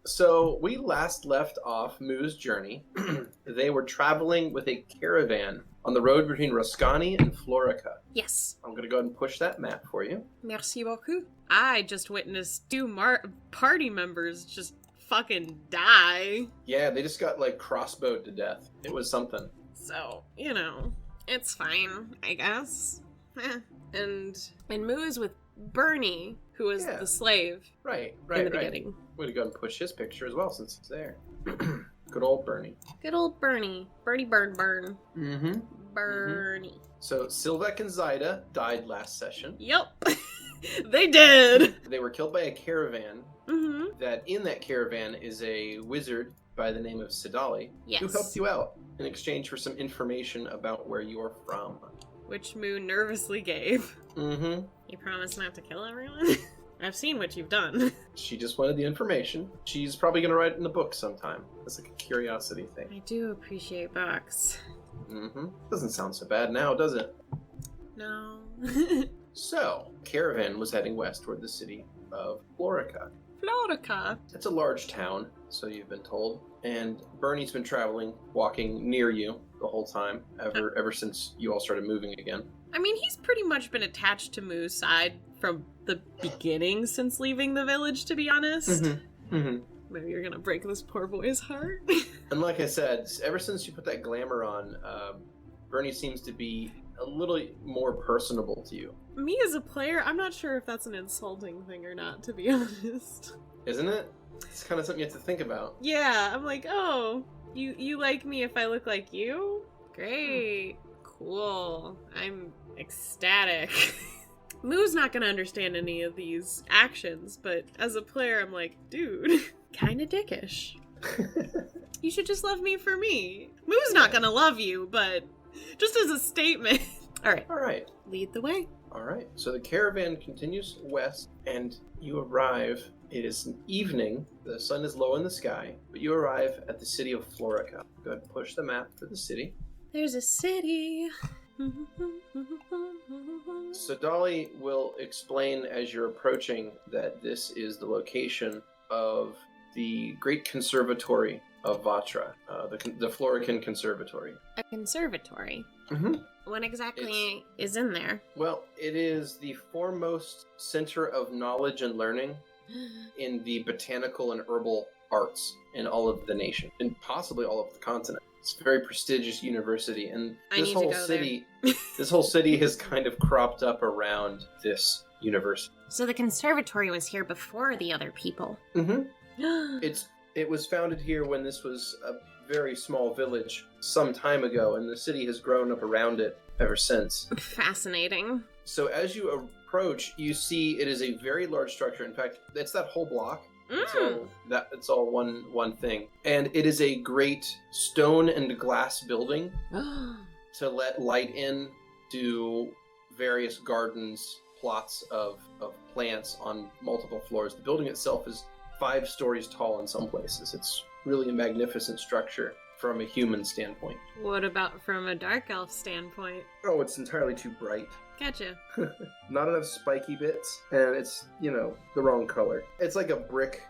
So we last left off Moo's journey. They were traveling with a caravan on the road between Roscani and Florica. Yes. I'm going to go ahead and push that map for you. Merci beaucoup. I just witnessed two party members just fucking die. Yeah, they just got, like, crossbowed to death. It was something. So, it's fine, I guess. And Moo is with Burnie, who is the slave. Right. In the beginning. We're going to go and push his picture as well, since he's there. Good old Burnie. Good old Burnie. Birdie burn. Mm-hmm. Burnie. Mm-hmm. So, Sylvek and Zyda died last session. Yep. They did. They were killed by a caravan. Mm-hmm. That in that caravan is a wizard by the name of Sidali, yes, who helped you out in exchange for some information about where you're from. Which Moo nervously gave. Mm-hmm. You promised not to kill everyone? I've seen what you've done. She just wanted the information. She's probably going to write it in the book sometime. It's like a curiosity thing. I do appreciate books. Mm-hmm. Doesn't sound so bad now, does it? No. So, caravan was heading west toward the city of Florica. Florica. It's a large town, so you've been told. And Burnie's been traveling, walking near you the whole time, ever since you all started moving again. I mean, he's pretty much been attached to Moo's side from the beginning since leaving the village, to be honest. Mm-hmm. Mm-hmm. Maybe you're gonna break this poor boy's heart. And like I said, ever since you put that glamour on, Burnie seems to be a little more personable to you. Me as a player, I'm not sure if that's an insulting thing or not, to be honest. Isn't it? It's kind of something you have to think about. Yeah, I'm like, oh, you like me if I look like you? Great. Cool. I'm ecstatic. Moo's not gonna understand any of these actions, but as a player, I'm like, dude, kinda dickish. You should just love me for me. Moo's not gonna love you, but just as a statement. All right. Lead the way. All right. So the caravan continues west, and you arrive. It is an evening. The sun is low in the sky, but you arrive at the city of Florica. Go ahead and push the map for the city. There's a city. So Dolly will explain as you're approaching that this is the location of the Great Conservatory of Vatra, the Florican Conservatory. A conservatory? Mm-hmm. What exactly is in there? Well, it is the foremost center of knowledge and learning in the botanical and herbal arts in all of the nation, and possibly all of the continent. It's a very prestigious university, and this whole city has kind of cropped up around this university. So the conservatory was here before the other people. Mm-hmm. It was founded here when this was a very small village some time ago, and the city has grown up around it ever since. Fascinating. So as you approach, you see it is a very large structure. In fact, it's that whole block. It's all one thing. And it is a great stone and glass building to let light in, do various gardens, plots of plants on multiple floors. The building itself is 5 stories tall in some places. It's really a magnificent structure from a human standpoint. What about from a dark elf standpoint? Oh, it's entirely too bright. Gotcha. Not enough spiky bits, and it's, the wrong color. It's like a brick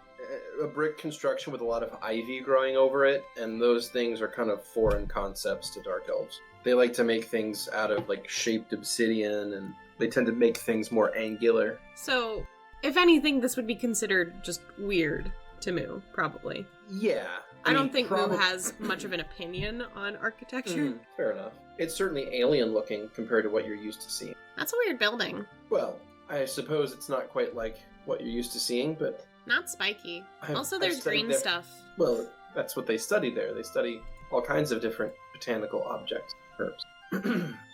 construction with a lot of ivy growing over it, and those things are kind of foreign concepts to dark elves. They like to make things out of, like, shaped obsidian, and they tend to make things more angular. So, if anything, this would be considered just weird to Moo, probably. Yeah. I don't think Moo has much of an opinion on architecture. Fair enough. It's certainly alien-looking compared to what you're used to seeing. That's a weird building. Well, I suppose it's not quite like what you're used to seeing, but... Not spiky. Also, there's green stuff. Well, that's what they study there. They study all kinds of different botanical objects, herbs.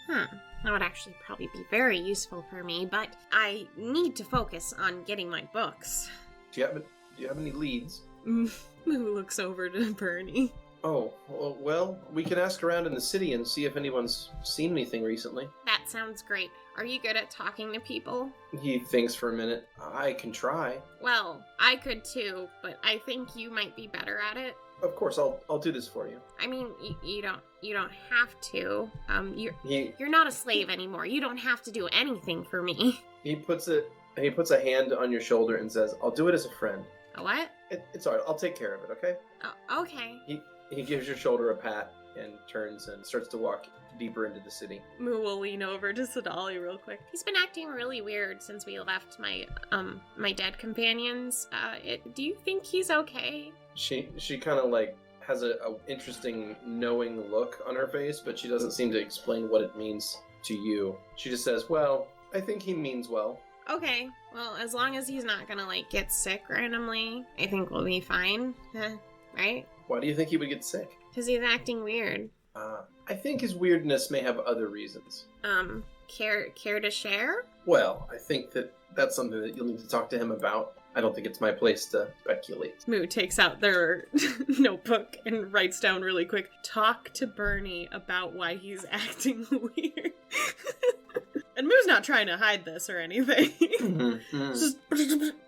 That would actually probably be very useful for me, but I need to focus on getting my books. Do you have any leads? Moo looks over to Burnie. Oh, well, we can ask around in the city and see if anyone's seen anything recently. That sounds great. Are you good at talking to people? He thinks for a minute. I can try. Well, I could too, but I think you might be better at it. Of course, I'll do this for you. I mean, you don't have to. You're not a slave anymore. You don't have to do anything for me. He puts a hand on your shoulder and says, "I'll do it as a friend." A what? It's alright. I'll take care of it, okay? Oh, okay. He gives your shoulder a pat and turns and starts to walk deeper into the city. Moo will lean over to Sadali real quick. He's been acting really weird since we left my dead companions. Do you think he's okay? She kind of like has a interesting knowing look on her face, but she doesn't seem to explain what it means to you. She just says, well, I think he means well. Okay, well, as long as he's not gonna, like, get sick randomly, I think we'll be fine. Right? Why do you think he would get sick? Because he's acting weird. I think his weirdness may have other reasons. Care to share? Well, I think that's something that you'll need to talk to him about. I don't think it's my place to speculate. Moo takes out their notebook and writes down really quick, talk to Burnie about why he's acting weird. And Moo's not trying to hide this or anything. Just...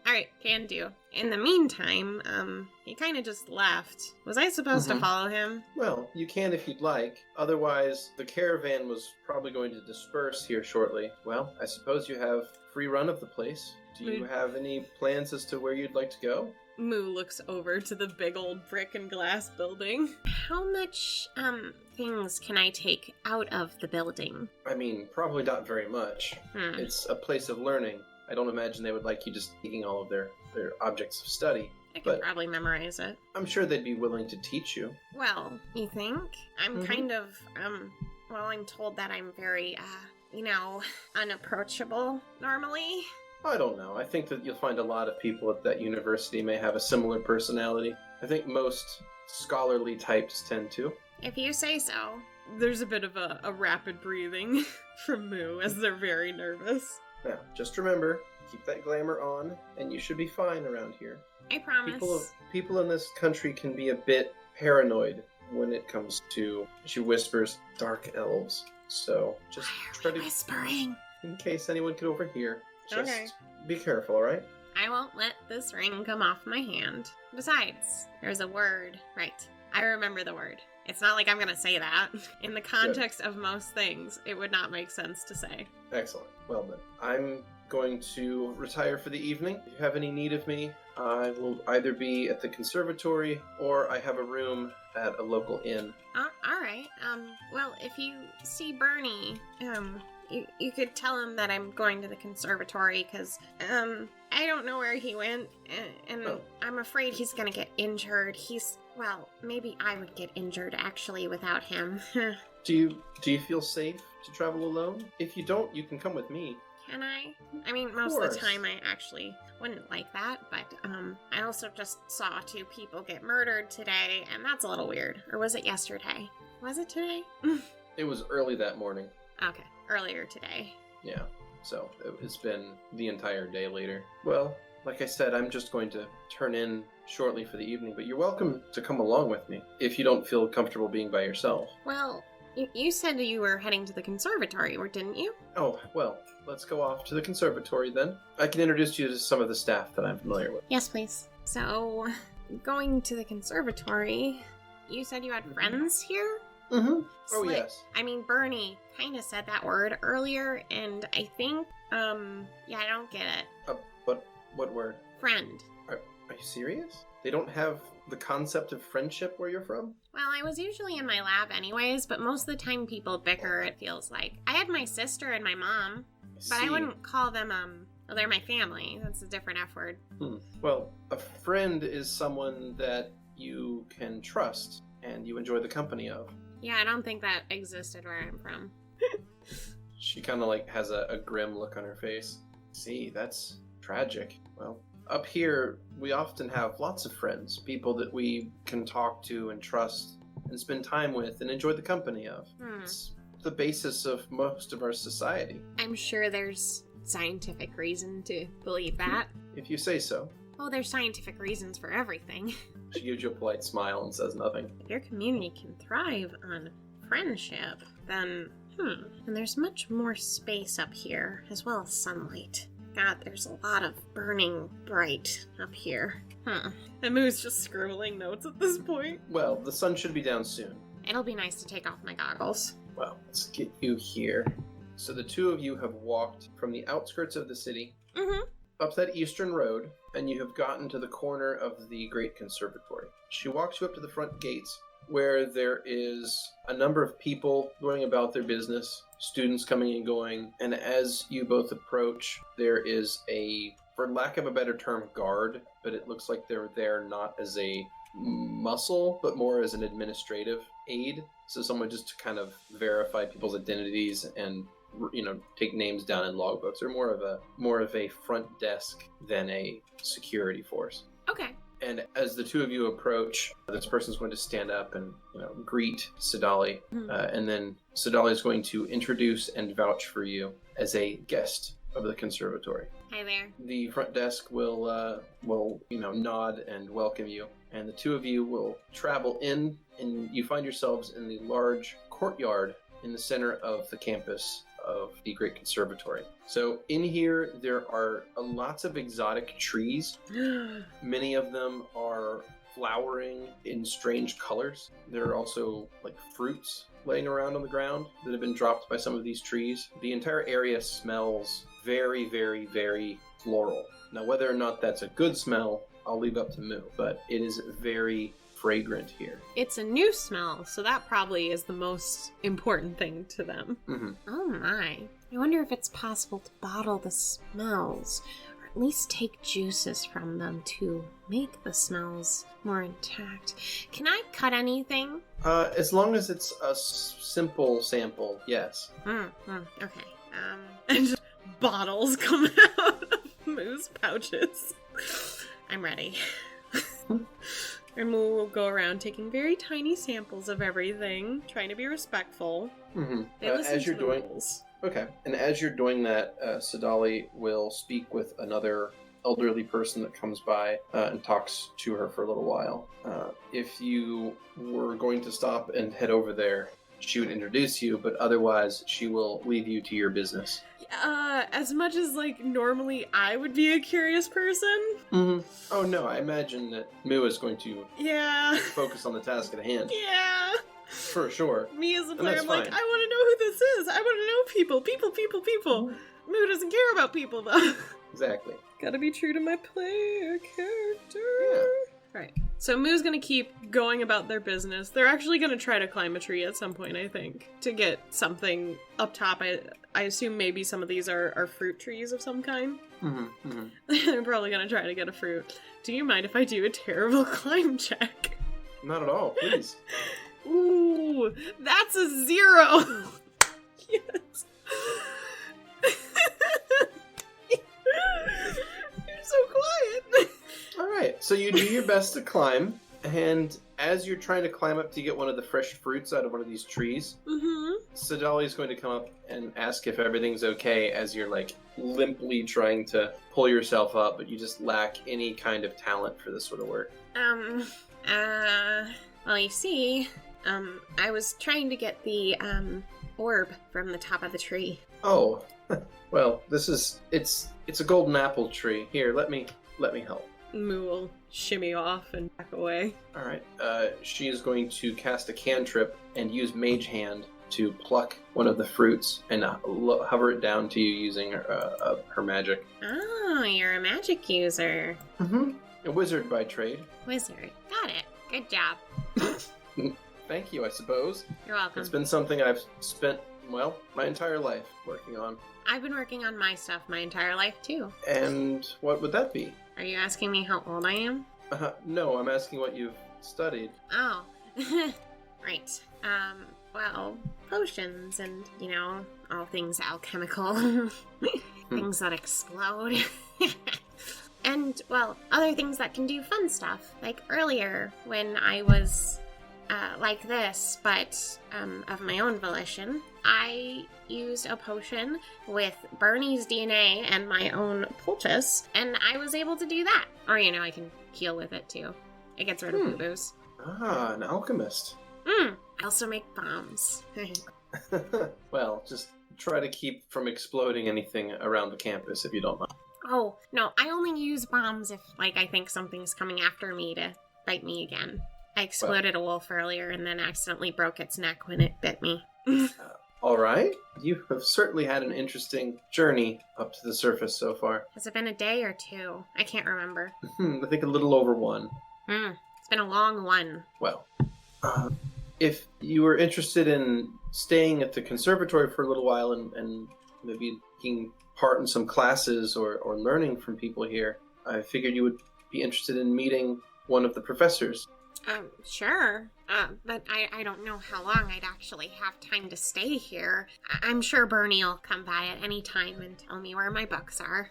Alright, can do. In the meantime, he kind of just left. Was I supposed to follow him? Well, you can if you'd like. Otherwise, the caravan was probably going to disperse here shortly. Well, I suppose you have free run of the place. Do you have any plans as to where you'd like to go? Moo looks over to the big old brick and glass building. How much, things can I take out of the building? I mean, probably not very much. It's a place of learning. I don't imagine they would like you just taking all of their objects of study. I could probably memorize it. I'm sure they'd be willing to teach you. Well, you think? I'm kind of, well, I'm told that I'm very, unapproachable normally. I don't know. I think that you'll find a lot of people at that university may have a similar personality. I think most scholarly types tend to. If you say so. There's a bit of a rapid breathing from Moo as they're very nervous. Now, just remember, keep that glamour on, and you should be fine around here. I promise. People in this country can be a bit paranoid when it comes to, she whispers, dark elves. So just try to... whispering? In case anyone could overhear. Just okay. Be careful, alright? I won't let this ring come off my hand. Besides, there's a word. Right. I remember the word. It's not like I'm gonna say that. In the context of most things, it would not make sense to say. Excellent. Well then, I'm going to retire for the evening. If you have any need of me, I will either be at the conservatory or I have a room at a local inn. Alright. Well, if you see Burnie, you could tell him that I'm going to the conservatory, because, I don't know where he went, and I'm afraid he's gonna get injured. Well, maybe I would get injured, actually, without him. Do you feel safe to travel alone? If you don't, you can come with me. Can I? I mean, most of the time I actually wouldn't like that, but, I also just saw 2 people get murdered today, and that's a little weird. Or was it yesterday? Was it today? It was early that morning. Okay, earlier today. Yeah, so it's been the entire day later. Well, like I said, I'm just going to turn in shortly for the evening, but you're welcome to come along with me if you don't feel comfortable being by yourself. Well, you said you were heading to the conservatory, didn't you? Oh, well, let's go off to the conservatory then. I can introduce you to some of the staff that I'm familiar with. Yes, please. So, going to the conservatory, you said you had friends here? Mm-hmm. Oh, yes. I mean, Burnie kind of said that word earlier, and I think, I don't get it. What word? Friend. Are you serious? They don't have the concept of friendship where you're from? Well, I was usually in my lab anyways, but most of the time people bicker, it feels like. I had my sister and my mom, but I wouldn't call them, well, they're my family. That's a different F word. Well, a friend is someone that you can trust and you enjoy the company of. Yeah, I don't think that existed where I'm from. She kind of like has a grim look on her face. See, that's tragic. Well, up here, we often have lots of friends, people that we can talk to and trust and spend time with and enjoy the company of. It's the basis of most of our society. I'm sure there's scientific reason to believe that. If you say so. Well, there's scientific reasons for everything. She gives you a polite smile and says nothing. If your community can thrive on friendship, then, and there's much more space up here, as well as sunlight. God, there's a lot of burning bright up here. And Moo's just scribbling notes at this point. Well, the sun should be down soon. It'll be nice to take off my goggles. Well, let's get you here. So the 2 of you have walked from the outskirts of the city up that eastern road, and you have gotten to the corner of the Great Conservatory. She walks you up to the front gates, where there is a number of people going about their business, students coming and going, and as you both approach, there is a, for lack of a better term, guard, but it looks like they're there not as a muscle, but more as an administrative aid. So someone just to kind of verify people's identities and, you know, take names down in logbooks. They're more of a front desk than a security force. Okay. And as the two of you approach, this person's going to stand up and, you know, greet Sadali. And then Sadali is going to introduce and vouch for you as a guest of the conservatory. Hi there. The front desk will nod and welcome you. And the two of you will travel in, and you find yourselves in the large courtyard in the center of the campus of the Great Conservatory. So in here, there are lots of exotic trees. Many of them are flowering in strange colors. There are also like fruits laying around on the ground that have been dropped by some of these trees. The entire area smells very, very, very floral. Now, whether or not that's a good smell, I'll leave up to Moo, but it is very fragrant here. It's a new smell, so that probably is the most important thing to them. Mm-hmm. Oh my. I wonder if it's possible to bottle the smells, or at least take juices from them to make the smells more intact. Can I cut anything? As long as it's a simple sample, yes. Okay. And just bottles come out of Moo's pouches. I'm ready. And we'll go around taking very tiny samples of everything, trying to be respectful. Mm-hmm. They listen as you're to the doing, rules. okay, and as you're doing that, Sadali will speak with another elderly person that comes by and talks to her for a little while. If you were going to stop and head over there, she would introduce you, but otherwise she will leave you to your business. As much as, like, normally I would be a curious person. Mm-hmm. Oh, no, I imagine that Moo is going to focus on the task at hand. Yeah. For sure. Me as a player, I'm like, fine. I want to know who this is. I want to know people. People. Moo doesn't care about people, though. Exactly. Gotta be true to my player character. Yeah. Right. So Moo's gonna keep going about their business. They're actually gonna try to climb a tree at some point, I think, to get something up top. I assume maybe some of these are fruit trees of some kind. Mm-hmm. Mm-hmm. They're probably gonna try to get a fruit. Do you mind if I do a terrible climb check? Not at all, please. Ooh, that's a 0! Yes. You're so quiet. Alright, so you do your best to climb, and as you're trying to climb up to get one of the fresh fruits out of one of these trees, Sadali is going to come up and ask if everything's okay as you're, like, limply trying to pull yourself up, but you just lack any kind of talent for this sort of work. Well, you see, I was trying to get the, orb from the top of the tree. Oh, well, it's a golden apple tree. Here, let me help. Moo will shimmy off and back away. Alright, she is going to cast a cantrip and use Mage Hand to pluck one of the fruits and hover it down to you using her magic. Oh, you're a magic user. Mm-hmm. A wizard by trade. Wizard. Got it. Good job. Thank you, I suppose. You're welcome. It's been something I've spent, well, my entire life working on. I've been working on my stuff my entire life, too. And what would that be? Are you asking me how old I am? No, I'm asking what you've studied. Oh. Right. Well, potions and, you know, all things alchemical. Things that explode. And, well, other things that can do fun stuff. Like earlier, when I was like this, but of my own volition, I used a potion with Burnie's DNA and my own poultice, and I was able to do that. Or, you know, I can heal with it, too. It gets rid of boo-boos. Ah, an alchemist. I also make bombs. Well, just try to keep from exploding anything around the campus, if you don't mind. Oh, no, I only use bombs if, like, I think something's coming after me to bite me again. I exploded a wolf earlier and then accidentally broke its neck when it bit me. All right. You have certainly had an interesting journey up to the surface so far. Has it been a day or two? I can't remember. I think a little over one. It's been a long one. Well, if you were interested in staying at the conservatory for a little while and maybe taking part in some classes or learning from people here, I figured you would be interested in meeting one of the professors. Sure. But I don't know how long I'd actually have time to stay here. I'm sure Burnie will come by at any time and tell me where my books are.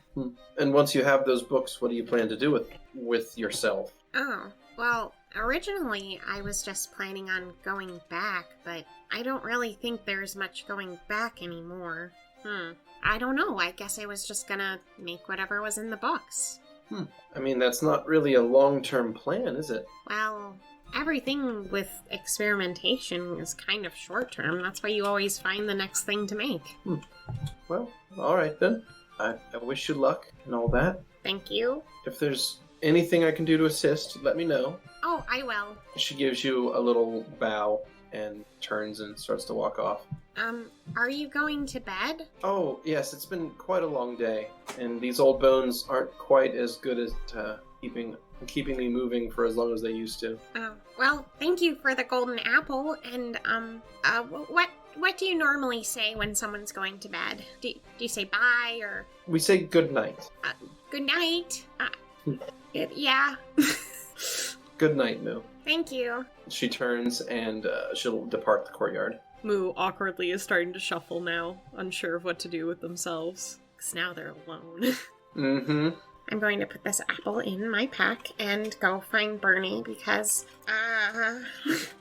And once you have those books, what do you plan to do with yourself? Oh, well, originally I was just planning on going back, but I don't really think there's much going back anymore. I don't know. I guess I was just gonna make whatever was in the books. I mean, that's not really a long-term plan, is it? Well, everything with experimentation is kind of short-term. That's why you always find the next thing to make. Well, all right then. I wish you luck and all that. Thank you. If there's anything I can do to assist, let me know. Oh, I will. She gives you a little bow and turns and starts to walk off. Are you going to bed? Oh, yes, it's been quite a long day, and these old bones aren't quite as good as keeping me moving for as long as they used to. Oh, well, thank you for the golden apple, and, what do you normally say when someone's going to bed? Do you say bye, or? We say good night. Good night. Yeah. Good night, Moo. Thank you. She turns and she'll depart the courtyard. Moo awkwardly is starting to shuffle now, unsure of what to do with themselves. Because now they're alone. I'm going to put this apple in my pack and go find Burnie because,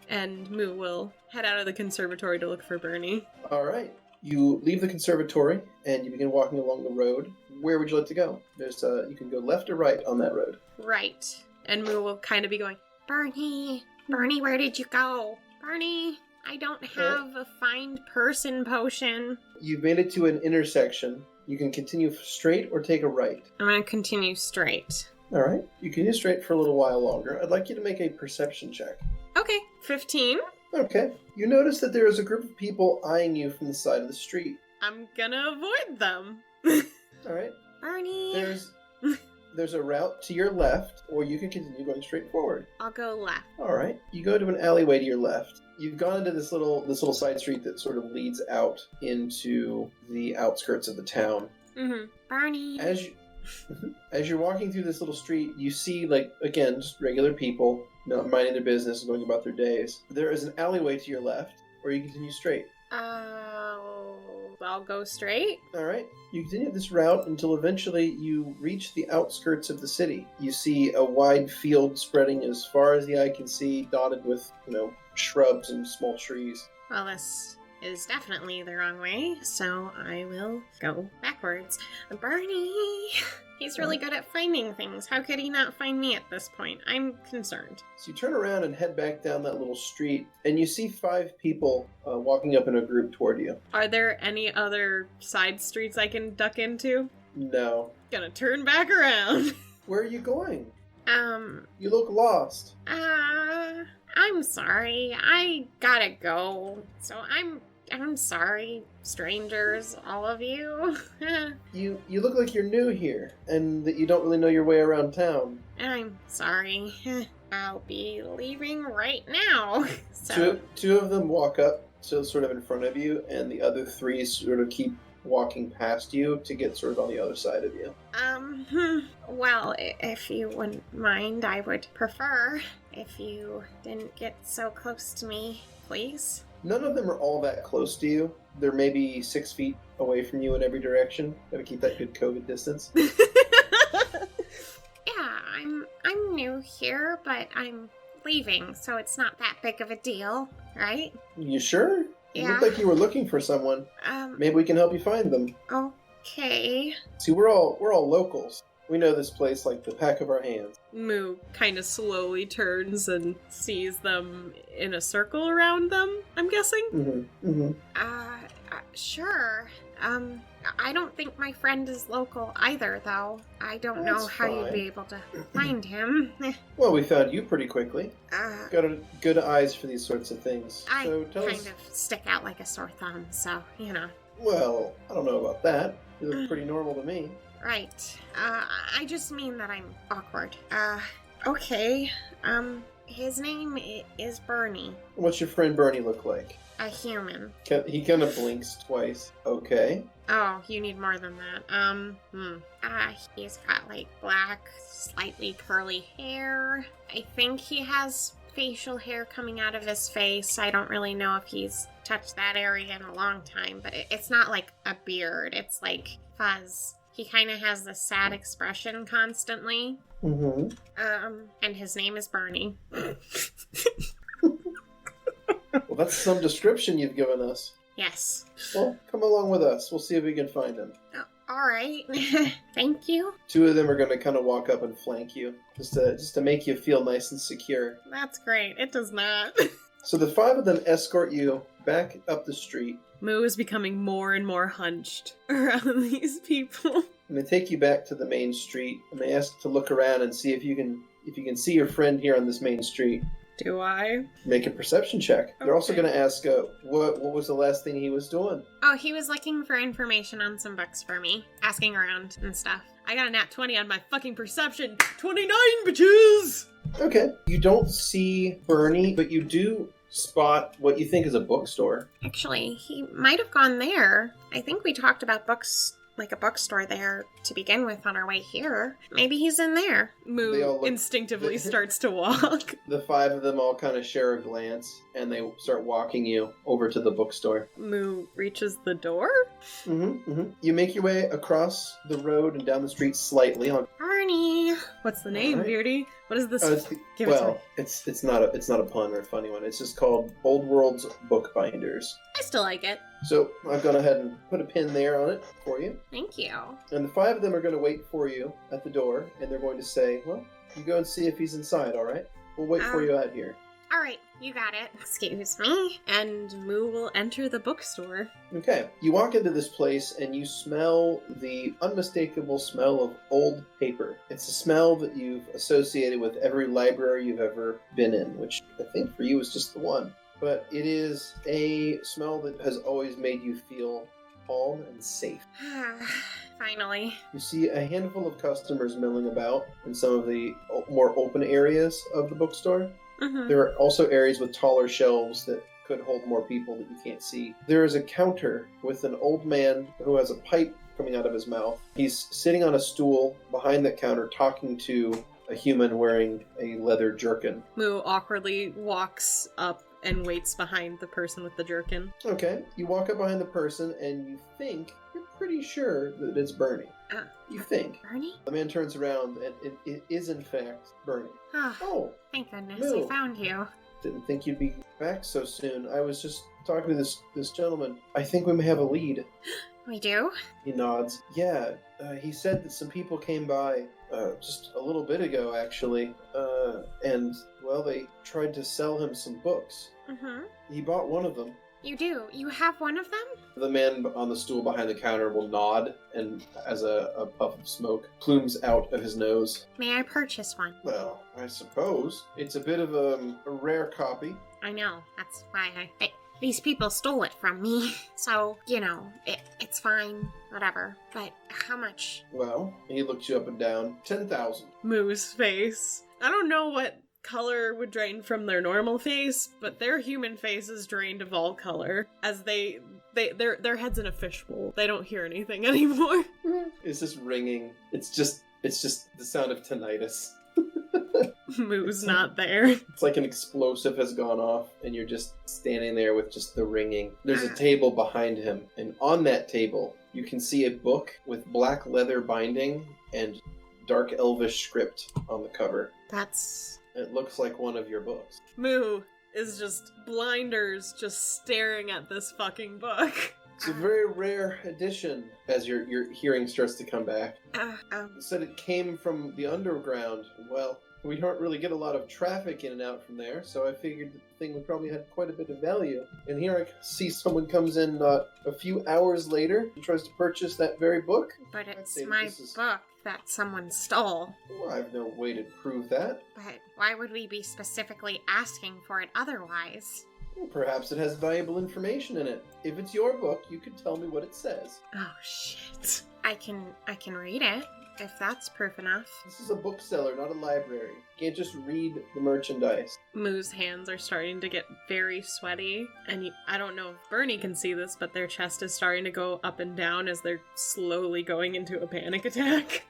And Moo will head out of the conservatory to look for Burnie. Alright. You leave the conservatory and you begin walking along the road. Where would you like to go? There's you can go left or right on that road. Right. And Moo will kind of be going, Burnie, where did you go? Burnie, I don't have a find person potion. You've made it to an intersection. You can continue straight or take a right. I'm going to continue straight. Alright. You can continue straight for a little while longer. I'd like you to make a perception check. Okay, 15. Okay. You notice that there is a group of people eyeing you from the side of the street. I'm gonna avoid them. Alright. Burnie. There's a route to your left, or you can continue going straight forward. I'll go left. Alright. You go to an alleyway to your left. You've gone into this little side street that sort of leads out into the outskirts of the town. Burnie. As you're walking through this little street, you see, again, just regular people not minding their business and going about their days. There is an alleyway to your left, or you continue straight. I'll go straight. Alright. You continue this route until eventually you reach the outskirts of the city. You see a wide field spreading as far as the eye can see, dotted with, shrubs and small trees. Well, this is definitely the wrong way, so I will go backwards. Burnie! He's really good at finding things. How could he not find me at this point? I'm concerned. So you turn around and head back down that little street, and you see 5 people walking up in a group toward you. Are there any other side streets I can duck into? No. Gonna turn back around. Where are you going? You look lost. I'm sorry. I gotta go. So I'm sorry, strangers, all of you. You look like you're new here, and that you don't really know your way around town. I'm sorry. I'll be leaving right now. So Two of them walk up, so sort of in front of you, and the other 3 sort of keep walking past you to get sort of on the other side of you. Well, if you wouldn't mind, I would prefer if you didn't get so close to me, please. None of them are all that close to you. They're maybe 6 feet away from you in every direction. Gotta keep that good COVID distance. Yeah, I'm new here, but I'm leaving, so it's not that big of a deal, right? You sure? Yeah. You look like you were looking for someone. Maybe we can help you find them. Okay. See, we're all locals. We know this place like the back of our hands. Moo kind of slowly turns and sees them in a circle around them, I'm guessing. Sure. I don't think my friend is local either, though. I don't know That's how fine. you'd be able to find him. Well, we found you pretty quickly. Got good eyes for these sorts of things. I So tell kind us. of stick out like a sore thumb, so, you know. Well, I don't know about that. You look pretty normal to me. Right. I just mean that I'm awkward. Okay. His name is Burnie. What's your friend Burnie look like? A human. He kind of blinks twice. Okay. Oh, you need more than that. He's got, like, black, slightly curly hair. I think he has facial hair coming out of his face. I don't really know if he's touched that area in a long time, but it's not like a beard. It's like fuzz. He kind of has this sad expression constantly. Mm-hmm. And his name is Burnie. Well, that's some description you've given us. Yes. Well, come along with us. We'll see if we can find him. All right. Thank you. Two of them are going to kind of walk up and flank you, just to make you feel nice and secure. That's great. It does not. So the five of them escort you back up the street. Moo is becoming more and more hunched around these people. And they take you back to the main street, and they ask to look around and see if you can see your friend here on this main street. Do I? Make a perception check. Okay. They're also going to ask, what was the last thing he was doing? Oh, he was looking for information on some books for me, asking around and stuff. I got a nat 20 on my fucking perception. 29, bitches! Okay. You don't see Burnie, but you do spot what you think is a bookstore. Actually, he might have gone there. I think we talked about books, like a bookstore there to begin with on our way here. Maybe he's in there. Moo instinctively starts to walk. The five of them all kind of share a glance, and they start walking you over to the bookstore. Moo reaches the door? You make your way across the road and down the street slightly. Burnie! What's the name, right. Beardy? What is this? It's not a pun or a funny one. It's just called Old World's Bookbinders. I still like it. So I've gone ahead and put a pin there on it for you. Thank you. And the five of them are going to wait for you at the door, and they're going to say, well, you go and see if he's inside, all right? We'll wait for you out here. All right, you got it. Excuse me. And Moo will enter the bookstore. Okay. You walk into this place, and you smell the unmistakable smell of old paper. It's a smell that you've associated with every library you've ever been in, which I think for you is just the one. But it is a smell that has always made you feel calm and safe. Finally. You see a handful of customers milling about in some of the more open areas of the bookstore. Mm-hmm. There are also areas with taller shelves that could hold more people that you can't see. There is a counter with an old man who has a pipe coming out of his mouth. He's sitting on a stool behind that counter talking to a human wearing a leather jerkin. Moo awkwardly walks up and waits behind the person with the jerkin. Okay, you walk up behind the person and you're pretty sure that it's Burnie. You think. Burnie? The man turns around and it is in fact Burnie. Oh, thank goodness we found you. Didn't think you'd be back so soon. I was just talking to this gentleman. I think we may have a lead. We do? He nods. Yeah, he said that some people came by just a little bit ago, actually, and, well, they tried to sell him some books. Mm-hmm. He bought one of them. You do? You have one of them? The man on the stool behind the counter will nod, and as a puff of smoke plumes out of his nose. May I purchase one? Well, I suppose. It's a bit of a rare copy. I know. That's why these people stole it from me. So, it's fine. Whatever. But how much? Well, he looks you up and down. 10,000. Moo's face. I don't know what color would drain from their normal face, but their human face is drained of all color, as their head's in a fishbowl. They don't hear anything anymore. It's just ringing. It's just the sound of tinnitus. Moo's not there. It's like an explosive has gone off, and you're just standing there with just the ringing. There's a table behind him, and on that table, you can see a book with black leather binding and dark elvish script on the cover. It looks like one of your books. Moo is just blinders, just staring at this fucking book. It's a very rare edition, as your hearing starts to come back. It said it came from the underground. Well, we don't really get a lot of traffic in and out from there, so I figured the thing would probably have quite a bit of value. And here I see someone comes in a few hours later and tries to purchase that very book. But it's my book that someone stole. Well, I have no way to prove that. But why would we be specifically asking for it otherwise? Perhaps it has valuable information in it. If it's your book, you could tell me what it says. Oh, shit. I can read it, if that's proof enough. This is a bookseller, not a library. You can't just read the merchandise. Moo's hands are starting to get very sweaty, and I don't know if Burnie can see this, but their chest is starting to go up and down as they're slowly going into a panic attack.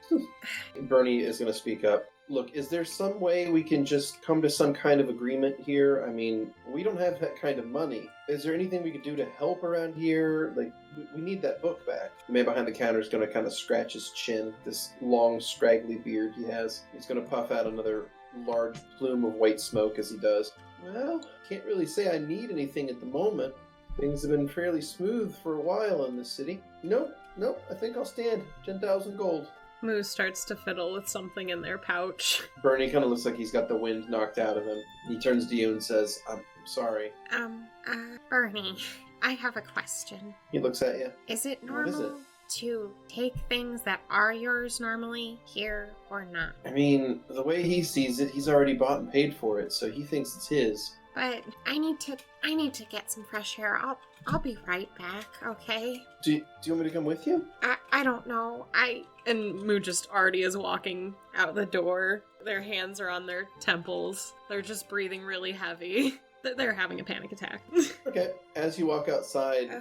Burnie is going to speak up. Look, is there some way we can just come to some kind of agreement here? I mean, we don't have that kind of money. Is there anything we could do to help around here? Like, we need that book back. The man behind the counter is going to kind of scratch his chin, this long, scraggly beard he has. He's going to puff out another large plume of white smoke as he does. Well, can't really say I need anything at the moment. Things have been fairly smooth for a while in this city. Nope, I think I'll stand. 10,000 gold. Moo starts to fiddle with something in their pouch. Burnie kind of looks like he's got the wind knocked out of him. He turns to you and says, I'm sorry. Burnie, I have a question. He looks at you. Is it normal to take things that are yours normally here or not? I mean, the way he sees it, he's already bought and paid for it, so he thinks it's his. But I need to get some fresh air. I'll be right back, okay? Do you want me to come with you? I don't know. And Moo just already is walking out the door. Their hands are on their temples. They're just breathing really heavy. They're having a panic attack. Okay. As you walk outside,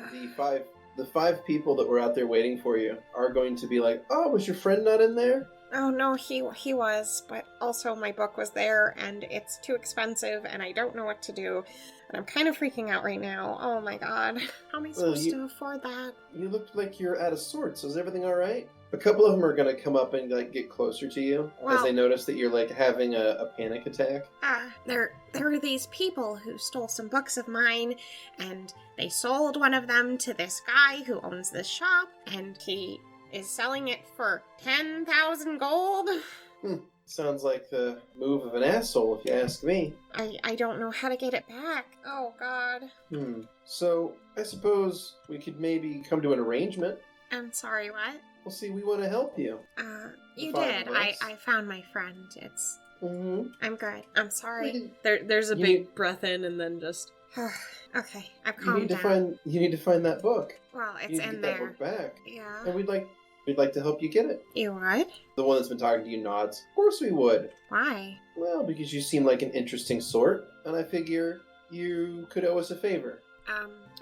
the five people that were out there waiting for you are going to be like, oh, was your friend not in there? Oh no, he was, but also my book was there, and it's too expensive, and I don't know what to do, and I'm kind of freaking out right now. Oh my god, how am I supposed to afford that? You look like you're out of sorts. Is everything all right? A couple of them are going to come up and get closer to you as they notice that you're having a panic attack. There were these people who stole some books of mine, and they sold one of them to this guy who owns this shop, and he is selling it for 10,000 gold. Sounds like the move of an asshole, if you ask me. I don't know how to get it back. Oh, God. So, I suppose we could maybe come to an arrangement. I'm sorry, what? Well, see, we want to help you. You did. I found my friend. It's... I'm good. I'm sorry. There's a big breath in and then just... Okay, I've calmed down. You need to find that book. Well, it's in there. That book back. Yeah. And we'd like to help you get it. You would? The one that's been talking to you nods. Of course we would. Why? Well, because you seem like an interesting sort, and I figure you could owe us a favor.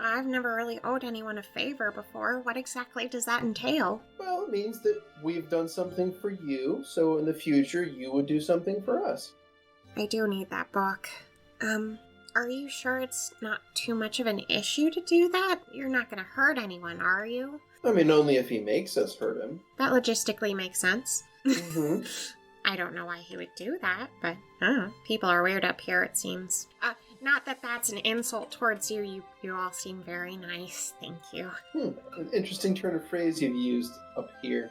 I've never really owed anyone a favor before. What exactly does that entail? Well, it means that we've done something for you, so in the future you would do something for us. I do need that book. Are you sure it's not too much of an issue to do that? You're not gonna hurt anyone, are you? I mean, only if he makes us hurt him. That logistically makes sense. Mm-hmm. I don't know why he would do that, but people are weird up here, it seems. Not that that's an insult towards you. You all seem very nice. Thank you. An interesting turn of phrase you've used up here.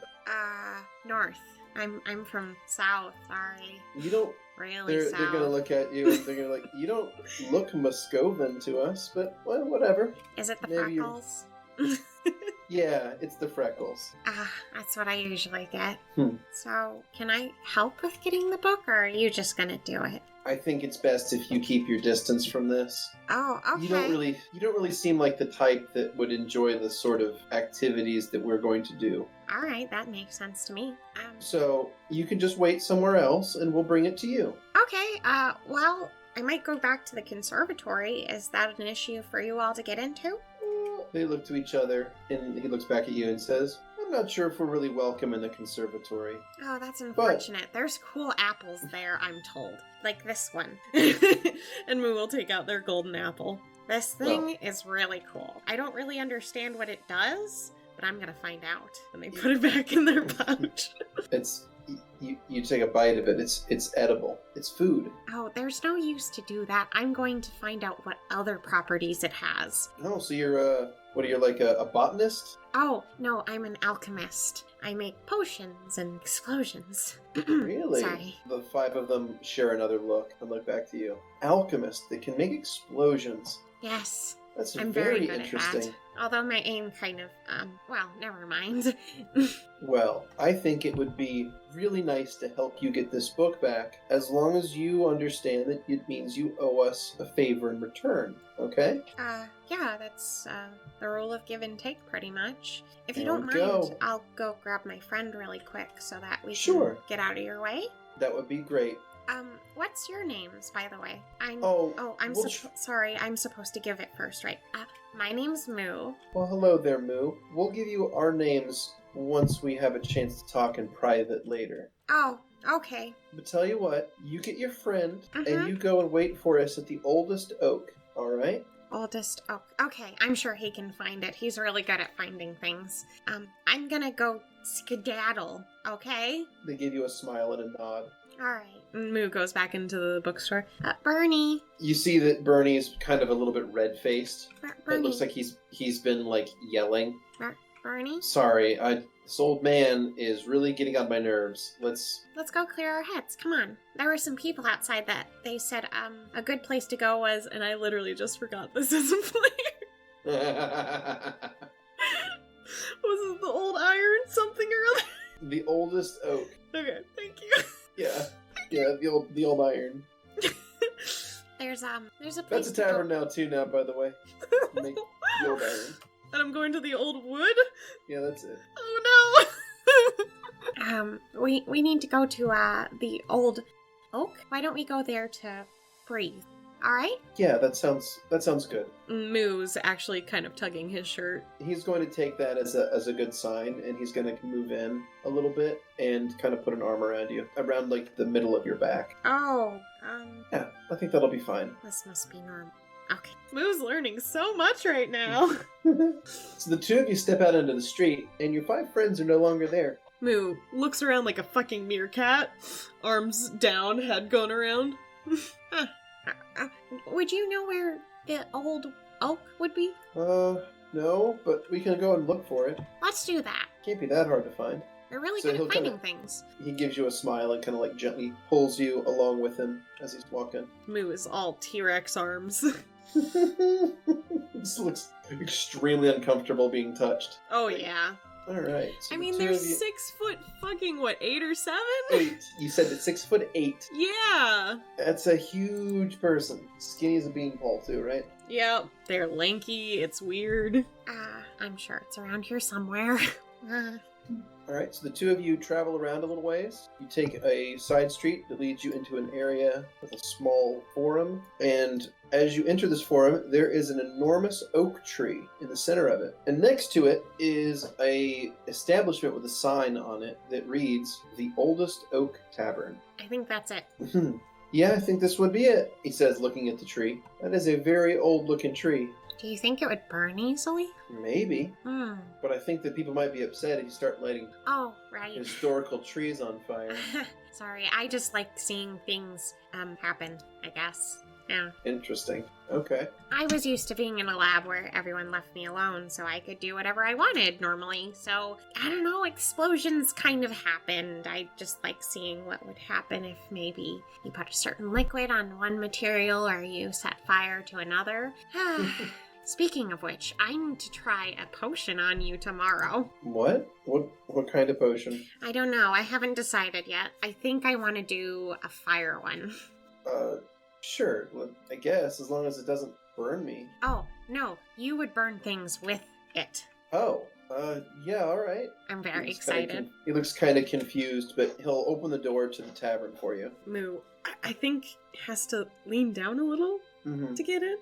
North. I'm from south, sorry. You don't... Really south. They're gonna look at you and they're gonna you don't look Muscovan to us, but well, whatever. Is it the freckles? Yeah, it's the freckles. That's what I usually get. So, can I help with getting the book, or are you just gonna do it? I think it's best if you keep your distance from this. Oh, okay. You don't really seem like the type that would enjoy the sort of activities that we're going to do. All right, that makes sense to me. So, you can just wait somewhere else and we'll bring it to you. Okay, well, I might go back to the conservatory. Is that an issue for you all to get into? They look to each other, and he looks back at you and says, I'm not sure if we're really welcome in the conservatory. Oh, that's unfortunate. There's cool apples there, I'm told. Like this one. And Moo will take out their golden apple. This thing is really cool. I don't really understand what it does, but I'm gonna find out. And they put it back in their pouch. You take a bite of it. It's edible. It's food. Oh, there's no use to do that. I'm going to find out what other properties it has. Oh, so you're What are you, like a botanist? Oh, no, I'm an alchemist. I make potions and explosions. Really? Sorry. The 5 of them share another look and look back to you. Alchemist that can make explosions. Yes. That's I'm very very good interesting. at that. Although my aim kind of, well, never mind. Well, I think it would be really nice to help you get this book back, as long as you understand that it means you owe us a favor in return, okay? Yeah, that's, the rule of give and take, pretty much. If you There don't we mind, go. I'll go grab my friend really quick so that we Sure. can get out of your way. That would be great. What's your names, by the way? I'm we'll sorry, I'm supposed to give it first, right? My name's Moo. Well, hello there, Moo. We'll give you our names once we have a chance to talk in private later. Oh, okay. But tell you what, you get your friend, Mhm. and you go and wait for us at the oldest oak, alright? Oldest oak. Okay, I'm sure he can find it. He's really good at finding things. I'm gonna go skedaddle, okay? They give you a smile and a nod. Alright. Moo goes back into the bookstore. Bernie. You see that Bernie's kind of a little bit red-faced. Bernie. It looks like he's been, like, yelling. Bernie? Sorry, this old man is really getting on my nerves. Let's go clear our heads. Come on. There were some people outside that they said, a good place to go was, and I literally just forgot this is a player. Was it the old iron something or other? The oldest oak. Okay, thank you. Yeah, the old iron. There's a place That's a to go. tavern now too. Now, by the way, Make the old iron. And I'm going to the old wood? Yeah, that's it. Oh no! We need to go to, the old oak. Why don't we go there to breathe? Alright? Yeah, that sounds good. Moo's actually kind of tugging his shirt. He's going to take that as a good sign, and he's going to move in a little bit and kind of put an arm around you, around like the middle of your back. Oh, Yeah, I think that'll be fine. this must be normal. Okay. Moo's learning so much right now. So the 2 of you step out into the street, and your 5 friends are no longer there. Moo looks around like a fucking meerkat, arms down, head going around. Would you know where the old oak would be? No, but we can go and look for it. Let's do that. Can't be that hard to find. We're really So good he'll at finding kinda- things. He gives you a smile and kind of like gently pulls you along with him as he's walking. Moo is all T-Rex arms. This looks extremely uncomfortable being touched. Oh yeah. Alright. So I the mean, 2 they're of you... 6 foot fucking, what, 8 or 7? 8. You said that 6'8". Yeah. That's a huge person. Skinny as a beanpole too, right? Yep. They're lanky. It's weird. I'm sure it's around here somewhere. Alright, so the 2 of you travel around a little ways. You take a side street that leads you into an area with a small forum, and as you enter this forum, there is an enormous oak tree in the center of it. And next to it is a establishment with a sign on it that reads, "The Oldest Oak Tavern." I think that's it. Yeah, I think this would be it, he says, looking at the tree. That is a very old-looking tree. Do you think it would burn easily? Maybe. Hmm. But I think that people might be upset if you start lighting Oh, right. historical trees on fire. Sorry, I just like seeing things happen, I guess. Yeah. Interesting. Okay. I was used to being in a lab where everyone left me alone so I could do whatever I wanted normally. So, I don't know, explosions kind of happened. I just like seeing what would happen if maybe you put a certain liquid on one material or you set fire to another. Speaking of which, I need to try a potion on you tomorrow. What? What kind of potion? I don't know. I haven't decided yet. I think I want to do a fire one. Sure. Well, I guess, as long as it doesn't burn me. Oh, no. You would burn things with it. Oh, yeah, alright. I'm very excited. He looks kind of confused, but he'll open the door to the tavern for you. Moo, I think has to lean down a little Mm-hmm. to get in.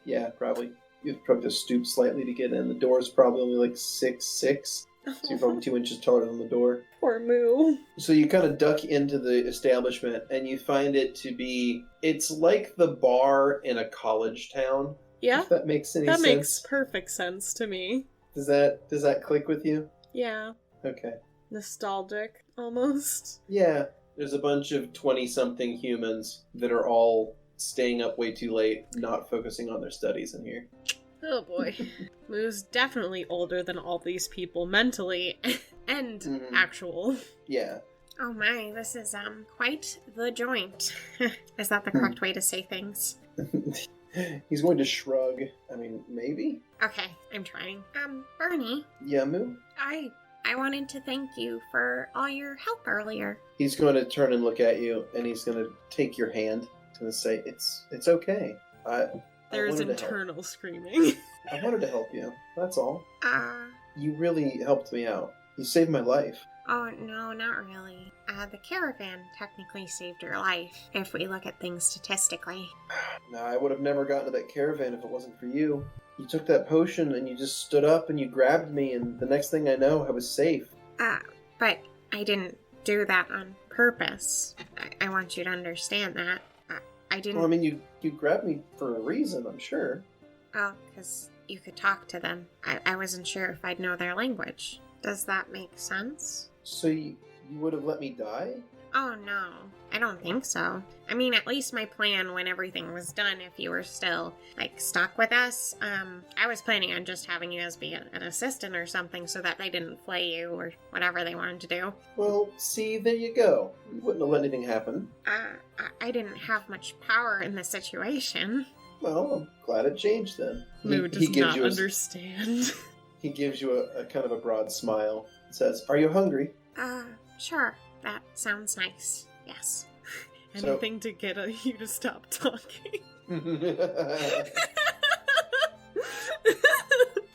Yeah, probably. You have probably to stoop slightly to get in. The door's probably only like 6'6", so you're probably 2 inches taller than the door. Poor Moo. So you kind of duck into the establishment, and you find it to be... It's like the bar in a college town. Yeah, If that makes any that sense. makes perfect sense to me. Does that click with you? Yeah, Okay. nostalgic, almost. Yeah, there's a bunch of 20-something humans that are all staying up way too late, not focusing on their studies in here. Oh boy. Moo's definitely older than all these people mentally and actual. Yeah. Oh my, this is, quite the joint. Is that the correct way to say things? He's going to shrug. I mean, maybe? Okay, I'm trying. Burnie. Yeah, Moo? I wanted to thank you for all your help earlier. He's going to turn and look at you, and he's going to take your hand. He's going to say, it's okay. There's internal screaming. I wanted to help you. That's all. You really helped me out. You saved my life. Oh, no, not really. The caravan technically saved your life, if we look at things statistically. No, I would have never gotten to that caravan if it wasn't for you. You took that potion and you just stood up and you grabbed me, and the next thing I know, I was safe. But I didn't do that on purpose. I want you to understand that. I didn't... Well, I mean, you grabbed me for a reason, I'm sure. Oh, because you could talk to them. I wasn't sure if I'd know their language. Does that make sense? So you would have let me die? Oh, no. I don't think so. I mean, at least my plan when everything was done, if you were still, stuck with us, I was planning on just having you as be an assistant or something so that they didn't flay you or whatever they wanted to do. Well, see, there you go. You wouldn't have let anything happen. I didn't have much power in the situation. Well, I'm glad it changed then. Moo does not understand. He gives you a kind of a broad smile and says, "Are you hungry?" Sure. That sounds nice. Yes. Anything to get you to stop talking.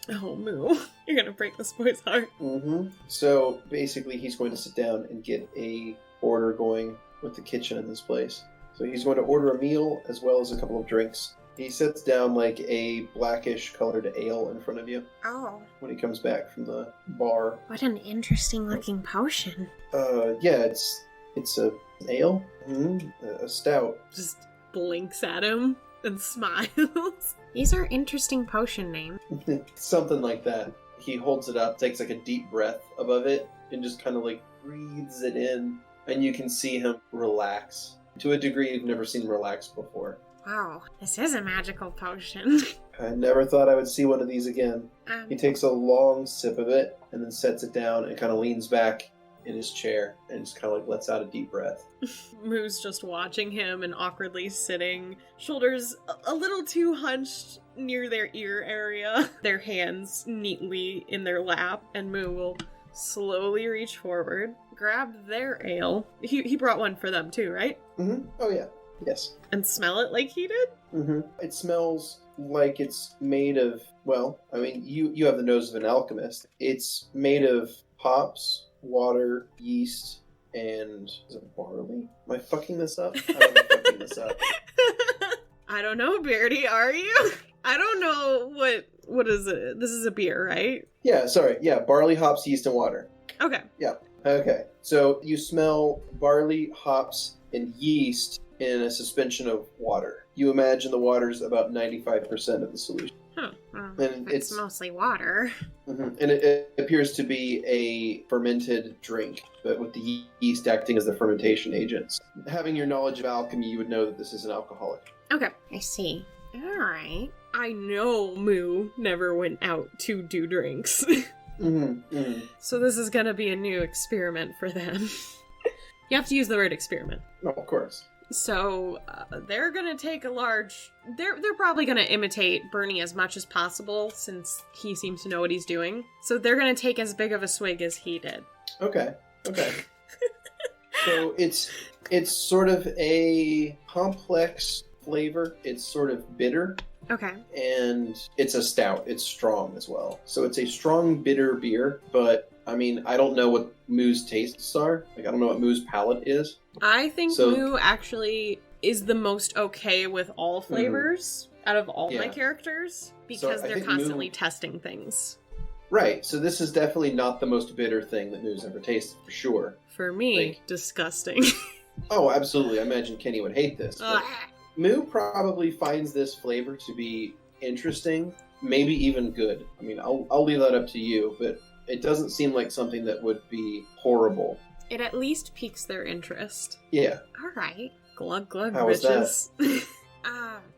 Oh, Moo. You're gonna break this boy's heart. So, basically, he's going to sit down and get a order going with the kitchen in this place. So he's going to order a meal as well as a couple of drinks. He sets down like a blackish colored ale in front of you. Oh. When he comes back from the bar. What an interesting looking potion. Yeah, it's an ale. A stout. Just blinks at him and smiles. These are interesting potion names. Something like that. He holds it up, takes like a deep breath above it, and just kind of like breathes it in. And you can see him relax. To a degree you've never seen him relax before. Wow, this is a magical potion. I never thought I would see one of these again. He takes a long sip of it and then sets it down and kind of leans back in his chair and just kind of like lets out a deep breath. Moo's just watching him and awkwardly sitting, shoulders a little too hunched near their ear area, their hands neatly in their lap, and Moo will slowly reach forward, grab their ale. He brought one for them too, right? Oh yeah. Yes. And smell it like he did? It smells like it's made of, well, I mean, you have the nose of an alchemist. It's made of hops, water, yeast, and is it barley? Am I fucking this up? I don't know if I'm fucking this up. I don't know, Beardy, are you? I don't know what is it? This is a beer, right? Yeah, sorry. Yeah, barley, hops, yeast, and water. Okay. Yeah. Okay. So you smell barley, hops, and yeast in a suspension of water. You imagine the water's about 95% of the solution. Huh. And it's mostly water. And it appears to be a fermented drink, but with the yeast acting as the fermentation agents. Having your knowledge of alchemy, you would know that this is an alcoholic. Okay, I see. Alright. I know Moo never went out to do drinks. So this is gonna be a new experiment for them. You have to use the word experiment. Oh, of course. So they're gonna take a large... They're probably gonna imitate Burnie as much as possible since he seems to know what he's doing. So they're gonna take as big of a swig as he did. Okay. So it's sort of a complex flavor. It's sort of bitter. Okay. And it's a stout. It's strong as well. So it's a strong, bitter beer, but I mean, I don't know what Moo's tastes are. Like, I don't know what Moo's palate is. I think Moo actually is the most okay with all flavors out of all my characters because they're constantly testing things. Right. So this is definitely not the most bitter thing that Moo's ever tasted, for sure. For me, disgusting. Oh, absolutely. I imagine Keni would hate this. Moo probably finds this flavor to be interesting, maybe even good. I mean, I'll leave that up to you, but it doesn't seem like something that would be horrible. It at least piques their interest. Yeah. All right. Glug glug, How bitches. Was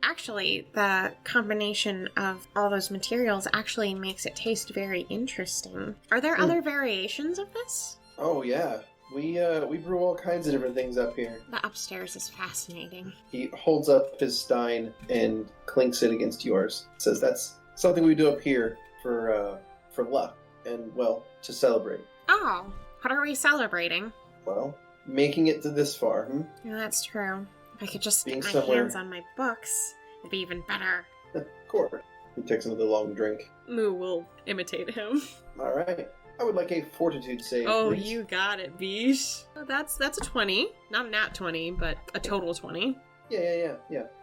Actually, the combination of all those materials actually makes it taste very interesting. Are there other variations of this? Oh, yeah. We brew all kinds of different things up here. The upstairs is fascinating. He holds up his stein and clinks it against yours. Says that's something we do up here for luck and, well, to celebrate. Oh, what are we celebrating? Well, making it to this far, Yeah, that's true. If I could just Being get my somewhere. hands on my books, it'd be even better. Of course. He takes another long drink. Moo will imitate him. All right. I would like a fortitude save, Oh, please. you got it, Bish. Oh, that's a 20. Not a nat 20, but a total 20. Yeah.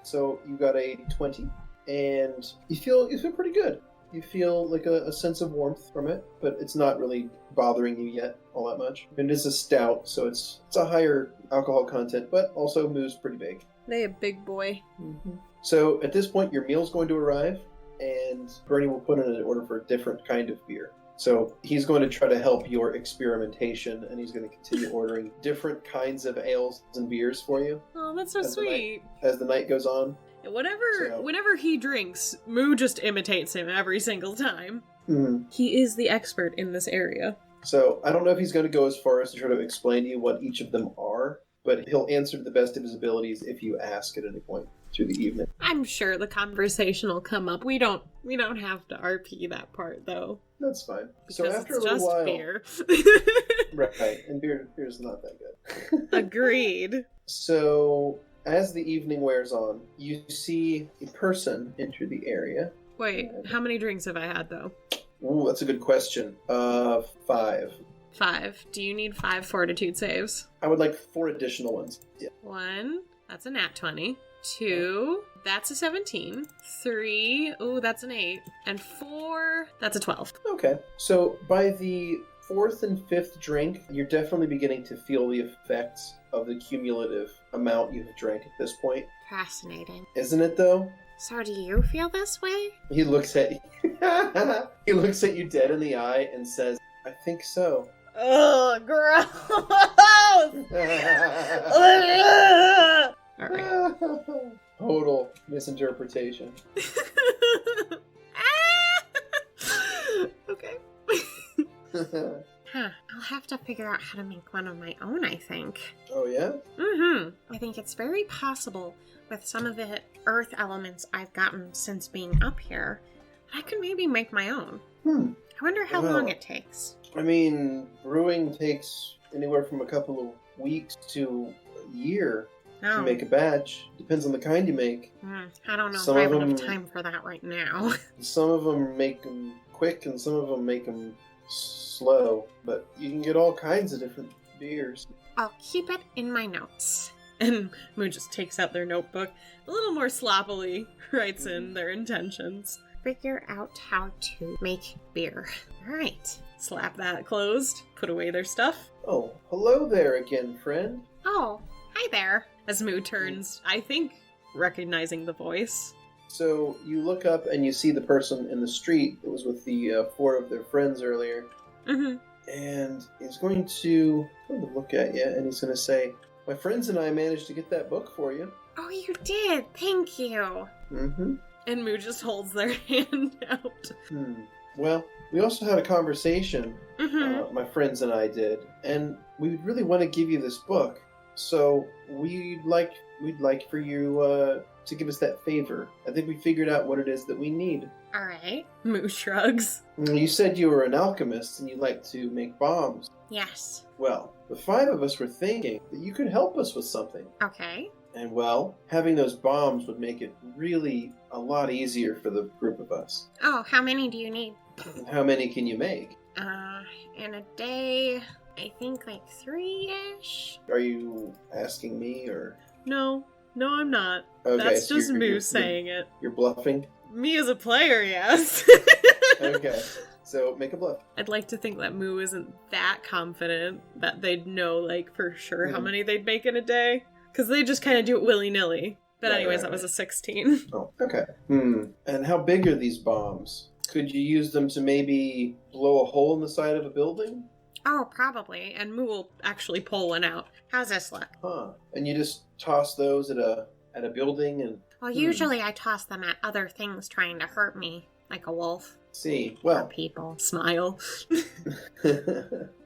So you got a 20, and you feel pretty good. You feel like a sense of warmth from it, but it's not really bothering you yet all that much. And it is a stout, so it's a higher alcohol content, but also Moo's pretty big. They a big boy. So at this point, your meal's going to arrive, and Burnie will put in an order for a different kind of beer. So he's going to try to help your experimentation, and he's going to continue ordering different kinds of ales and beers for you Oh, that's so As the sweet. as the night goes on. And So- whenever he drinks, Moo just imitates him every single time. Mhm. He is the expert in this area. So I don't know if he's going to go as far as to try to explain to you what each of them are, but he'll answer to the best of his abilities if you ask at any point through the evening. I'm sure the conversation will come up. We don't have to RP that part though, That's fine. because So after it's a little just while, beer. right? And beer's not that good. Agreed. So as the evening wears on, you see a person enter the area. Wait, how many drinks have I had though? Ooh, that's a good question. 5. 5. Do you need 5 fortitude saves? I would like 4 additional ones. Yeah. 1, that's a nat 20. 2, that's a 17. 3, ooh, that's an 8. And 4, that's a 12. Okay. So by the 4th and 5th drink, you're definitely beginning to feel the effects of the cumulative amount you have drank at this point. Fascinating. Isn't it though? So do you feel this way? He looks at he looks at you dead in the eye and says, "I think so." Ugh, gross! Alright. Total misinterpretation. Okay. Huh. I'll have to figure out how to make one of my own, I think. Oh yeah? I think it's very possible with some of the earth elements I've gotten since being up here, I could maybe make my own. I wonder how Well, long it takes. I mean, brewing takes anywhere from a couple of weeks to a year to make a batch. Depends on the kind you make. I don't know Some if I of have enough them- time for that right now. Some of them make them quick and some of them make them slow. But you can get all kinds of different beers. I'll keep it in my notes. And Moo just takes out their notebook, a little more sloppily writes in their intentions. Figure out how to make beer. Alright. Slap that closed, put away their stuff. Oh, hello there again, friend. Oh, hi there. As Moo turns, I think, recognizing the voice. So you look up and you see the person in the street that was with the 4 of their friends earlier. And he's going to look at you and he's going to say, "My friends and I managed to get that book for you." Oh, you did. Thank you. And Moo just holds their hand out. Well, we also had a conversation, my friends and I did, and we really want to give you this book. So we'd like for you to give us that favor. I think we figured out what it is that we need. Alright. Moo shrugs. You said you were an alchemist and you like to make bombs. Yes. Well, the 5 of us were thinking that you could help us with something. Okay. And well, having those bombs would make it really a lot easier for the group of us. Oh, how many do you need? How many can you make? In a day, I think like 3-ish. Are you asking me or? No, I'm not. Okay, That's so just you're- Moo you're- saying it. You're bluffing? Me as a player, yes. Okay, so make a bluff. I'd like to think that Moo isn't that confident that they'd know, like, for sure how many they'd make in a day. Because they just kind of do it willy-nilly. But Right, anyways, right, that was right. a 16. Oh, okay. And how big are these bombs? Could you use them to maybe blow a hole in the side of a building? Oh, probably. And Moo will actually pull one out. How's this look? Huh. And you just toss those at a building and Well, usually I toss them at other things trying to hurt me, like a wolf. See, Or well, people. Smile.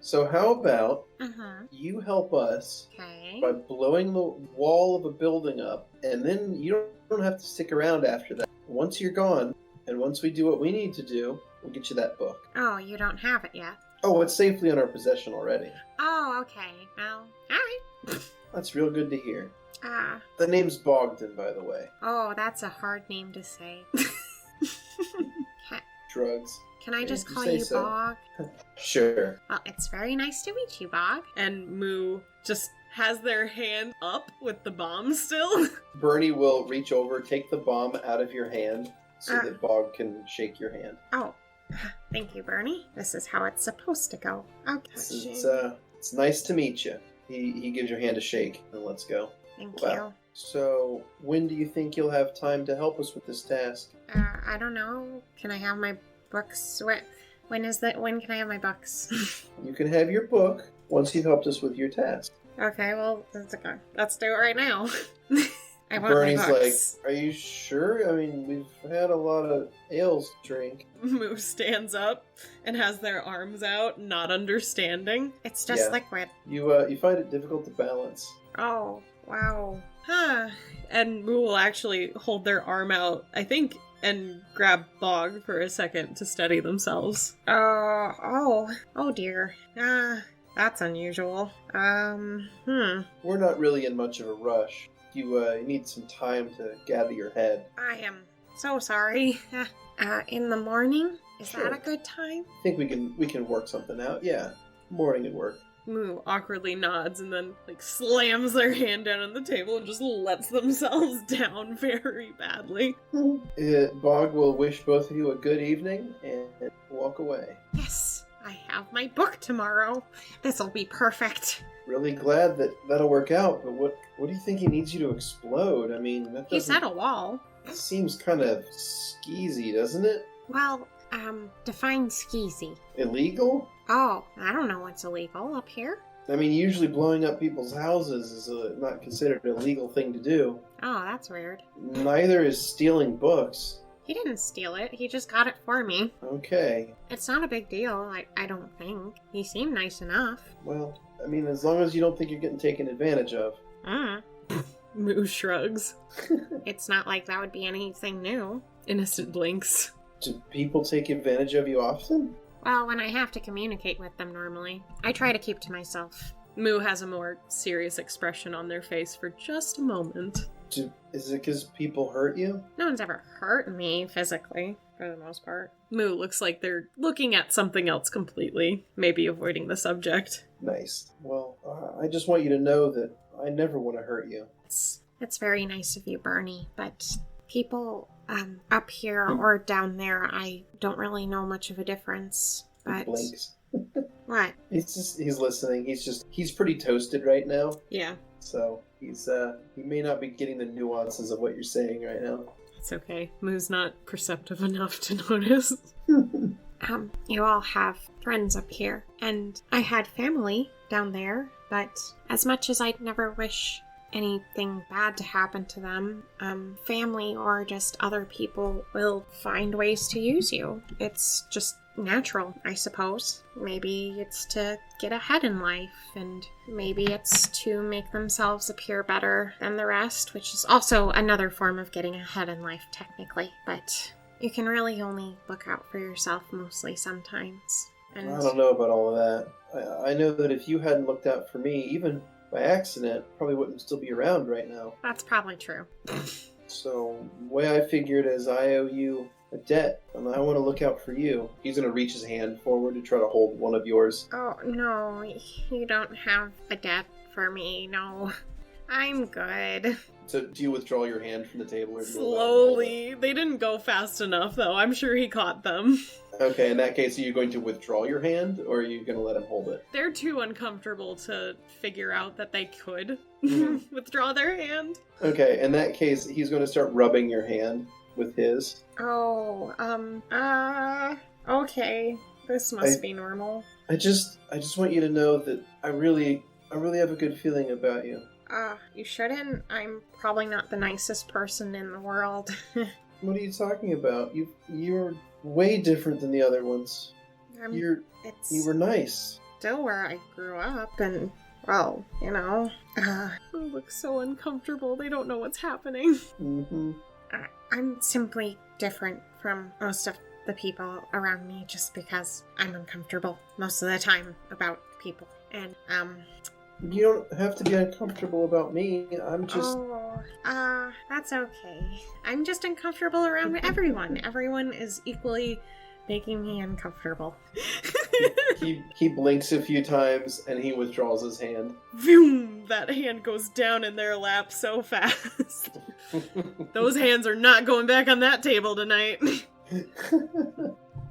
so how about Uh-huh. you help us Okay. by blowing the wall of a building up, and then you don't have to stick around after that. Once you're gone, and once we do what we need to do, we'll get you that book. Oh, you don't have it yet? Oh, it's safely in our possession already. Oh, okay. Well, alright. That's real good to hear. Ah. The name's Bogdan, by the way. Oh, that's a hard name to say. Drugs. Can I just If you call say you so. Bog? Sure. Well, it's very nice to meet you, Bog. And Moo just has their hand up with the bomb still. Burnie will reach over, take the bomb out of your hand, so that Bog can shake your hand. Oh, thank you, Burnie. This is how it's supposed to go. Okay. It's nice to meet you. He gives your hand a shake, and let's go. Thank Wow. So, when do you think you'll have time to help us with this task? you. I don't know. Can I have my books? When can I have my books? You can have your book once you've helped us with your task. Okay, well, that's okay. Let's do it right now. I want Bernie's my books. like, are you sure? I mean, we've had a lot of ales to drink. Moo stands up and has their arms out, not understanding. It's just Yeah. liquid. You find it difficult to balance. Oh, wow. Huh. And Moo will actually hold their arm out, I think, and grab Bog for a second to steady themselves. Oh dear. That's unusual. We're not really in much of a rush. You need some time to gather your head. I am so sorry. In the morning? Is Sure. that a good time? I think we can work something out. Yeah, morning would work. Moo awkwardly nods and then slams their hand down on the table and just lets themselves down very badly. Bog will wish both of you a good evening and walk away. Yes, I have my book tomorrow. This'll be perfect. Really glad that'll work out, but what do you think he needs you to explode? I mean, that He said doesn't... a wall. seems kind of skeezy, doesn't it? Well, define skeezy. Illegal? Oh, I don't know what's illegal up here. I mean, usually blowing up people's houses is not considered an illegal thing to do. Oh, that's weird. Neither is stealing books. He didn't steal it. He just got it for me. Okay. It's not a big deal, I don't think. He seemed nice enough. Well, I mean, as long as you don't think you're getting taken advantage of. Moo shrugs. It's not like that would be anything new. Innocent blinks. Do people take advantage of you often? Well, when I have to communicate with them normally, I try to keep to myself. Moo has a more serious expression on their face for just a moment. Is it because people hurt you? No one's ever hurt me physically, for the most part. Moo looks like they're looking at something else completely, maybe avoiding the subject. Nice. Well, I just want you to know that I never want to hurt you. It's very nice of you, Burnie, but people up here or down there, I don't really know much of a difference. But Blinks. what? He's listening. He's pretty toasted right now. Yeah, So he may not be getting the nuances of what you're saying right now. it's okay. Moo's not perceptive enough to notice. You all have friends up here, and I had family down there, but as much as I'd never wish anything bad to happen to them, family or just other people will find ways to use you. It's just natural, I suppose. Maybe it's to get ahead in life, and maybe it's to make themselves appear better than the rest, which is also another form of getting ahead in life, technically. But you can really only look out for yourself mostly sometimes. And I don't know about all of that. I know that if you hadn't looked out for me, even by accident, probably wouldn't still be around right now. that's probably true. So, the way I figured is I owe you a debt, and I want to look out for you. He's going to reach his hand forward to try to hold one of yours. Oh, no, you don't have a debt for me, no. I'm good. So, do you withdraw your hand from the table? Or do you allow him to hold Slowly. They didn't go fast enough, though. I'm sure he caught them. it? Okay, in that case, are you going to withdraw your hand, or are you going to let him hold it? They're too uncomfortable to figure out that they could Mhm. withdraw their hand. Okay, in that case, he's going to start rubbing your hand with his. Oh, okay. This must be normal. I just want you to know that I really have a good feeling about you. You shouldn't. I'm probably not the nicest person in the world. What are you talking about? You're way different than the other ones. You were nice. Still where I grew up, and, well, you know. It looks so uncomfortable. They don't know what's happening. Mm-hmm. I'm simply different from most of the people around me just because I'm uncomfortable most of the time about people. And, You don't have to be uncomfortable about me. I'm just... that's okay. I'm just uncomfortable around everyone. Everyone is equally making me uncomfortable. He blinks a few times and he withdraws his hand. Vroom! That hand goes down in their lap so fast. Those hands are not going back on that table tonight.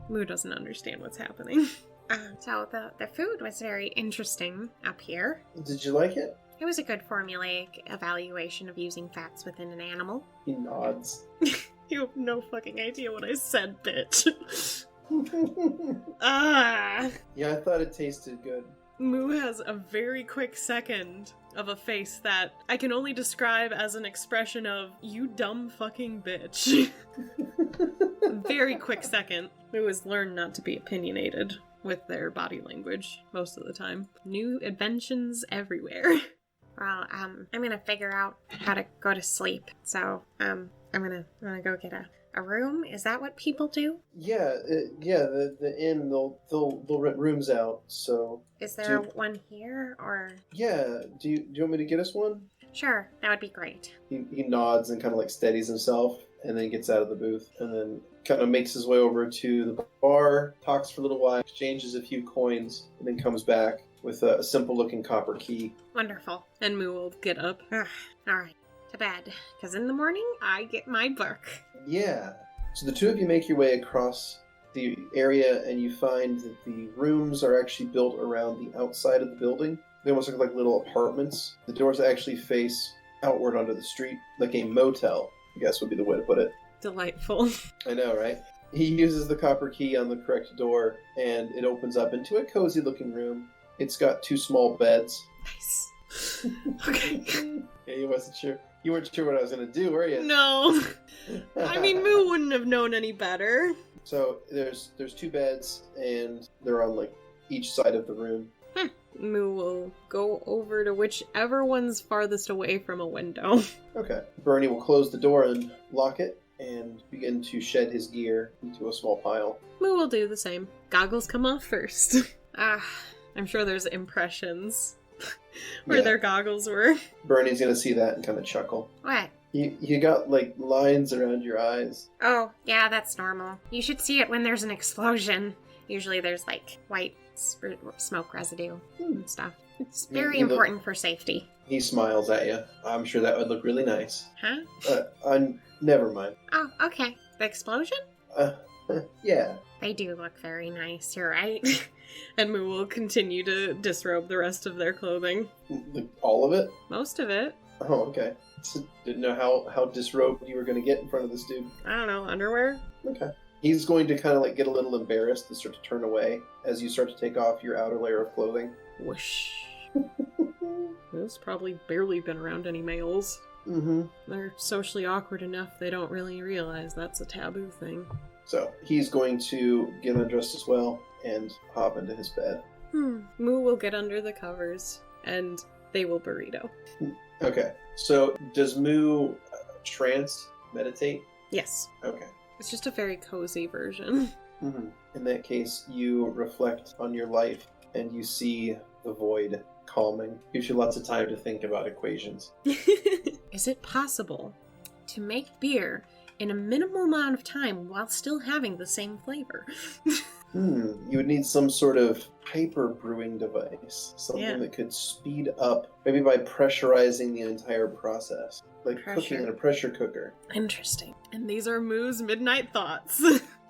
Moo doesn't understand what's happening. So the food was very interesting up here. Did you like it? It was a good formulaic evaluation of using fats within an animal. He nods. You have no fucking idea what I said, bitch. Yeah, I thought it tasted good. Moo has a very quick second of a face that I can only describe as an expression of, you dumb fucking bitch. Very quick second. Moo has learned not to be opinionated with their body language most of the time. New inventions everywhere. Well, I'm gonna figure out how to go to sleep. So, I'm gonna go get a room. Is that what people do? Yeah, the inn, they'll rent rooms out, so... Is there one here, or...? Yeah, do you want me to get us one? Sure, that would be great. He nods and kind of like steadies himself, and then gets out of the booth, and then kind of makes his way over to the bar, talks for a little while, exchanges a few coins, and then comes back with a simple-looking copper key. Wonderful. And Moo will get up. Alright, to bed. Because in the morning, I get my book. Yeah. So the two of you make your way across the area, and you find that the rooms are actually built around the outside of the building. They almost look like little apartments. The doors actually face outward onto the street, like a motel, I guess would be the way to put it. Delightful. I know, right? He uses the copper key on the correct door, and it opens up into a cozy-looking room. It's got 2 small beds. Nice. Okay. Yeah, you weren't sure what I was going to do, were you? No. I mean, Moo wouldn't have known any better. So there's 2 beds, and they're on like each side of the room. Moo will go over to whichever one's farthest away from a window. Okay. Burnie will close the door and lock it, and begin to shed his gear into a small pile. Moo will do the same. Goggles come off first. I'm sure there's impressions where their goggles were. Burnie's gonna see that and kind of chuckle. What? You got like lines around your eyes. Oh, yeah, that's normal. You should see it when there's an explosion. Usually there's like white smoke residue and stuff. It's very important for safety. He smiles at you. I'm sure that would look really nice. Huh? Never mind. Oh, okay. The explosion? Yeah. They do look very nice, you're right. And Moo will continue to disrobe the rest of their clothing. All of it? Most of it. Oh, okay. So, didn't know how disrobed you were going to get in front of this dude. I don't know, underwear? Okay. He's going to kind of like get a little embarrassed and start to turn away as you start to take off your outer layer of clothing. Whoosh. Moo's probably barely been around any males. Mm-hmm. They're socially awkward enough they don't really realize that's a taboo thing. So he's going to get undressed as well and hop into his bed. Moo will get under the covers, and they will burrito. Okay. So does Moo meditate? Yes. Okay. It's just a very cozy version. Mm-hmm. In that case, you reflect on your life, and you see the void calming. Gives you lots of time to think about equations. Is it possible to make beer in a minimal amount of time while still having the same flavor? You would need some sort of hyper brewing device. Something that could speed up, maybe by pressurizing the entire process. Like cooking in a pressure cooker. Interesting. And these are Moo's midnight thoughts.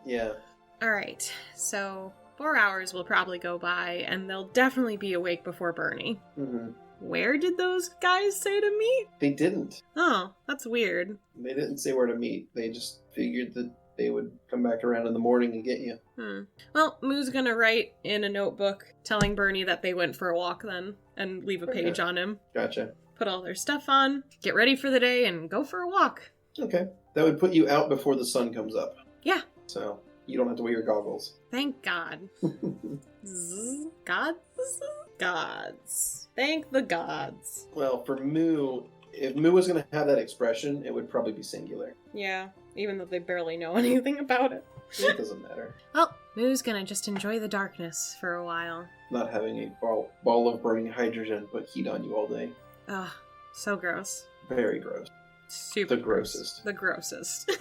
Yeah. Alright, so 4 hours will probably go by, and they'll definitely be awake before Burnie. Mm-hmm. Where did those guys say to meet? They didn't. Oh, that's weird. They didn't say where to meet. They just figured that they would come back around in the morning and get you. Well, Moo's gonna write in a notebook telling Burnie that they went for a walk then, and leave a page on him. Gotcha. put all their stuff on, get ready for the day, and go for a walk. Okay. That would put you out before the sun comes up. Yeah. So you don't have to wear your goggles. Thank God. Gods? Gods. Thank the gods. Well, for Moo, if Moo was going to have that expression, it would probably be singular. Yeah, even though they barely know anything about it. It doesn't matter. Well, Moo's gonna just enjoy the darkness for a while. Not having a ball of burning hydrogen put heat on you all day. Ugh, so gross. Very gross. Super The grossest. The grossest.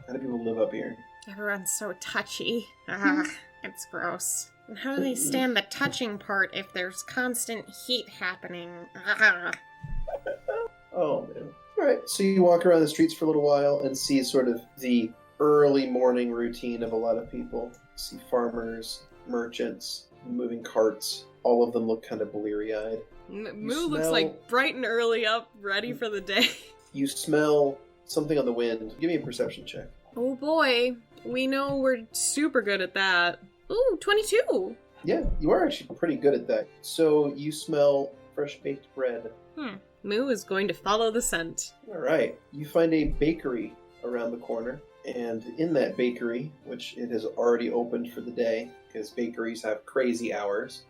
How do people live up here? Everyone's so touchy. Ugh, it's gross. And how do they stand the touching part if there's constant heat happening? Ugh. Oh, man. Alright, so you walk around the streets for a little while and see sort of the early morning routine of a lot of people. You see farmers, merchants, moving carts. All of them look kind of bleary-eyed. Moo looks like bright and early up, ready for the day. You smell something on the wind. Give me a perception check. Oh boy, we know we're super good at that. Ooh, 22! Yeah, you are actually pretty good at that. So you smell fresh baked bread. Moo is going to follow the scent. Alright, you find a bakery around the corner. And in that bakery, which it has already opened for the day, because bakeries have crazy hours,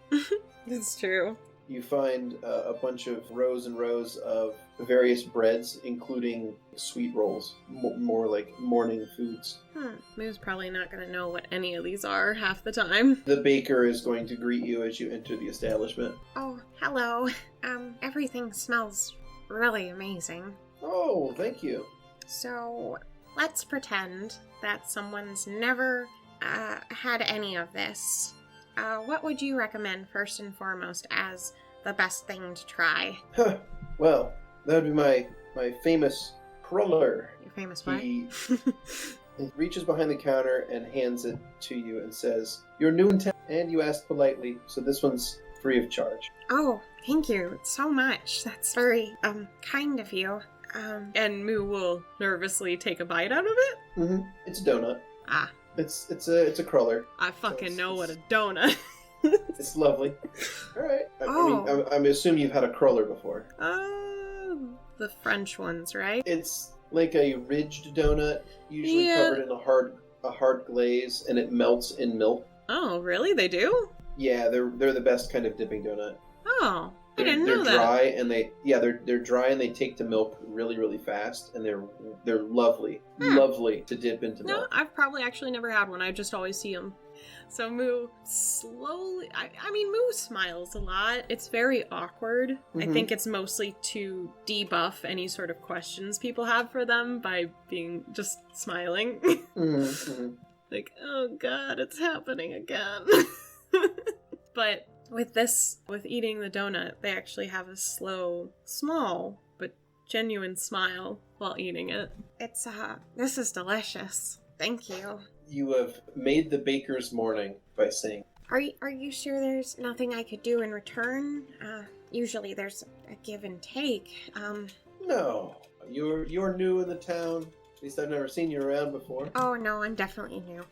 It's true. you find a bunch of rows and rows of various breads, including sweet rolls, more like morning foods. Moo's probably not going to know what any of these are half the time. The baker is going to greet you as you enter the establishment. Oh, hello. Everything smells really amazing. Oh, thank you. So, let's pretend that someone's never had any of this. What would you recommend first and foremost as the best thing to try? Huh. Well, that would be my famous cruller. Your famous what? He reaches behind the counter and hands it to you and says, "You're new in town, and you asked politely, so this one's free of charge." Oh, thank you so much. That's very, kind of you. And Moo will nervously take a bite out of it? Mm-hmm. It's a donut. Ah. It's a cruller. I fucking know what a donut. It's lovely. All right. I mean, I'm assuming you've had a cruller before. The French ones, right? It's like a ridged donut, usually covered in a hard glaze, and it melts in milk. Oh, really? They do? Yeah, they're the best kind of dipping donut. Oh, I didn't know that. They're dry and they're dry and they take to milk really, really fast, and they're lovely, lovely to dip into milk. No, I've probably actually never had one. I just always see them. So Moo slowly, I mean, Moo smiles a lot. It's very awkward. Mm-hmm. I think it's mostly to debuff any sort of questions people have for them by being just smiling. Mm-hmm. Like, oh god, it's happening again. But with eating the donut, they actually have a slow, small, but genuine smile while eating it. It's, this is delicious. Thank you. You have made the baker's morning by saying, Are you sure there's nothing I could do in return? Usually there's a give and take. "No, you're new in the town. At least I've never seen you around before. Oh no, I'm definitely new.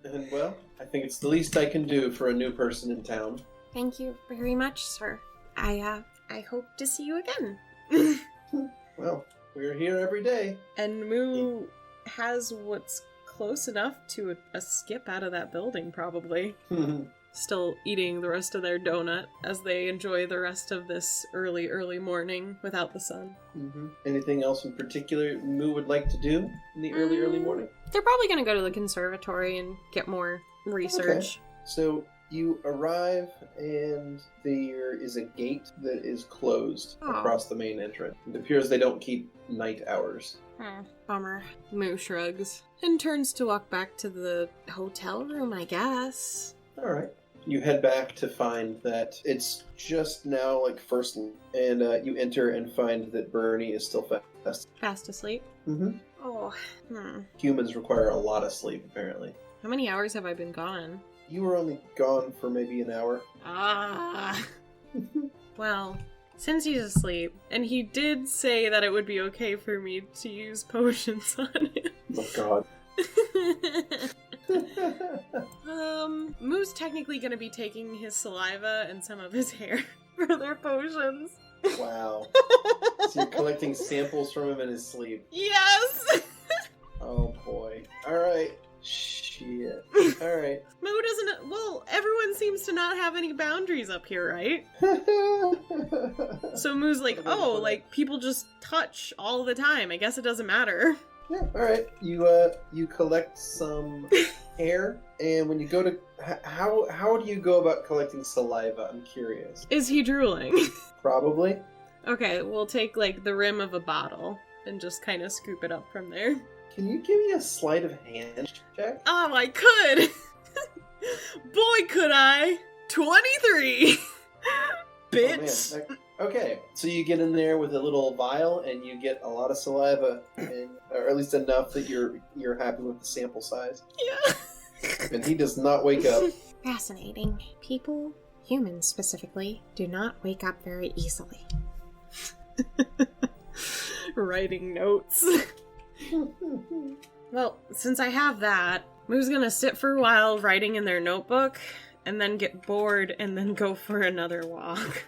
And well, I think it's the least I can do for a new person in town." Thank you very much, sir. I hope to see you again. Well, we're here every day. And Moo has what's close enough to a skip out of that building, probably. Still eating the rest of their donut as they enjoy the rest of this early morning without the sun. Mm-hmm. Anything else in particular Moo would like to do in the early morning? They're probably going to go to the conservatory and get more research. Okay. So you arrive and there is a gate that is closed across the main entrance. It appears they don't keep night hours. Bummer. Moo shrugs and turns to walk back to the hotel room, I guess. Alright. You head back to find that it's just now like first, and you enter and find that Burnie is still Fast asleep. Mm-hmm. Oh, Humans require a lot of sleep, apparently. How many hours have I been gone? You were only gone for maybe an hour. Well, since he's asleep, and he did say that it would be okay for me to use potions on him. Oh god. Moo's technically gonna be taking his saliva and some of his hair for their potions. Wow. So you're collecting samples from him in his sleep. Yes! Oh boy. Alright. Shit. Alright. Moo doesn't... Well, everyone seems to not have any boundaries up here, right? So Moo's like, oh, like, people just touch all the time. I guess it doesn't matter. Yeah, alright. You collect some hair, and when you go to... How do you go about collecting saliva? I'm curious. Is he drooling? Probably. Okay, we'll take, like, the rim of a bottle and just kind of scoop it up from there. Can you give me a sleight of hand check? Oh, I could! Boy, could I! 23! Bitch! Oh, man. Okay, so you get in there with a little vial, and you get a lot of saliva, or at least enough that you're happy with the sample size. Yeah. And he does not wake up. Fascinating. People, humans specifically, do not wake up very easily. Writing notes. Well, since I have that, Moo's gonna sit for a while writing in their notebook, and then get bored, and then go for another walk.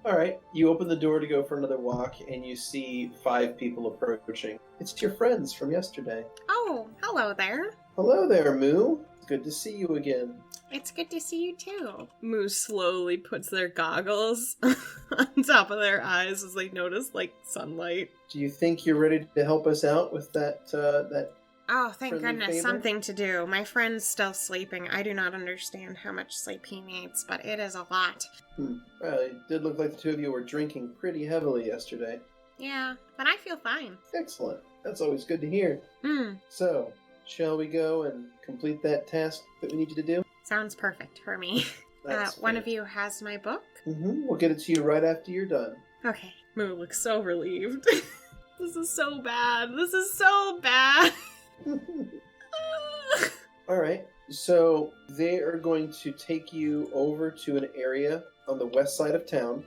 Alright, you open the door to go for another walk, and you see 5 people approaching. It's your friends from yesterday. Oh, hello there. Hello there, Moo. Good to see you again. It's good to see you too. Moo slowly puts their goggles on top of their eyes as they notice, like, sunlight. Do you think you're ready to help us out with that Oh, thank friendly goodness, favor? something to do. My friend's still sleeping. I do not understand how much sleep he needs, but it is a lot. Well, it did look like the two of you were drinking pretty heavily yesterday. Yeah, but I feel fine. Excellent. That's always good to hear. So, shall we go and complete that task that we need you to do? Sounds perfect for me. One of you has my book? We'll get it to you right after you're done. Okay. Moo looks so relieved. This is so bad. This is so bad. Alright, so they are going to take you over to an area on the west side of town,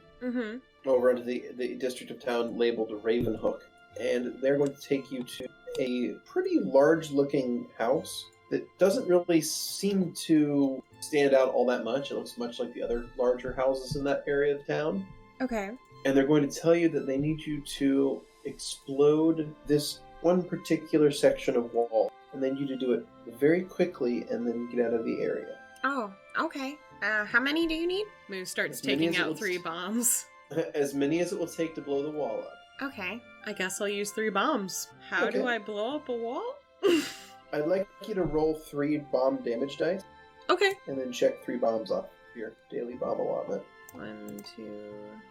over into the district of town labeled Ravenhook, and they're going to take you to a pretty large-looking house that doesn't really seem to stand out all that much. It looks much like the other larger houses in that area of town. Okay. And they're going to tell you that they need you to explode this one particular section of wall, and then you to do it very quickly and then get out of the area. Oh, okay. How many do you need? Moo starts As many taking as it out will 3 bombs. As many as it will take to blow the wall up. Okay. I guess I'll use 3 bombs. How do Okay. I blow up a wall? I'd like you to roll 3 bomb damage dice, Okay. and then check 3 bombs off your daily bomb allotment. 1, 2,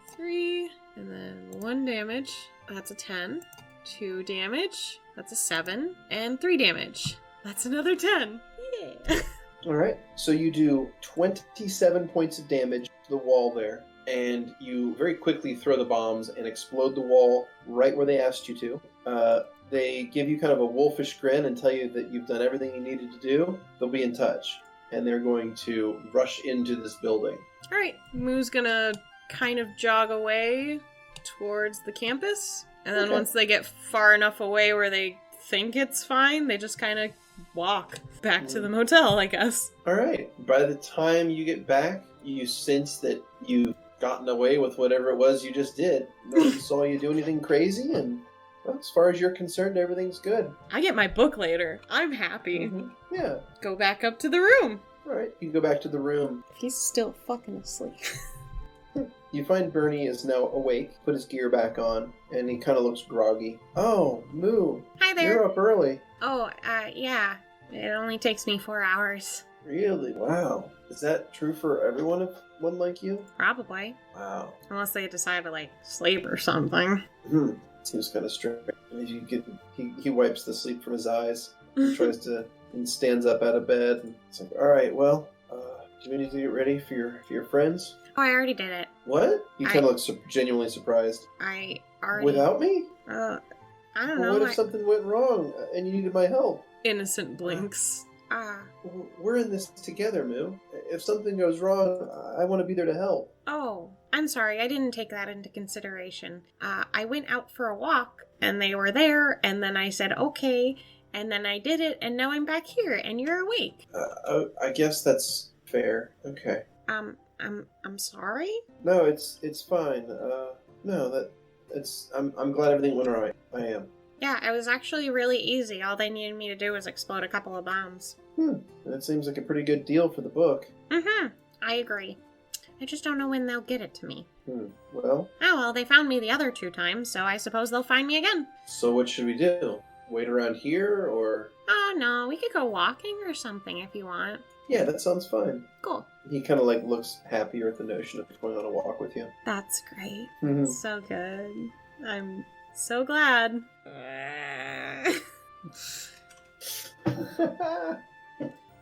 3, and then 1 damage. That's a 10. 2 damage. That's a 7. And 3 damage. That's another 10. Yeah. Alright, so you do 27 points of damage to the wall there, and you very quickly throw the bombs and explode the wall right where they asked you to. They give you kind of a wolfish grin and tell you that you've done everything you needed to do. They'll be in touch, and they're going to rush into this building. Alright, Moo's gonna kind of jog away towards the campus, and then Okay. once they get far enough away where they think it's fine, they just kind of walk back to the motel, I guess. Alright, by the time you get back, you sense that you've gotten away with whatever it was you just did. Nobody saw you do anything crazy, and well, as far as you're concerned, everything's good. I get my book later. I'm happy. Yeah. Go back up to the room. Alright, you go back to the room. He's still fucking asleep. You find Burnie is now awake, put his gear back on, and he kind of looks groggy. Oh, Moo, Hi there. you're up early. Oh, yeah. It only takes me 4 hours. Really? Wow. Is that true for everyone like you? Probably. Wow. Unless they decide to, sleep or something. Seems kind of strange. He wipes the sleep from his eyes, tries to, and stands up out of bed. And it's like, all right, well, do we need to get ready for your friends? Oh, I already did it. What? You kind of look genuinely surprised. I already... Without me? I don't Well, know. what if something went wrong and you needed my help? Innocent blinks. We're in this together, Moo. If something goes wrong, I want to be there to help. Oh, I'm sorry. I didn't take that into consideration. I went out for a walk, and they were there, and then I said, okay, and then I did it, and now I'm back here, and you're awake. I guess that's fair. Okay. I'm sorry? No, it's fine. I'm glad everything went alright. I am. Yeah, it was actually really easy. All they needed me to do was explode a couple of bombs. That seems like a pretty good deal for the book. I agree. I just don't know when they'll get it to me. Well? Oh, well, they found me the other 2 times, so I suppose they'll find me again. So what should we do? Wait around here, or...? Oh, no, we could go walking or something if you want. Yeah, that sounds fine. Cool. He kind of, looks happier at the notion of going on a walk with you. That's great. So good. I'm so glad.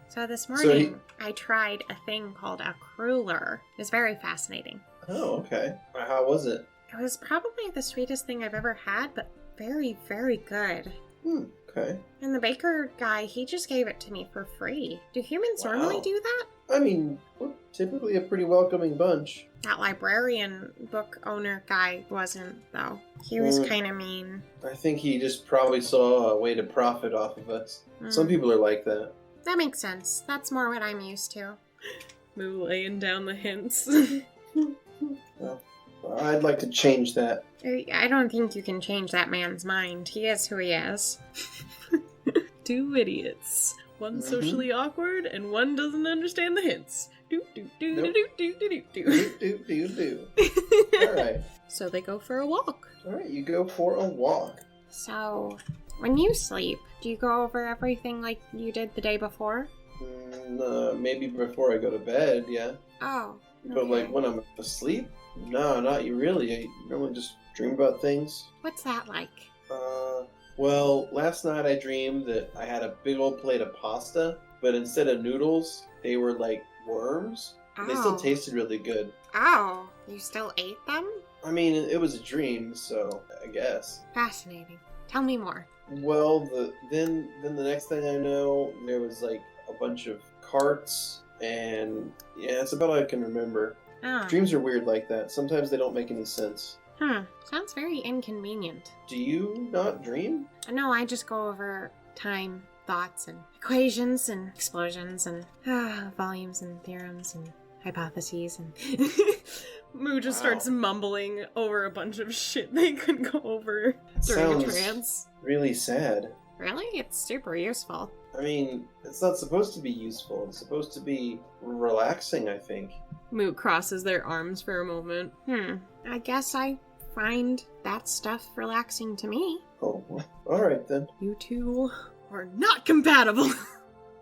So this morning, I tried a thing called a cruller. It was very fascinating. Oh, okay. How was it? It was probably the sweetest thing I've ever had, but very, very good. Okay. And the baker guy, he just gave it to me for free. Do humans normally do that? I mean, we're typically a pretty welcoming bunch. That librarian book owner guy wasn't, though. He was kind of mean. I think he just probably saw a way to profit off of us. Some people are like that. That makes sense. That's more what I'm used to. Moo laying down the hints. Well, I'd like to change that. I don't think you can change that man's mind. He is who he is. 2 idiots. One socially awkward, and one doesn't understand the hints. Do do do Nope. do do do do Do. Alright. So they go for a walk. Alright, you go for a walk. So, when you sleep, do you go over everything like you did the day before? Maybe before I go to bed, yeah. Oh. But when I'm asleep, no, not you really. I normally just dream about things. What's that like? Well, last night I dreamed that I had a big old plate of pasta, but instead of noodles, they were like worms. They still tasted really good. Oh, you still ate them? I mean, it was a dream, so I guess. Fascinating. Tell me more. Well, then the next thing I know, there was like a bunch of carts, and yeah, that's about all I can remember. Oh. Dreams are weird like that. Sometimes they don't make any sense. Sounds very inconvenient. Do you not dream? No, I just go over time, thoughts, and equations, and explosions, and volumes, and theorems, and hypotheses, and... Moo just starts mumbling over a bunch of shit they could go over during a trance. Really sad. Really? It's super useful. I mean, it's not supposed to be useful. It's supposed to be relaxing, I think. Moo crosses their arms for a moment. I guess I find that stuff relaxing to me. Oh, well, alright then. You two are not compatible.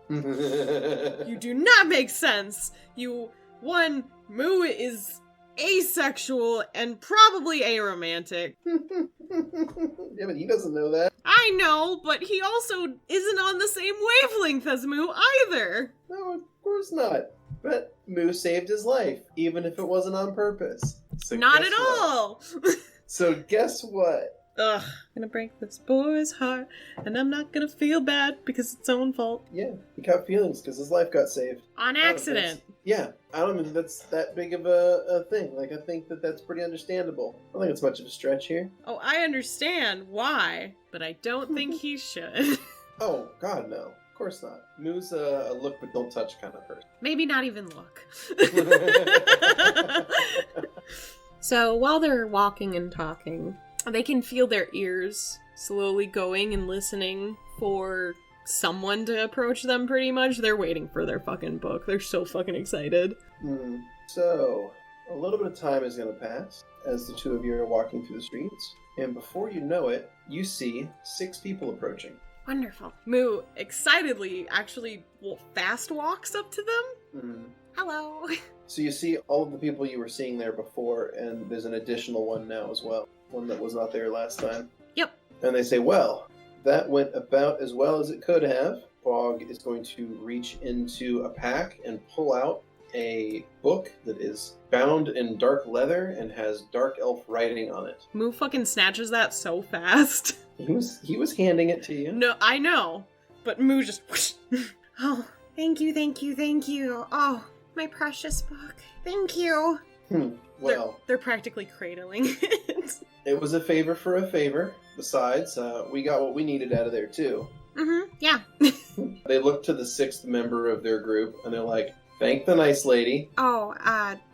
You do not make sense. Moo is asexual and probably aromantic. Yeah, but he doesn't know that. I know, but he also isn't on the same wavelength as Moo either. No, of course not. But Moo saved his life, even if it wasn't on purpose. So Not at all! So guess what? Ugh, I'm gonna break this boy's heart, and I'm not gonna feel bad because it's his own fault. Yeah, he got feelings because his life got saved. On accident. Yeah, I don't think that's that big of a thing. Like, I think that's pretty understandable. I don't think it's much of a stretch here. Oh, I understand why, but I don't think he should. Oh, God, no. Of course not. Moo's a look but don't touch kind of person. Maybe not even look. So while they're walking and talking, they can feel their ears slowly going and listening for someone to approach them, pretty much. They're waiting for their fucking book. They're so fucking excited. So, a little bit of time is going to pass as the two of you are walking through the streets. And before you know it, you see 6 people approaching. Wonderful. Moo excitedly actually fast walks up to them. Hello. So you see all of the people you were seeing there before, and there's an additional one now as well. One that was not there last time. Yep. And they say, well, that went about as well as it could have. Bog is going to reach into a pack and pull out a book that is bound in dark leather and has dark elf writing on it. Moo fucking snatches that so fast. He was handing it to you. No, I know. But Moo just whoosh. Oh, thank you, thank you, thank you. Oh, my precious book. Thank you. Well, they're practically cradling it. It was a favor for a favor. Besides, we got what we needed out of there too. Yeah. They look to the 6th member of their group and they're like, Thank the nice lady. Oh,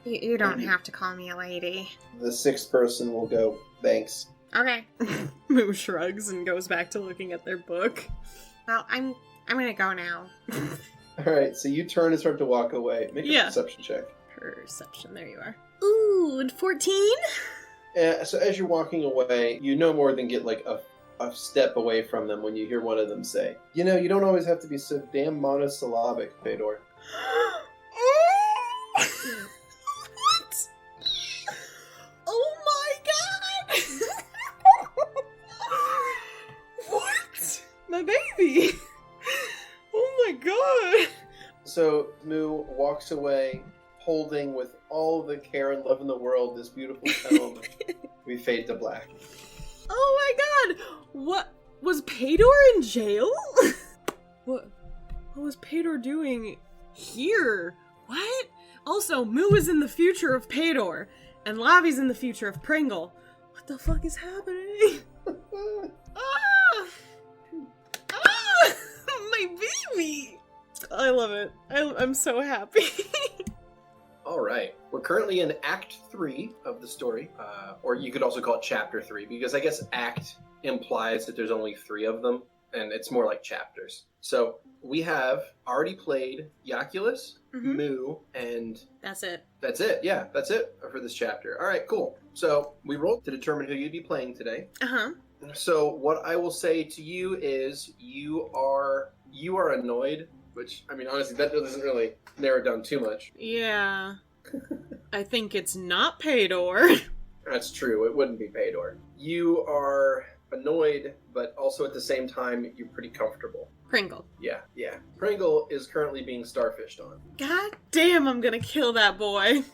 you don't have to call me a lady. The sixth person will go, thanks. Okay. Moo shrugs and goes back to looking at their book. Well, I'm gonna go now. Alright, so you turn and start to walk away. Make a perception check. Perception, there you are. Ooh, and 14? So as you're walking away, you no more than get like a step away from them when you hear one of them say, you know, you don't always have to be so damn monosyllabic, Fedor. What? Oh my god! What? My baby! Oh my god! So Moo walks away, holding with all the care and love in the world this beautiful tome. We fade to black. Oh my god! What? Was Pedor in jail? What was Pedor doing here? What? Also, Moo is in the future of Pedor, and Lavi's in the future of Pringle. What the fuck is happening? Ah! Ah! My baby! I love it. I'm so happy. Alright, we're currently in Act 3 of the story, or you could also call it Chapter 3, because I guess Act implies that there's only 3 of them, and it's more like chapters. So, we have already played Jaculus, Moo, and... That's it. That's it, yeah, that's it for this chapter. Alright, cool. So, we rolled to determine who you'd be playing today. Uh-huh. So, what I will say to you is, you are annoyed, which, I mean, honestly, that doesn't really narrow it down too much. Yeah. I think it's not Pedor. That's true, it wouldn't be Pedor. You are annoyed, but also at the same time, you're pretty comfortable. Pringle. Yeah. Pringle is currently being starfished on. God damn, I'm gonna kill that boy.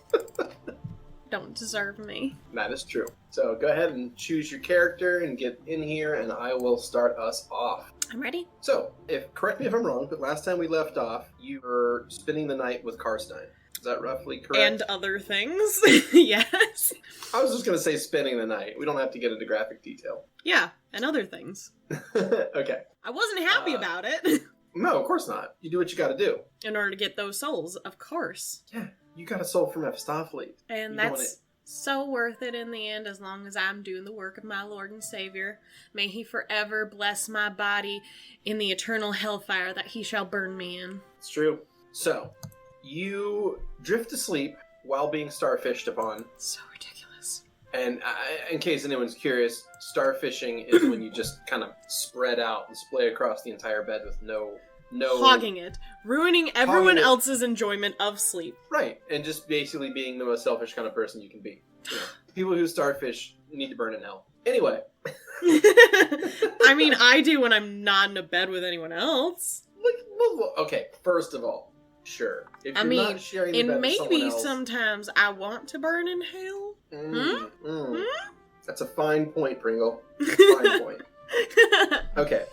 Don't deserve me. That is true. So go ahead and choose your character and get in here, and I will start us off. I'm ready. So, correct me if I'm wrong, but last time we left off, you were spending the night with Karstein. Is that roughly correct? And other things. Yes. I was just going to say spending the night. We don't have to get into graphic detail. Yeah, and other things. Okay. I wasn't happy about it. No, of course not. You do what you got to do. In order to get those souls, of course. Yeah, you got a soul from Mephistopheles. And that's so worth it in the end, as long as I'm doing the work of my Lord and Savior. May he forever bless my body in the eternal hellfire that he shall burn me in. It's true. So, you drift asleep while being starfished upon. So ridiculous. And in case anyone's curious, starfishing is when you just kind of spread out and splay across the entire bed with no... Hogging it. Ruining everyone else's enjoyment of sleep. Right. And just basically being the most selfish kind of person you can be. You know, people who starfish need to burn in hell. Anyway. I mean, I do when I'm not in a bed with anyone else. Okay, first of all, sure. If you're not sharing the bed with someone else, sometimes I want to burn in hell. That's a fine point, Pringle. Fine point. Okay,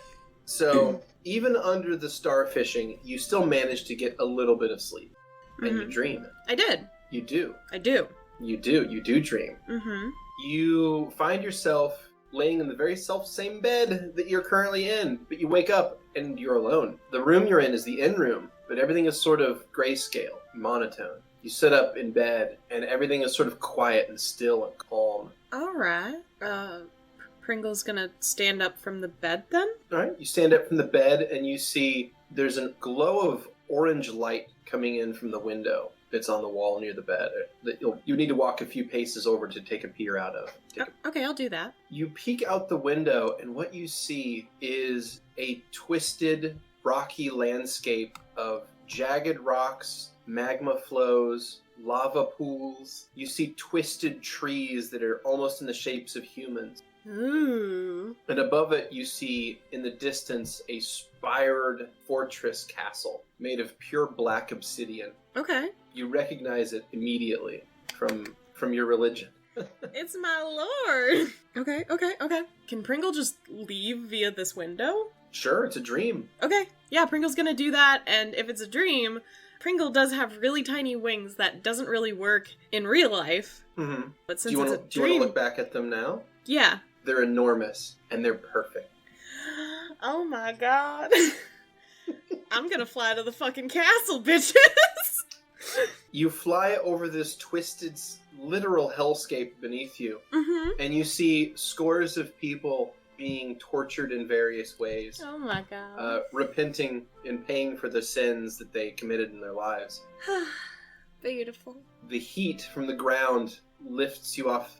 so even under the starfishing, you still manage to get a little bit of sleep. And you dream. I did. You do. I do. You do dream. Mm-hmm. You find yourself laying in the very self-same bed that you're currently in, but you wake up and you're alone. The room you're in is the inn room, but everything is sort of grayscale, monotone. You sit up in bed, and everything is sort of quiet and still and calm. Alright. Pringle's gonna stand up from the bed then? Alright, you stand up from the bed, and you see there's a glow of orange light coming in from the window that's on the wall near the bed that you need to walk a few paces over to take a peer out of. Okay, I'll do that. You peek out the window, and what you see is a twisted, rocky landscape of jagged rocks, magma flows, lava pools. You see twisted trees that are almost in the shapes of humans. Ooh. And above it, you see in the distance a spired fortress castle made of pure black obsidian. Okay. You recognize it immediately from your religion. It's my lord. Okay. Can Pringle just leave via this window? Sure, it's a dream. Okay. Yeah, Pringle's gonna do that, and if it's a dream, Pringle does have really tiny wings that doesn't really work in real life. Mm-hmm. But since do you it's a want dream... to look back at them now? Yeah. They're enormous, and they're perfect. Oh my god. I'm gonna fly to the fucking castle, bitches! You fly over this twisted, literal hellscape beneath you, and you see scores of people being tortured in various ways. Oh my god. Repenting and paying for the sins that they committed in their lives. Beautiful. The heat from the ground lifts you up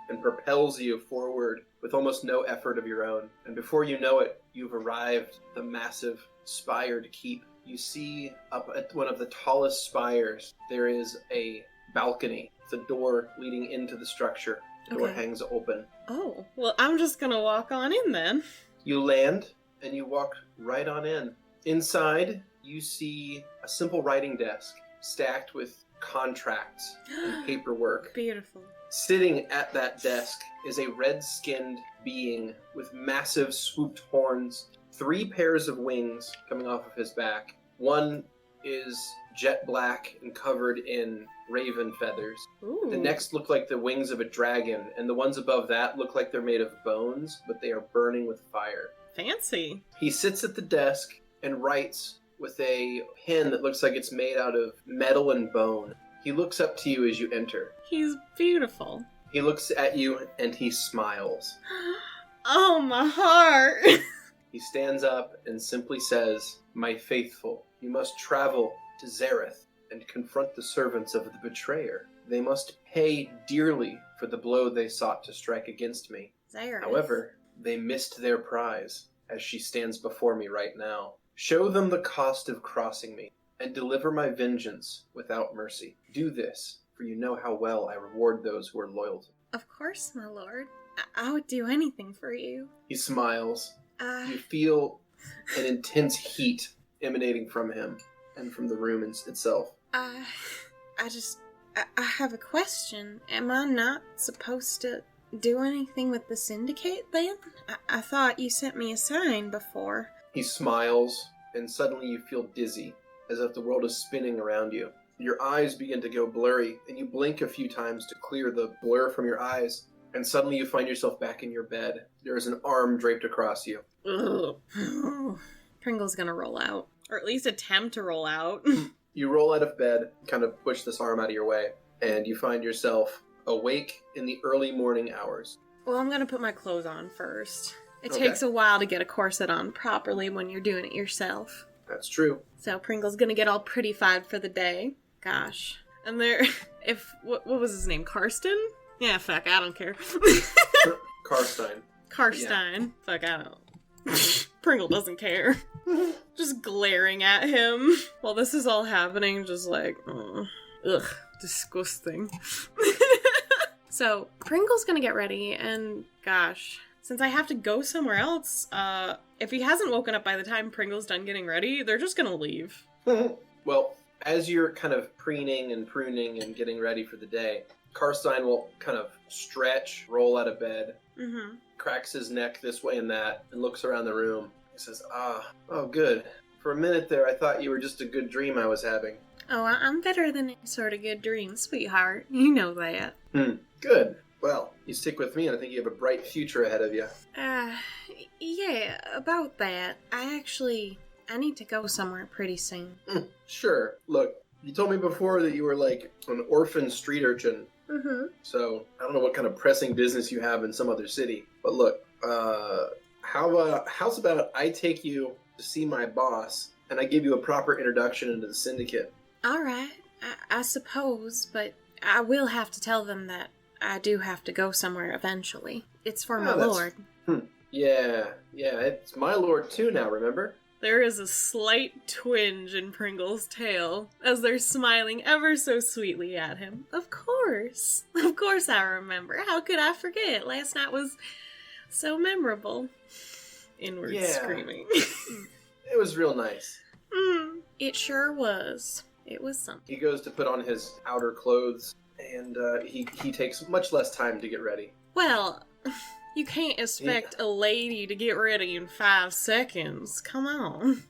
and propels you forward with almost no effort of your own. And before you know it, you've arrived at the massive spired keep. You see up at one of the tallest spires, there is a balcony. It's a door leading into the structure. The door hangs open. Oh, well, I'm just gonna walk on in then. You land, and you walk right on in. Inside, you see a simple writing desk stacked with contracts and paperwork. Beautiful. Sitting at that desk is a red-skinned being with massive swooped horns, 3 pairs of wings coming off of his back. One is jet black and covered in raven feathers. Ooh. The next look like the wings of a dragon, and the ones above that look like they're made of bones, but they are burning with fire. Fancy. He sits at the desk and writes with a pen that looks like it's made out of metal and bone. He looks up to you as you enter. He's beautiful. He looks at you and he smiles. Oh, my heart. He stands up and simply says, "My faithful, you must travel to Xerith and confront the servants of the betrayer. They must pay dearly for the blow they sought to strike against me. Xerith. However, they missed their prize, as she stands before me right now. Show them the cost of crossing me, and deliver my vengeance without mercy. Do this, for you know how well I reward those who are loyal to me." Of course, my lord. I would do anything for you. He smiles. You feel an intense heat emanating from him and from the room itself. I have a question. Am I not supposed to do anything with the Syndicate then? I thought you sent me a sign before. He smiles, and suddenly you feel dizzy, as if the world is spinning around you. Your eyes begin to go blurry, and you blink a few times to clear the blur from your eyes, and suddenly you find yourself back in your bed. There is an arm draped across you. Ugh. Pringle's gonna roll out. Or at least attempt to roll out. You roll out of bed, kind of push this arm out of your way, and you find yourself awake in the early morning hours. Well, I'm gonna put my clothes on first. It Okay. takes a while to get a corset on properly when you're doing it yourself. That's true. So Pringle's gonna get all prettified for the day. Gosh. And there, what was his name? Karsten? Yeah, fuck, I don't care. Karstein. Karstein. Fuck, I don't. Pringle doesn't care. Just glaring at him while this is all happening, just like, ugh, disgusting. So, Pringle's gonna get ready, and gosh, since I have to go somewhere else, if he hasn't woken up by the time Pringle's done getting ready, they're just gonna leave. Well, as you're kind of preening and pruning and getting ready for the day, Karstein will kind of stretch, roll out of bed, cracks his neck this way and that, and looks around the room. He says, oh good. For a minute there, I thought you were just a good dream I was having. Oh, I'm better than any sort of good dream, sweetheart. You know that. Good. Well, you stick with me, and I think you have a bright future ahead of you. Yeah, about that. I need to go somewhere pretty soon. Sure. Look, you told me before that you were like an orphan street urchin. So, I don't know what kind of pressing business you have in some other city. But look, how's about I take you to see my boss, and I give you a proper introduction into the Syndicate? Alright, I suppose, but I will have to tell them that I do have to go somewhere eventually. It's for my lord. Yeah, it's my lord too now, remember? There is a slight twinge in Pringle's tail as they're smiling ever so sweetly at him. Of course I remember. How could I forget? Last night was so memorable. Inward screaming. It was real nice. It sure was. It was something. He goes to put on his outer clothes, and he takes much less time to get ready. Well, you can't expect a lady to get ready in 5 seconds. Come on.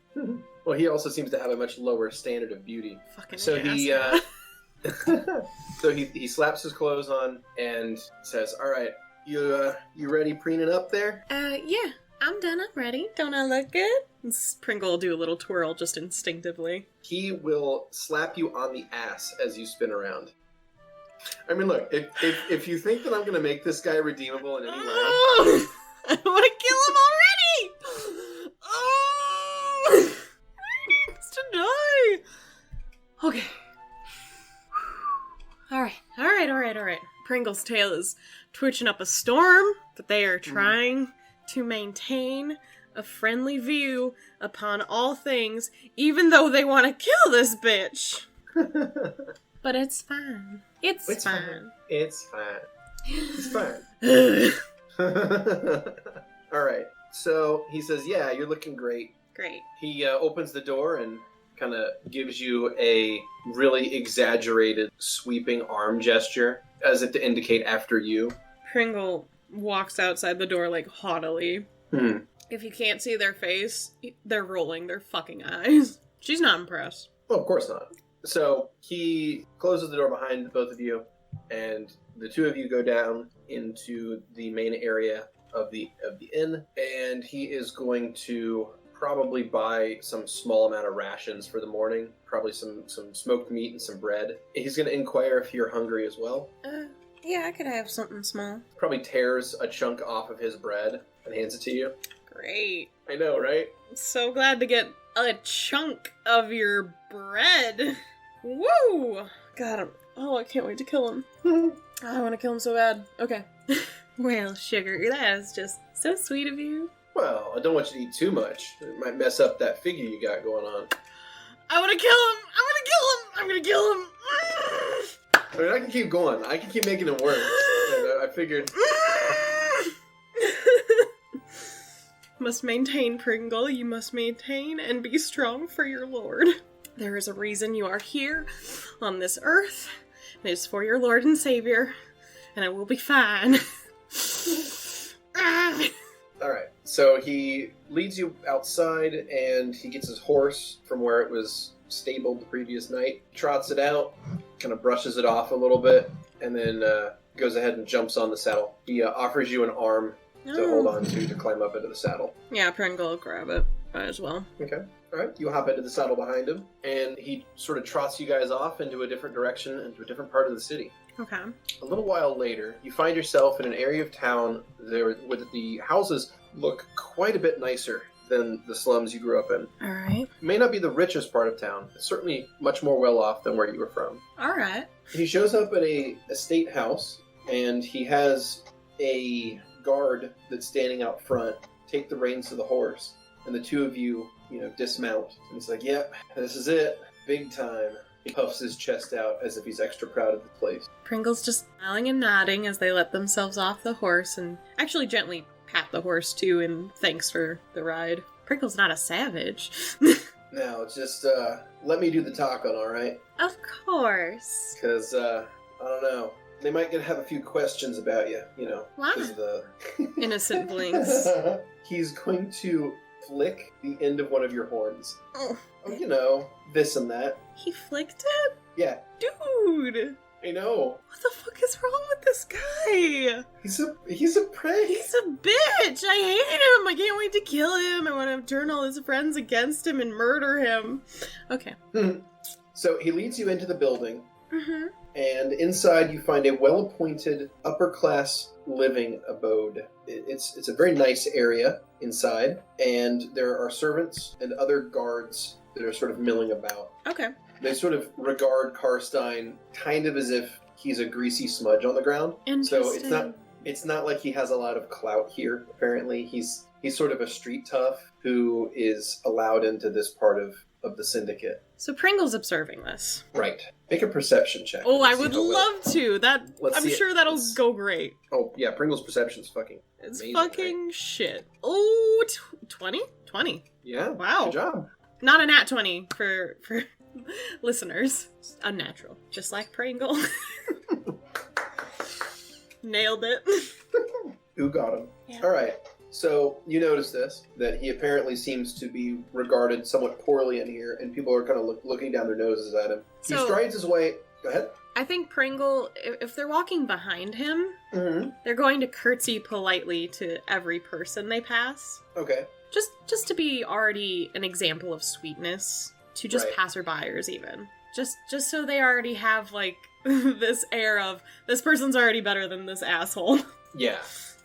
Well, he also seems to have a much lower standard of beauty. Fucking so ass. he slaps his clothes on and says, "All right, you ready preening up there?" Yeah. I'm done. I'm ready. Don't I look good? Pringle will do a little twirl just instinctively. He will slap you on the ass as you spin around. I mean, look, if you think that I'm going to make this guy redeemable in any way... Oh, I want to kill him already! Oh! He needs to die! Okay. Alright. Pringle's tail is twitching up a storm, but they are trying to maintain a friendly view upon all things, even though they want to kill this bitch. But it's fine. It's fine. It's fine. Alright, so he says, yeah, you're looking great. Great. He opens the door and kind of gives you a really exaggerated sweeping arm gesture as if to indicate after you. Pringle walks outside the door like haughtily. If you can't see their face, they're rolling their fucking eyes. She's not impressed. Well, of course not. So he closes the door behind both of you, and the two of you go down into the main area of the inn, and he is going to probably buy some small amount of rations for the morning, probably some smoked meat and some bread. He's going to inquire if you're hungry as well. Yeah, I could have something small. Probably tears a chunk off of his bread and hands it to you. Great. I know, right? So glad to get a chunk of your bread. Woo! Got him. Oh, I can't wait to kill him. I want to kill him so bad. Okay. Well, sugar, that is just so sweet of you. Well, I don't want you to eat too much. It might mess up that figure you got going on. I want to kill him! I'm gonna kill him! I mean, I can keep going. I can keep making it worse. I figured... Must maintain, Pringle. You must maintain and be strong for your lord. There is a reason you are here on this earth. It is for your Lord and Savior. And it will be fine. Alright, so he leads you outside and he gets his horse from where it was stabled the previous night, trots it out, kind of brushes it off a little bit, and then goes ahead and jumps on the saddle. He offers you an arm to hold on to climb up into the saddle. Yeah, Pringle will grab it. Might as well. Okay. Alright, you hop into the saddle behind him, and he sort of trots you guys off into a different direction, into a different part of the city. Okay. A little while later, you find yourself in an area of town where the houses look quite a bit nicer than the slums you grew up in. Alright. It may not be the richest part of town. It's certainly much more well off than where you were from. Alright. He shows up at a estate house, and he has a guard that's standing out front take the reins of the horse, and the two of you, dismount. And it's like, yep, this is it. Big time. He puffs his chest out as if he's extra proud of the place. Pringle's just smiling and nodding as they let themselves off the horse and actually gently pat the horse too in thanks for the ride. Pringle's not a savage. Now, just let me do the talking, alright? Of course. Because, I don't know. They might have a few questions about you, Why? because of the... Innocent blinks. He's going to flick the end of one of your horns. Oh. This and that. He flicked it? Yeah. Dude! I know. What the fuck is wrong with this guy? He's a prank. He's a bitch! I hate him! I can't wait to kill him! I want to turn all his friends against him and murder him. Okay. So he leads you into the building, Mm-hmm. and inside you find a well-appointed, upper-class living abode. It's a very nice area inside, and there are servants and other guards that are sort of milling about. Okay. They sort of regard Karstein kind of as if he's a greasy smudge on the ground. So it's not like he has a lot of clout here, apparently. He's sort of a street tough who is allowed into this part of the Syndicate. So Pringle's observing this. Right. Make a perception check. Oh, I would love to. I'm sure that'll go great. Oh, yeah, Pringle's perception's fucking It's amazing, fucking right? shit. Oh, 20? 20. Yeah. Wow. Good job. Not a nat 20 for listeners. It's unnatural. Just like Pringle. Nailed it. Who got him? Yeah. All right. So you notice this, that he apparently seems to be regarded somewhat poorly in here, and people are kind of looking down their noses at him. He So- strides his way... Go ahead. I think Pringle, if they're walking behind him, Mm-hmm. they're going to curtsy politely to every person they pass. Okay. Just to be already an example of sweetness to just Right. passerbyers even. Just so they already have, like, this air of, this person's already better than this asshole. Yeah,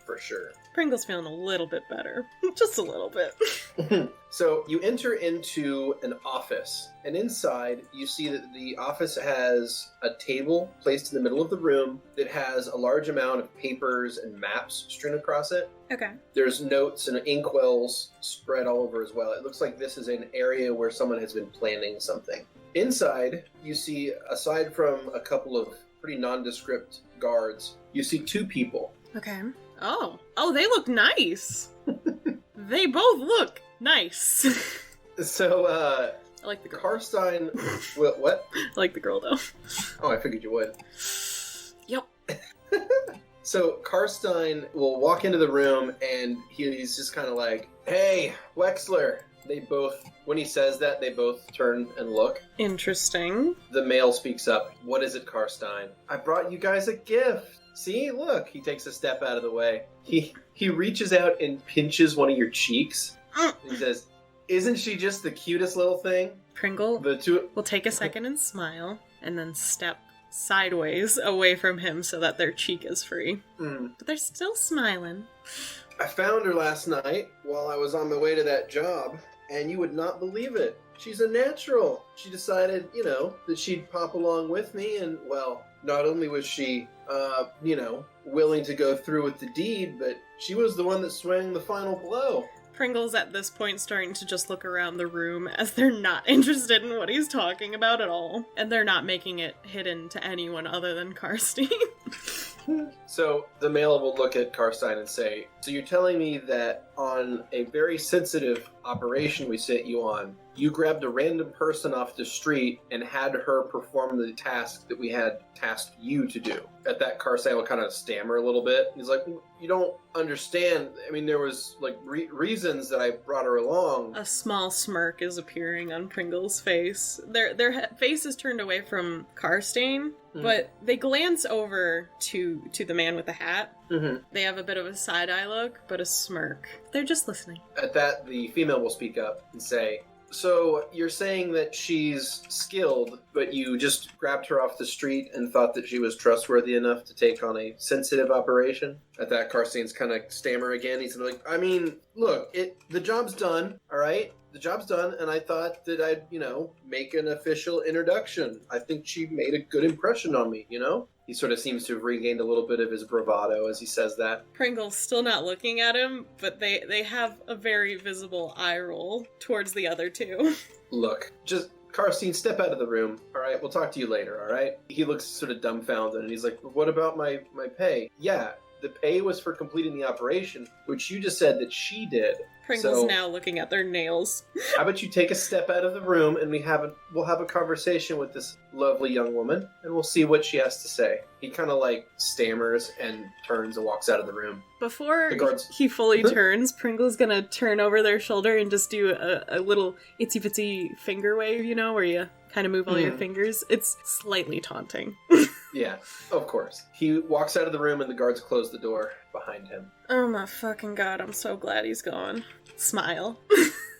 for sure. Pringle's feeling a little bit better. Just a little bit. So you enter into an office, and inside you see that the office has a table placed in the middle of the room that has a large amount of papers and maps strewn across it. Okay. There's notes and inkwells spread all over as well. It looks like this is an area where someone has been planning something. Inside, you see, aside from a couple of pretty nondescript guards, you see two people. Okay. Oh, they look nice. They both look nice. So, I like the girl. Karstein... what? I like the girl, though. Oh, I figured you would. Yep. So Karstein will walk into the room, and he's just kind of like, "Hey, Wexler." They both, when he says that, they both turn and look. Interesting. The male speaks up. "What is it, Karstein?" "I brought you guys a gift. See, look." He takes a step out of the way. He reaches out and pinches one of your cheeks. He says, "Isn't she just the cutest little thing?" Pringle The two... will take a second and smile, and then step sideways away from him so that their cheek is free. But they're still smiling. "I found her last night while I was on my way to that job, and you would not believe it. She's a natural. She decided, that she'd pop along with me, and, well, not only was she, willing to go through with the deed, but she was the one that swung the final blow." Pringle's at this point starting to just look around the room as they're not interested in what he's talking about at all. And they're not making it hidden to anyone other than Karstein. So the male will look at Karstein and say, "So you're telling me that on a very sensitive operation we sent you on, you grabbed a random person off the street and had her perform the task that we had tasked you to do?" At that, Karstein will kind of stammer a little bit. He's like, "You don't understand. I mean, there was, like, reasons that I brought her along." A small smirk is appearing on Pringle's face. Their face is turned away from Karstein, but they glance over to the man with the hat. Mm-hmm. They have a bit of a side-eye look, but a smirk. They're just listening. At that, the female will speak up and say, "So you're saying that she's skilled, but you just grabbed her off the street and thought that she was trustworthy enough to take on a sensitive operation?" At that, Karstein's kind of stammer again. He's like, "I mean, look, the job's done, all right? The job's done, and I thought that I'd, make an official introduction. I think she made a good impression on me, He sort of seems to have regained a little bit of his bravado as he says that. Pringle's still not looking at him, but they have a very visible eye roll towards the other two. "Look, just, Karstein, step out of the room, all right? We'll talk to you later, all right?" He looks sort of dumbfounded, and he's like, "What about my pay?" "Yeah, the pay was for completing the operation, which you just said that she did." Pringle's now looking at their nails. How about you take a step out of the room, and we'll have a conversation with this lovely young woman, and we'll see what she has to say. He kind of, like, stammers and turns and walks out of the room. Before The guards- he fully turns, Pringle's gonna turn over their shoulder and just do a little itsy-bitsy finger wave, where you kind of move all your fingers. It's slightly taunting. Yeah, of course. He walks out of the room, and the guards close the door behind him. Oh my fucking god, I'm so glad he's gone. Smile.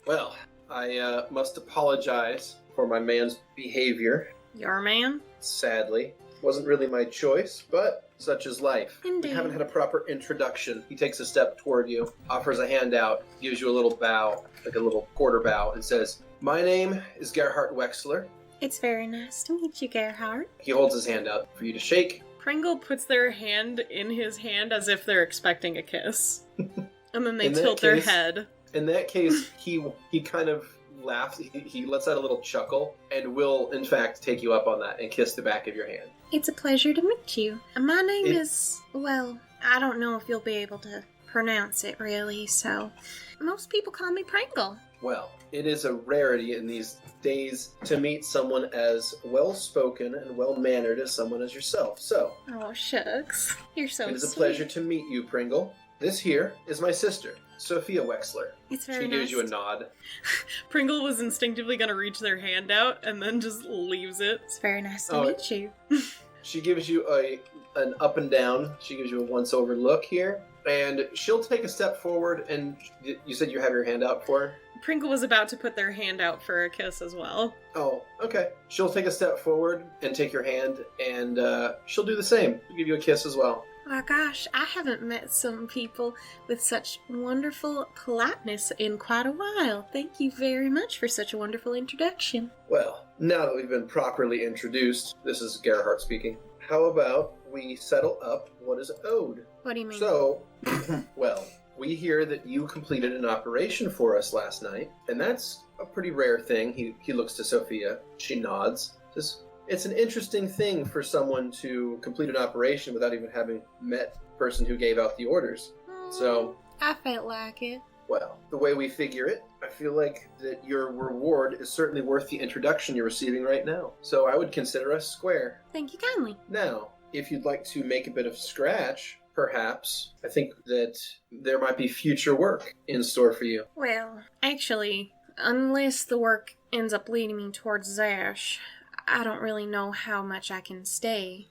Well, I must apologize for my man's behavior. Your man? Sadly. Wasn't really my choice, but such is life. Indeed. We haven't had a proper introduction. He takes a step toward you, offers a hand out, gives you a little bow, like a little quarter bow, and says, "My name is Gerhardt Wexler." It's very nice to meet you, Gerhardt. He holds his hand out for you to shake. Pringle puts their hand in his hand as if they're expecting a kiss. And then they In that tilt their case- head. In that case, he kind of laughs. He lets out a little chuckle and will, in fact, take you up on that and kiss the back of your hand. It's a pleasure to meet you. My name It- is, well, I don't know if you'll be able to pronounce it really, so most people call me Pringle. Well, it is a rarity in these days to meet someone as well-spoken and well-mannered as someone as yourself. So, Oh, shucks. You're so it is a sweet. pleasure to meet you, Pringle. This here is my sister, Sophia Wexler. It's very She nice. gives you a nod. Pringle was instinctively gonna reach their hand out and then just leaves it. It's very nice to Oh, meet you. She gives you an up and down. She gives you a once over look here. And she'll take a step forward, and you said you have your hand out for her? Pringle was about to put their hand out for a kiss as well. Oh, okay. She'll take a step forward and take your hand, and she'll do the same. She'll give you a kiss as well. Oh gosh, I haven't met some people with such wonderful politeness in quite a while. Thank you very much for such a wonderful introduction. Well, now that we've been properly introduced, this is Gerhardt speaking. How about we settle up what is owed? What do you mean? So, well, we hear that you completed an operation for us last night, and that's a pretty rare thing. He looks to Sophia. She nods. Says, it's an interesting thing for someone to complete an operation without even having met the person who gave out the orders. So, I felt like it. well, the way we figure it, I feel like that your reward is certainly worth the introduction you're receiving right now. So I would consider us square. Thank you kindly. Now, if you'd like to make a bit of scratch, perhaps, I think that there might be future work in store for you. Well, actually, unless the work ends up leading me towards Zhash, I don't really know how much I can stay.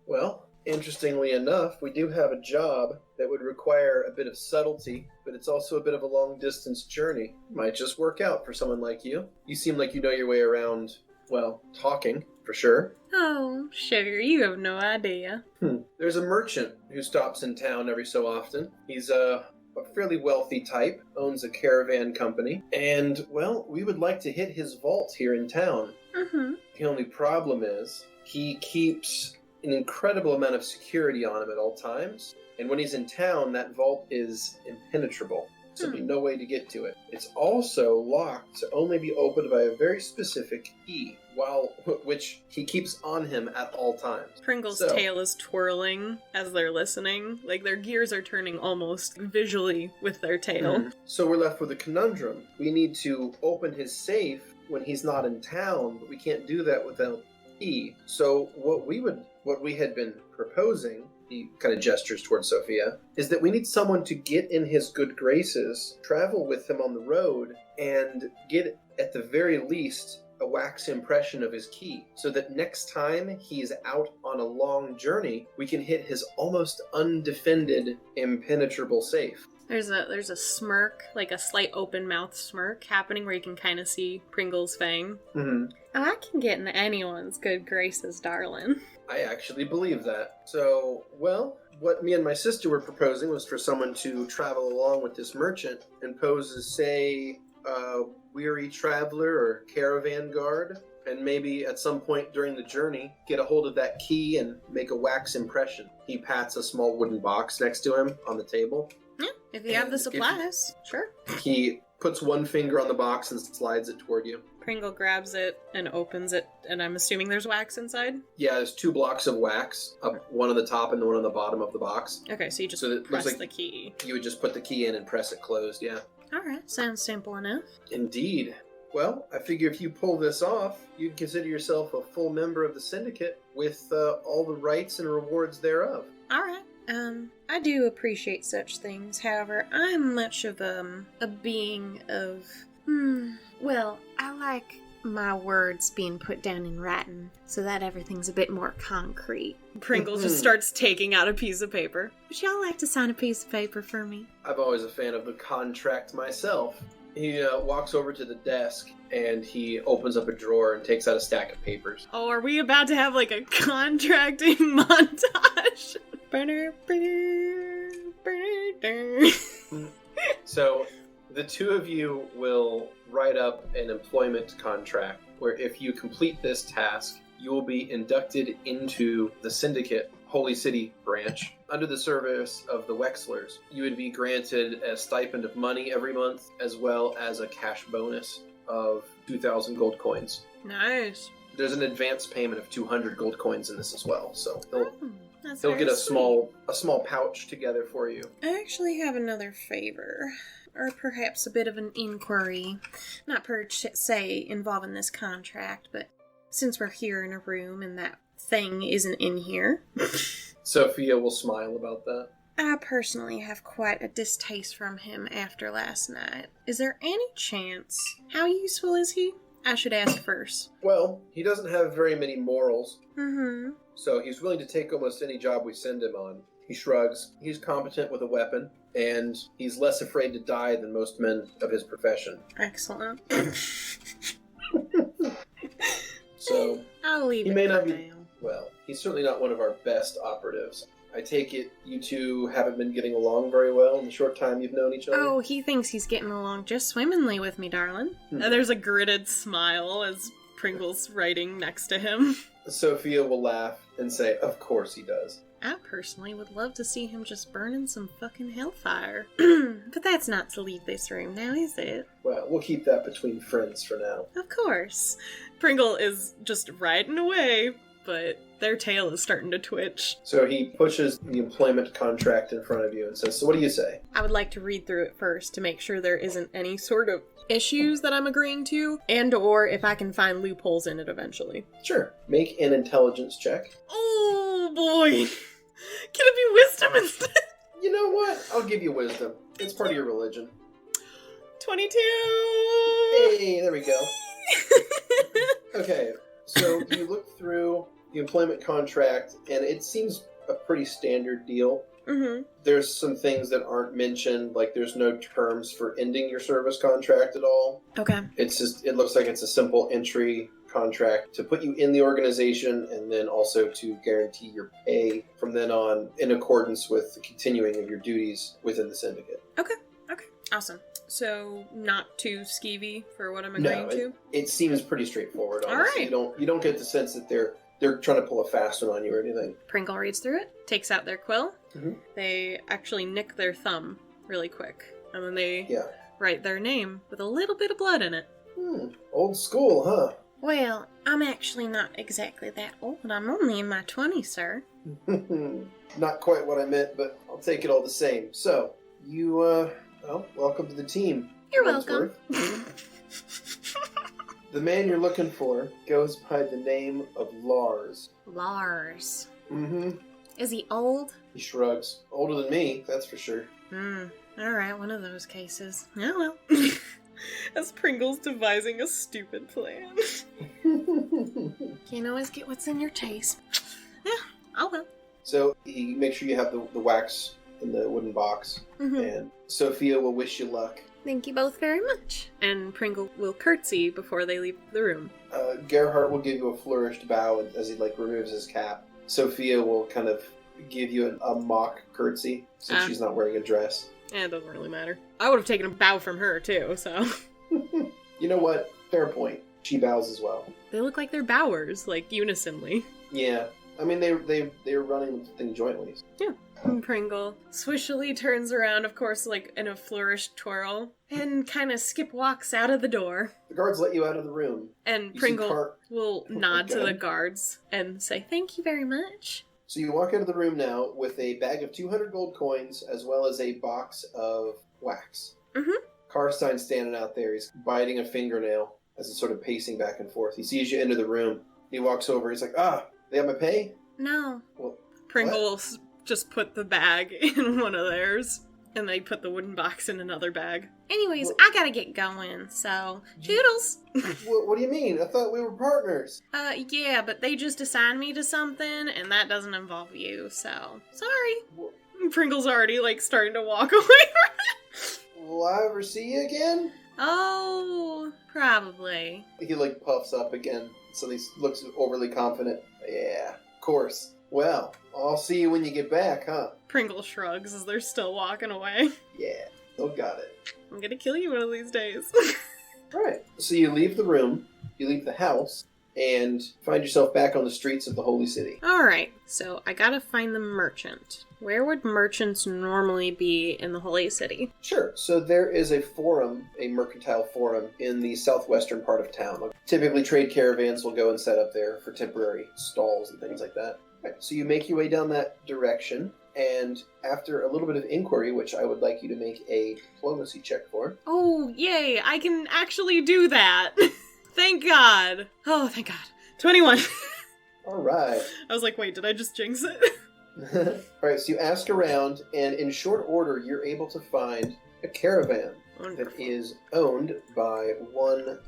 Well, interestingly enough, we do have a job that would require a bit of subtlety, but it's also a bit of a long-distance journey. Might just work out for someone like you. You seem like you know your way around, well, talking, for sure. Oh, sugar, you have no idea. There's a merchant who stops in town every so often. He's a fairly wealthy type, owns a caravan company, and, well, we would like to hit his vault here in town. Mm-hmm. The only problem is he keeps an incredible amount of security on him at all times, and when he's in town, that vault is impenetrable. Simply no way to get to it. It's also locked to only be opened by a very specific key, which he keeps on him at all times. Pringle's So- tail is twirling as they're listening. Like, their gears are turning almost visually with their tail. So we're left with a conundrum. We need to open his safe when he's not in town, but we can't do that without the key. So what we had been proposing, he kind of gestures towards Sophia, is that we need someone to get in his good graces, travel with him on the road, and get, at the very least, a wax impression of his key, so that next time he's out on a long journey, we can hit his almost undefended, impenetrable safe. There's a smirk, like a slight open mouth smirk happening where you can kind of see Pringle's fang. Mm-hmm. Oh, I can get in anyone's good graces, darling. I actually believe that. So, well, what me and my sister were proposing was for someone to travel along with this merchant and pose as, say, a weary traveler or caravan guard, and maybe at some point during the journey get a hold of that key and make a wax impression. He pats a small wooden box next to him on the table. Yeah, if you have the supplies, sure. He puts one finger on the box and slides it toward you. Pringle grabs it and opens it, and I'm assuming there's wax inside? Yeah, there's 2 blocks of wax, one on the top and the one on the bottom of the box. Okay, so you just So it press looks like the key. You would just put the key in and press it closed, yeah. Alright, sounds simple enough. Indeed. Well, I figure if you pull this off, you'd consider yourself a full member of the Syndicate with all the rights and rewards thereof. Alright. I do appreciate such things. However, I'm much of a being of, well, I like my words being put down in writing so that everything's a bit more concrete. Pringle just starts taking out a piece of paper. Would y'all like to sign a piece of paper for me? I'm always a fan of the contract myself. He walks over to the desk and he opens up a drawer and takes out a stack of papers. Oh, are we about to have like a contracting montage? So the 2 of you will write up an employment contract where if you complete this task, you will be inducted into the Syndicate Holy City branch. Under the service of the Wexlers, you would be granted a stipend of money every month as well as a cash bonus of 2,000 gold coins. Nice. There's an advance payment of 200 gold coins in this as well, so That's they'll very get a sweet. small pouch together for you. I actually have another favor, or perhaps a bit of an inquiry. Not per se involving this contract, but since we're here in a room and that thing isn't in here. Sophia will smile about that. I personally have quite a distaste from him after last night. Is there any chance? How useful is he? I should ask first. Well, he doesn't have very many morals, Mm-hmm. so he's willing to take almost any job we send him on. He shrugs. He's competent with a weapon, and he's less afraid to die than most men of his profession. Excellent. So, I'll leave he it may for not be... now. Well, he's certainly not one of our best operatives. I take it you two haven't been getting along very well in the short time you've known each other? Oh, he thinks he's getting along just swimmingly with me, darling. There's a gritted smile as Pringle's writing next to him. Sophia will laugh and say, of course he does. I personally would love to see him just burning some fucking hellfire. But that's not to leave this room now, is it? Well, we'll keep that between friends for now. Of course. Pringle is just riding away, but their tail is starting to twitch. So he pushes the employment contract in front of you and says, so what do you say? I would like to read through it first to make sure there isn't any sort of issues that I'm agreeing to, and or if I can find loopholes in it eventually. Sure. Make an intelligence check. Oh boy! Can it be wisdom instead? You know what? I'll give you wisdom. It's part of your religion. 22! Hey, there we go. Okay, so you look through the employment contract, and it seems a pretty standard deal. Mm-hmm. There's some things that aren't mentioned, like there's no terms for ending your service contract at all. Okay. It's just, it looks like it's a simple entry contract to put you in the organization and then also to guarantee your pay from then on in accordance with the continuing of your duties within the Syndicate. Okay. Awesome. So, not too skeevy for what I'm agreeing to? It seems pretty straightforward, honestly. Alright. You don't get the sense that they're trying to pull a fast one on you or anything. Pringle reads through it, takes out their quill. Mhm. They actually nick their thumb really quick. And then they Yeah. write their name with a little bit of blood in it. Old school, huh? Well, I'm actually not exactly that old. I'm only in my 20s, sir. Not quite what I meant, but I'll take it all the same. So, you, well, welcome to the team. You're welcome. The man you're looking for goes by the name of Lars. Lars. Mm-hmm. Is he old? He shrugs. Older than me, that's for sure. Alright, one of those cases. Oh well. As Pringle's devising a stupid plan. Can't always get what's in your taste. Yeah, oh well. So, he makes sure you have the wax in the wooden box, and Sophia will wish you luck. Thank you both very much. And Pringle will curtsy before they leave the room. Gerhardt will give you a flourished bow as he, removes his cap. Sophia will kind of give you a mock curtsy, since she's not wearing a dress. It doesn't really matter. I would have taken a bow from her, too, so... You know what? Fair point. She bows as well. They look like they're bowers, unisonly. Yeah. I mean, they're running the thing jointly. Yeah. And Pringle swishily turns around, of course, in a flourished twirl, and kind of skip walks out of the door. The guards let you out of the room. And You see Pringle will nod to Okay. the guards and say, "Thank you very much." So you walk out of the room now with a bag of 200 gold coins as well as a box of wax. Karstein's standing out there. He's biting a fingernail as he's sort of pacing back and forth. He sees you enter the room. He walks over. He's like, they have my pay? No. Well, Pringle what? will just put the bag in one of theirs, and they put the wooden box in another bag. Anyways, Well- I gotta get going, so toodles. What do you mean? I thought we were partners. Yeah, but they just assigned me to something, and that doesn't involve you, so sorry. And Pringle's already, starting to walk away. Will I ever see you again? Oh, probably. He puffs up again, so he looks overly confident. Yeah, of course. Well, I'll see you when you get back, huh? Pringle shrugs as they're still walking away. Yeah, still got it. I'm gonna kill you one of these days. Alright, so you leave the room, you leave the house, and find yourself back on the streets of the Holy City. Alright, so I gotta find the merchant. Where would merchants normally be in the Holy City? Sure, so there is a forum, a mercantile forum, in the southwestern part of town. Typically trade caravans will go and set up there for temporary stalls and things like that. Right, so you make your way down that direction, and after a little bit of inquiry, which I would like you to make a diplomacy check for. Oh, yay, I can actually do that. Thank God. Oh, thank God. 21. Alright. I was like, wait, did I just jinx it? Alright, so you ask around, and in short order, you're able to find a caravan that Wonderful. is owned by one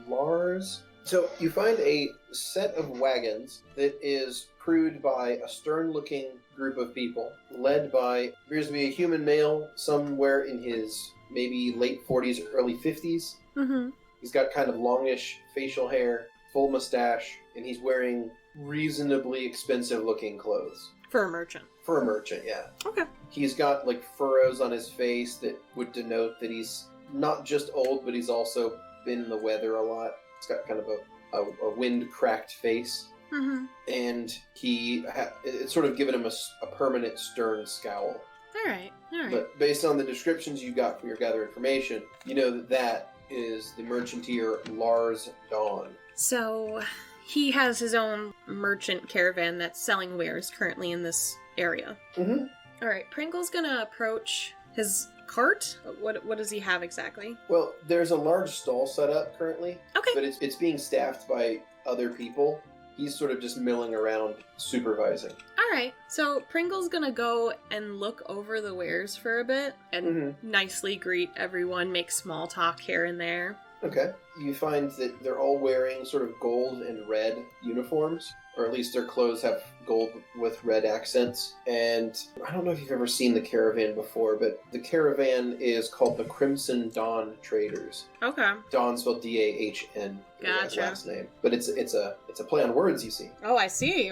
Lars. So you find a set of wagons that is crewed by a stern-looking group of people, led by, appears to be a human male, somewhere in his maybe late 40s or early 50s. Mm-hmm. He's got kind of longish facial hair, full mustache, and he's wearing reasonably expensive-looking clothes. For a merchant. For a merchant, yeah. Okay. He's got, like, furrows on his face that would denote that he's not just old, but he's also been in the weather a lot. He's got kind of a wind-cracked face. Mm-hmm. And it's sort of given him a permanent stern scowl. All right. But based on the descriptions you got from your gather information, you know that is the merchanteer Lars Dawn. So he has his own merchant caravan that's selling wares currently in this area. Mm-hmm. All right. Pringle's gonna approach his cart. What does he have exactly? Well, there's a large stall set up currently. Okay. But it's being staffed by other people. He's sort of just milling around, supervising. All right. So Pringle's gonna go and look over the wares for a bit and nicely greet everyone, make small talk here and there. Okay. You find that they're all wearing sort of gold and red uniforms, or at least their clothes have gold with red accents. And I don't know if you've ever seen the caravan before, but the caravan is called the Crimson Dawn Traders. Okay. Dawn spelled D-A-H-N. Gotcha. His last name. But it's a play on words, you see. Oh, I see.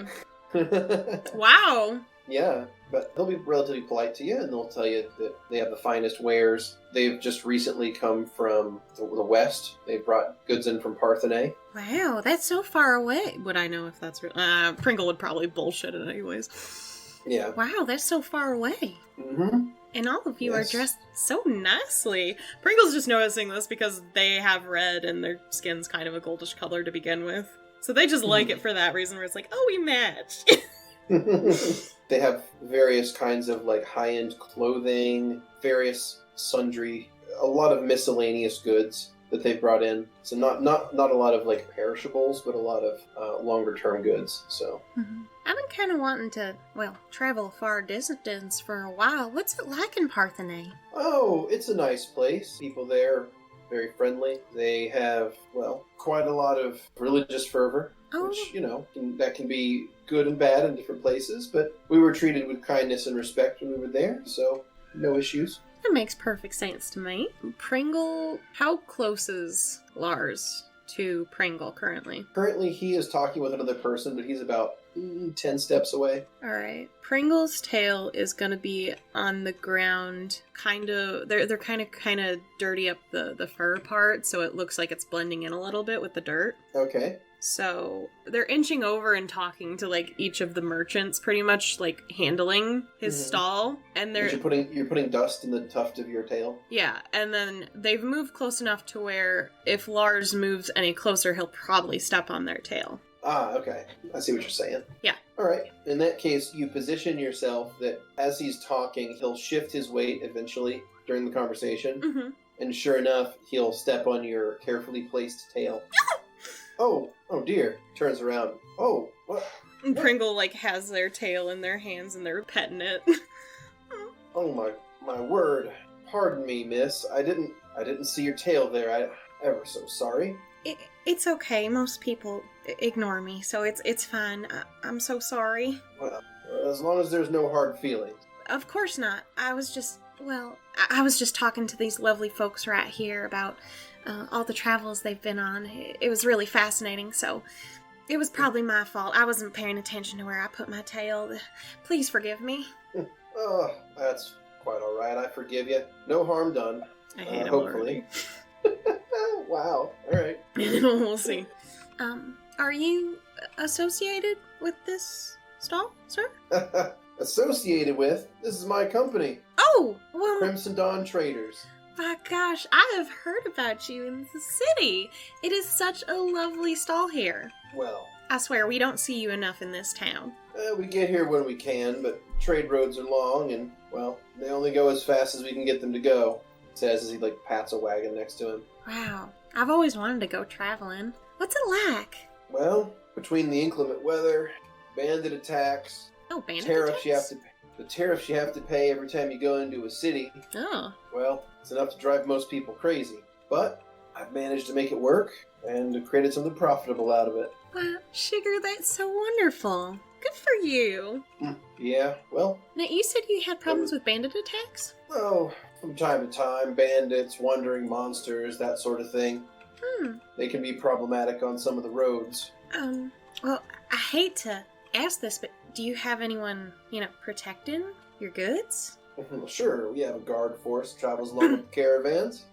Wow. Yeah, but they'll be relatively polite to you, and they'll tell you that they have the finest wares. They've just recently come from the west. They brought goods in from Parthenay. Wow, that's so far away. Would I know if that's real? Pringle would probably bullshit it anyways. Yeah. Wow, that's so far away. Mm-hmm. And all of you are dressed So nicely. Pringle's just noticing this because they have red and their skin's kind of a goldish color to begin with. So they just like it for that reason, where it's like, oh, we match. They have various kinds of like high-end clothing, various sundry, a lot of miscellaneous goods that they've brought in. So not a lot of like perishables, but a lot of longer-term goods. So I've been kind of wanting to, travel a far distance for a while. What's it like in Parthenay? Oh, it's a nice place. People there, very friendly. They have, quite a lot of religious fervor, which, that can be good and bad in different places, but we were treated with kindness and respect when we were there, so no issues. That makes perfect sense to me. Pringle, how close is Lars to Pringle currently? Currently, he is talking with another person, but he's about 10 steps away. Alright. Pringle's tail is gonna be on the ground, they're kind of dirty up the fur part, so it looks like it's blending in a little bit with the dirt. Okay. So they're inching over and talking to like each of the merchants, pretty much like handling his stall, and they're you're putting dust in the tuft of your tail. Yeah, and then they've moved close enough to where if Lars moves any closer, he'll probably step on their tail. Ah, okay. I see what you're saying. Yeah. All right. In that case, you position yourself that as he's talking, he'll shift his weight eventually during the conversation, and sure enough, he'll step on your carefully placed tail. Oh dear. Turns around. Oh, what? And Pringle, has their tail in their hands and they're petting it. Oh my word. Pardon me, miss. I didn't see your tail there. I'm ever so sorry. It's okay. Most people ignore me, so it's fine. I'm so sorry. Well, as long as there's no hard feelings. Of course not. I was just talking to these lovely folks right here about all the travels they've been on. It was really fascinating, so it was probably my fault. I wasn't paying attention to where I put my tail. Please forgive me. Oh, that's quite all right. I forgive you. No harm done. I hate him hopefully. Wow. All right. We'll see. Are you associated with this stall, sir? Associated with? This is my company. Oh, well... Crimson Dawn Traders. My gosh, I have heard about you in the city. It is such a lovely stall here. Well... I swear, we don't see you enough in this town. We get here when we can, but trade roads are long, and, they only go as fast as we can get them to go, says as he, pats a wagon next to him. Wow. I've always wanted to go traveling. What's it like? Well, between the inclement weather, bandit attacks, Oh, bandit tariffs attacks? the tariffs you have to pay every time you go into a city, Oh. well, it's enough to drive most people crazy. But I've managed to make it work and created something profitable out of it. Wow, Sugar, that's so wonderful. Good for you. Yeah, well... Now, you said you had problems with bandit attacks? Oh, from time to time, bandits, wandering monsters, that sort of thing. They can be problematic on some of the roads. Well, I hate to ask this, but do you have anyone, protecting your goods? Sure, we have a guard force that travels along with caravans.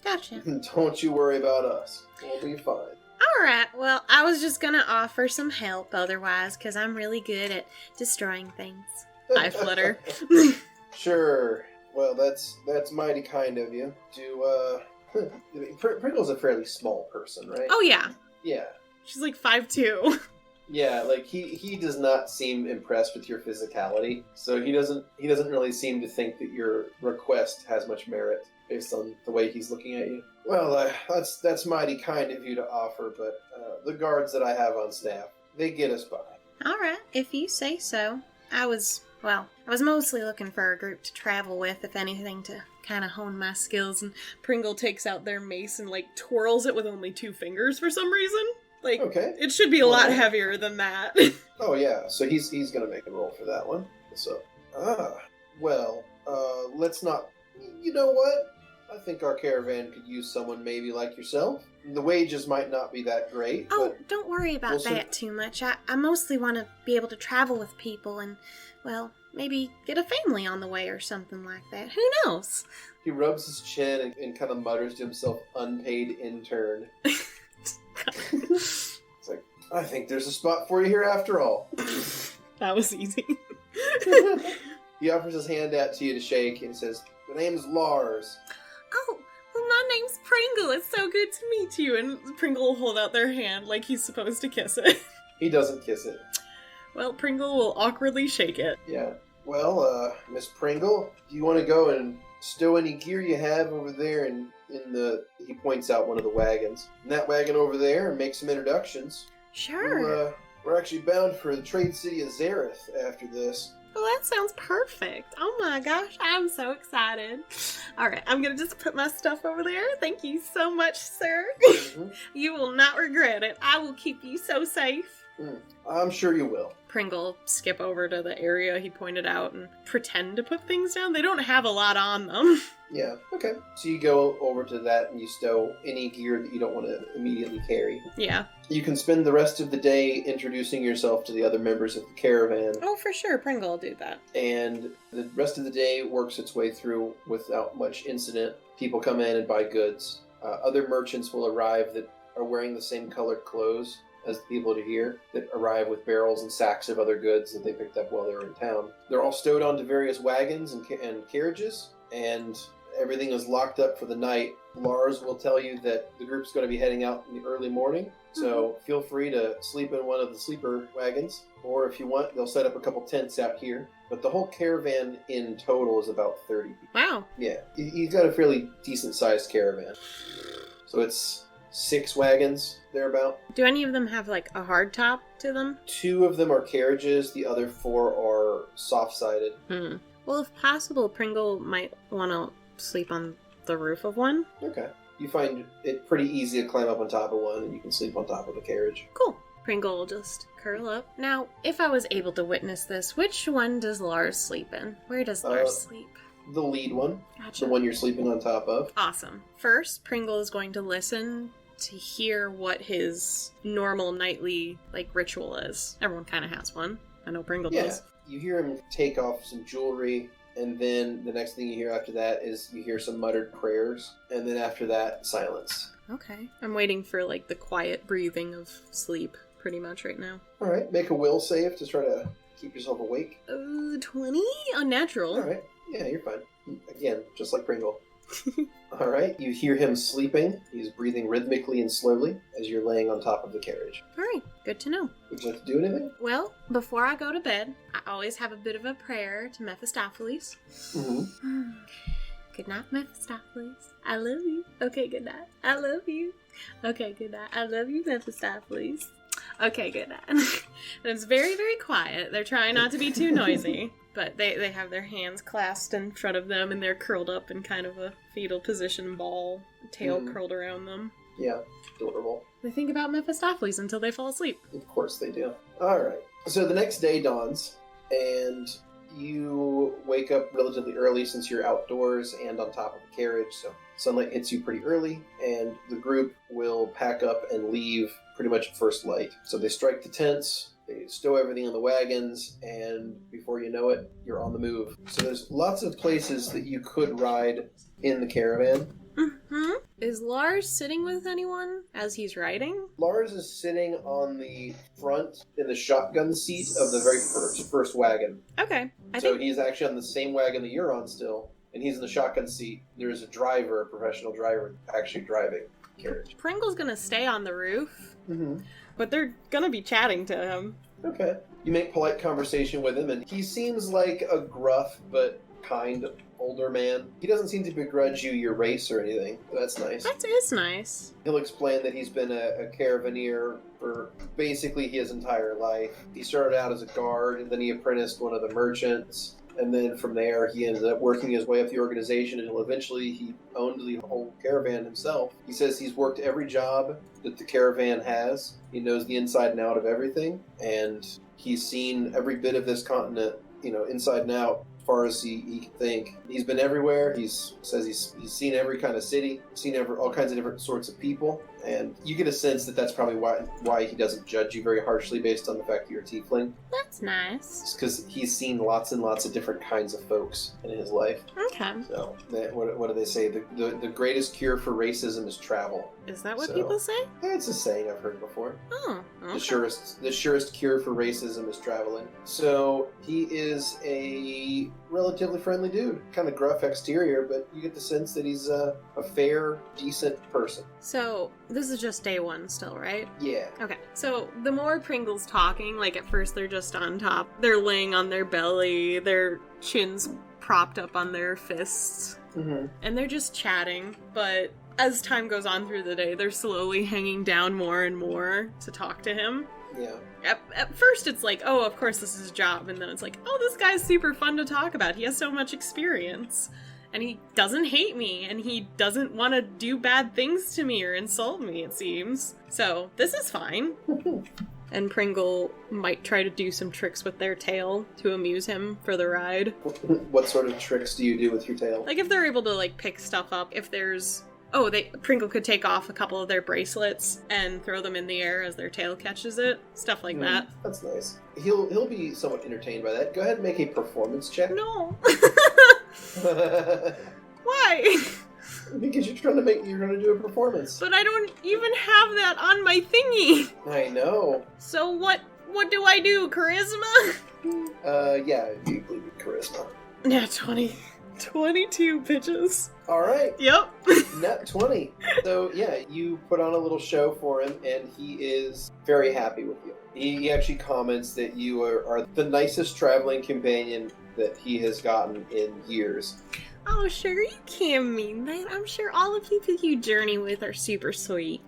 Gotcha. Don't you worry about us. We'll be fine. Alright, well, I was just gonna offer some help otherwise, because I'm really good at destroying things. I flutter. Sure. Well, that's mighty kind of you. Pringle's a fairly small person, right? Oh, yeah. Yeah. She's like 5'2". Yeah, like he does not seem impressed with your physicality, so he doesn't really seem to think that your request has much merit based on the way he's looking at you. Well, that's mighty kind of you to offer, but the guards that I have on staff, they get us by. Alright, if you say so. I was mostly looking for a group to travel with, if anything, to kind of hone my skills. And Pringle takes out their mace and twirls it with only 2 fingers for some reason. Okay. It should be a lot heavier than that. Oh yeah, so he's gonna make a roll for that one. So, let's not. You know what? I think our caravan could use someone maybe like yourself. The wages might not be that great. Oh, don't worry about that too much. I mostly want to be able to travel with people and, maybe get a family on the way or something like that. Who knows? He rubs his chin and kind of mutters to himself, "Unpaid intern." It's like, I think there's a spot for you here after all. That was easy. He offers his hand out to you to shake and says, "The name's Lars." Oh, well, my name's Pringle. It's so good to meet you. And Pringle will hold out their hand like he's supposed to kiss it. He doesn't kiss it. Well, Pringle will awkwardly shake it. Yeah. Well, Miss Pringle, do you want to go and stow any gear you have over there in the... He points out one of the wagons. In that wagon over there and make some introductions. Sure. We're actually bound for the trade city of Xerith after this. Well, that sounds perfect. Oh my gosh, I'm so excited. Alright, I'm gonna just put my stuff over there. Thank you so much, sir. Mm-hmm. You will not regret it. I will keep you so safe. I'm sure you will. Pringle skip over to the area he pointed out and pretend to put things down. They don't have a lot on them. Yeah, okay. So you go over to that and you stow any gear that you don't want to immediately carry. Yeah. You can spend the rest of the day introducing yourself to the other members of the caravan. Oh, for sure. Pringle will do that. And the rest of the day works its way through without much incident. People come in and buy goods. Other merchants will arrive that are wearing the same colored clothes as the people to here, that arrive with barrels and sacks of other goods that they picked up while they were in town. They're all stowed onto various wagons and carriages, and everything is locked up for the night. Lars will tell you that the group's going to be heading out in the early morning, so feel free to sleep in one of the sleeper wagons, or if you want, they'll set up a couple tents out here. But the whole caravan in total is about 30 people. Wow. Yeah, he's got a fairly decent-sized caravan. So it's 6 wagons, thereabout. Do any of them have a hard top to them? 2 of them are carriages, the other 4 are soft-sided. Well, if possible, Pringle might want to sleep on the roof of one. Okay. You find it pretty easy to climb up on top of one, and you can sleep on top of the carriage. Cool. Pringle will just curl up. Now, if I was able to witness this, which one does Lars sleep in? Where does Lars sleep? The lead one. Gotcha. The one you're sleeping on top of. Awesome. First, Pringle is going to listen to hear what his normal nightly ritual is. Everyone kind of has one. I know Pringle does. You hear him take off some jewelry, and then the next thing you hear after that is you hear some muttered prayers, and then after that, silence. Okay. I'm waiting for the quiet breathing of sleep pretty much right now. Alright, make a will save to try to keep yourself awake. 20? Unnatural. Alright, yeah, you're fine. Again, just like Pringle. Alright, you hear him sleeping. He's breathing rhythmically and slowly as you're laying on top of the carriage. Alright, good to know. Would you like to do anything? Well, before I go to bed, I always have a bit of a prayer to Mephistopheles. Mm-hmm. Good night, Mephistopheles. I love you. Okay, good night. I love you. Okay, good night. I love you, Mephistopheles. Okay, good night. And it's very, very quiet. They're trying not to be too noisy. But they have their hands clasped in front of them, and they're curled up in kind of a fetal position ball tail curled around them. Yeah, adorable. They think about Mephistopheles until they fall asleep. Of course they do. Alright, so the next day dawns, and you wake up relatively early since you're outdoors and on top of a carriage, so sunlight hits you pretty early, and the group will pack up and leave pretty much at first light. So they strike the tents, they stow everything in the wagons, and before you know it, you're on the move. So there's lots of places that you could ride in the caravan. Mm-hmm. Is Lars sitting with anyone as he's riding? Lars is sitting on the front in the shotgun seat of the very first wagon. Okay. So he's actually on the same wagon that you're on still, and he's in the shotgun seat. There's a driver, a professional driver, actually driving the carriage. Pringle's gonna stay on the roof, Mm-hmm. but they're gonna be chatting to him. Okay. You make polite conversation with him, and he seems like a gruff but kind older man. He doesn't seem to begrudge you your race or anything. That's nice. That is nice. He'll explain that he's been a caravaneer for basically his entire life. He started out as a guard, and then he apprenticed one of the merchants. And then from there, he ended up working his way up the organization until eventually he owned the whole caravan himself. He says he's worked every job that the caravan has. He knows the inside and out of everything. And he's seen every bit of this continent, inside and out, as far as he can think. He's been everywhere. He says he's seen every kind of city, seen all kinds of different sorts of people. And you get a sense that that's probably why he doesn't judge you very harshly based on the fact that you're a tiefling. That's nice. It's because he's seen lots and lots of different kinds of folks in his life. Okay. So, what do they say? The greatest cure for racism is travel. Is that what people say? It's a saying I've heard before. Oh, okay. The surest cure for racism is traveling. So he is a relatively friendly dude. Kind of gruff exterior, but you get the sense that he's a fair, decent person. So this is just day one still, right? Yeah. Okay. So the more Pringle's talking, like at first they're just on top. They're laying on their belly, their chins propped up on their fists. Mm-hmm. And they're just chatting, but as time goes on through the day, they're slowly hanging down more and more to talk to him. Yeah. At first it's like, oh, of course this is his job, and then it's like, oh, this guy's super fun to talk about. He has so much experience. And he doesn't hate me, and he doesn't want to do bad things to me or insult me, it seems. So, this is fine. And Pringle might try to do some tricks with their tail to amuse him for the ride. What sort of tricks do you do with your tail? Like, if they're able to, pick stuff up, if there's... Oh, Pringle could take off a couple of their bracelets and throw them in the air as their tail catches it. Stuff like that. That's nice. He'll be somewhat entertained by that. Go ahead and make a performance check. No! Why? Because you're going to do a performance. But I don't even have that on my thingy. I know. So what do I do? Charisma? Yeah, you believe in charisma. Yeah, 20. 22 pitches. Alright. Yep. Net 20. So, yeah, you put on a little show for him, and he is very happy with you. He actually comments that you are the nicest traveling companion that he has gotten in years. Oh, sugar, you can't mean that. I'm sure all the people you journey with are super sweet.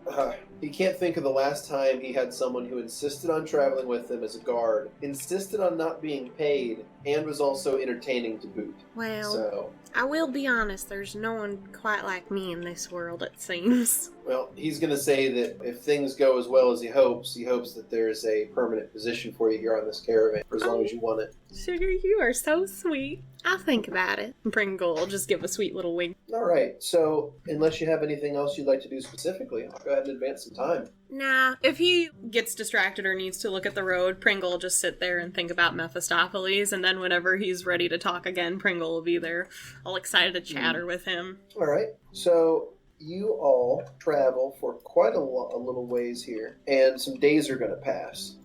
He can't think of the last time he had someone who insisted on traveling with him as a guard, insisted on not being paid, and was also entertaining to boot. Well, So, I will be honest, there's no one quite like me in this world, it seems. well, he's going to say that if things go as well as he hopes that there's a permanent position for you here on this caravan for as long as you want it. Sugar, you are so sweet. I'll think about it. Pringle will just give a sweet little wink. All right, so unless you have anything else you'd like to do specifically, I'll go ahead and advance some time. Nah. If he gets distracted or needs to look at the road, Pringle will just sit there and think about Mephistopheles, and then whenever he's ready to talk again, Pringle will be there, all excited to chatter with him. All right, so you all travel for quite a little ways here, and some days are going to pass.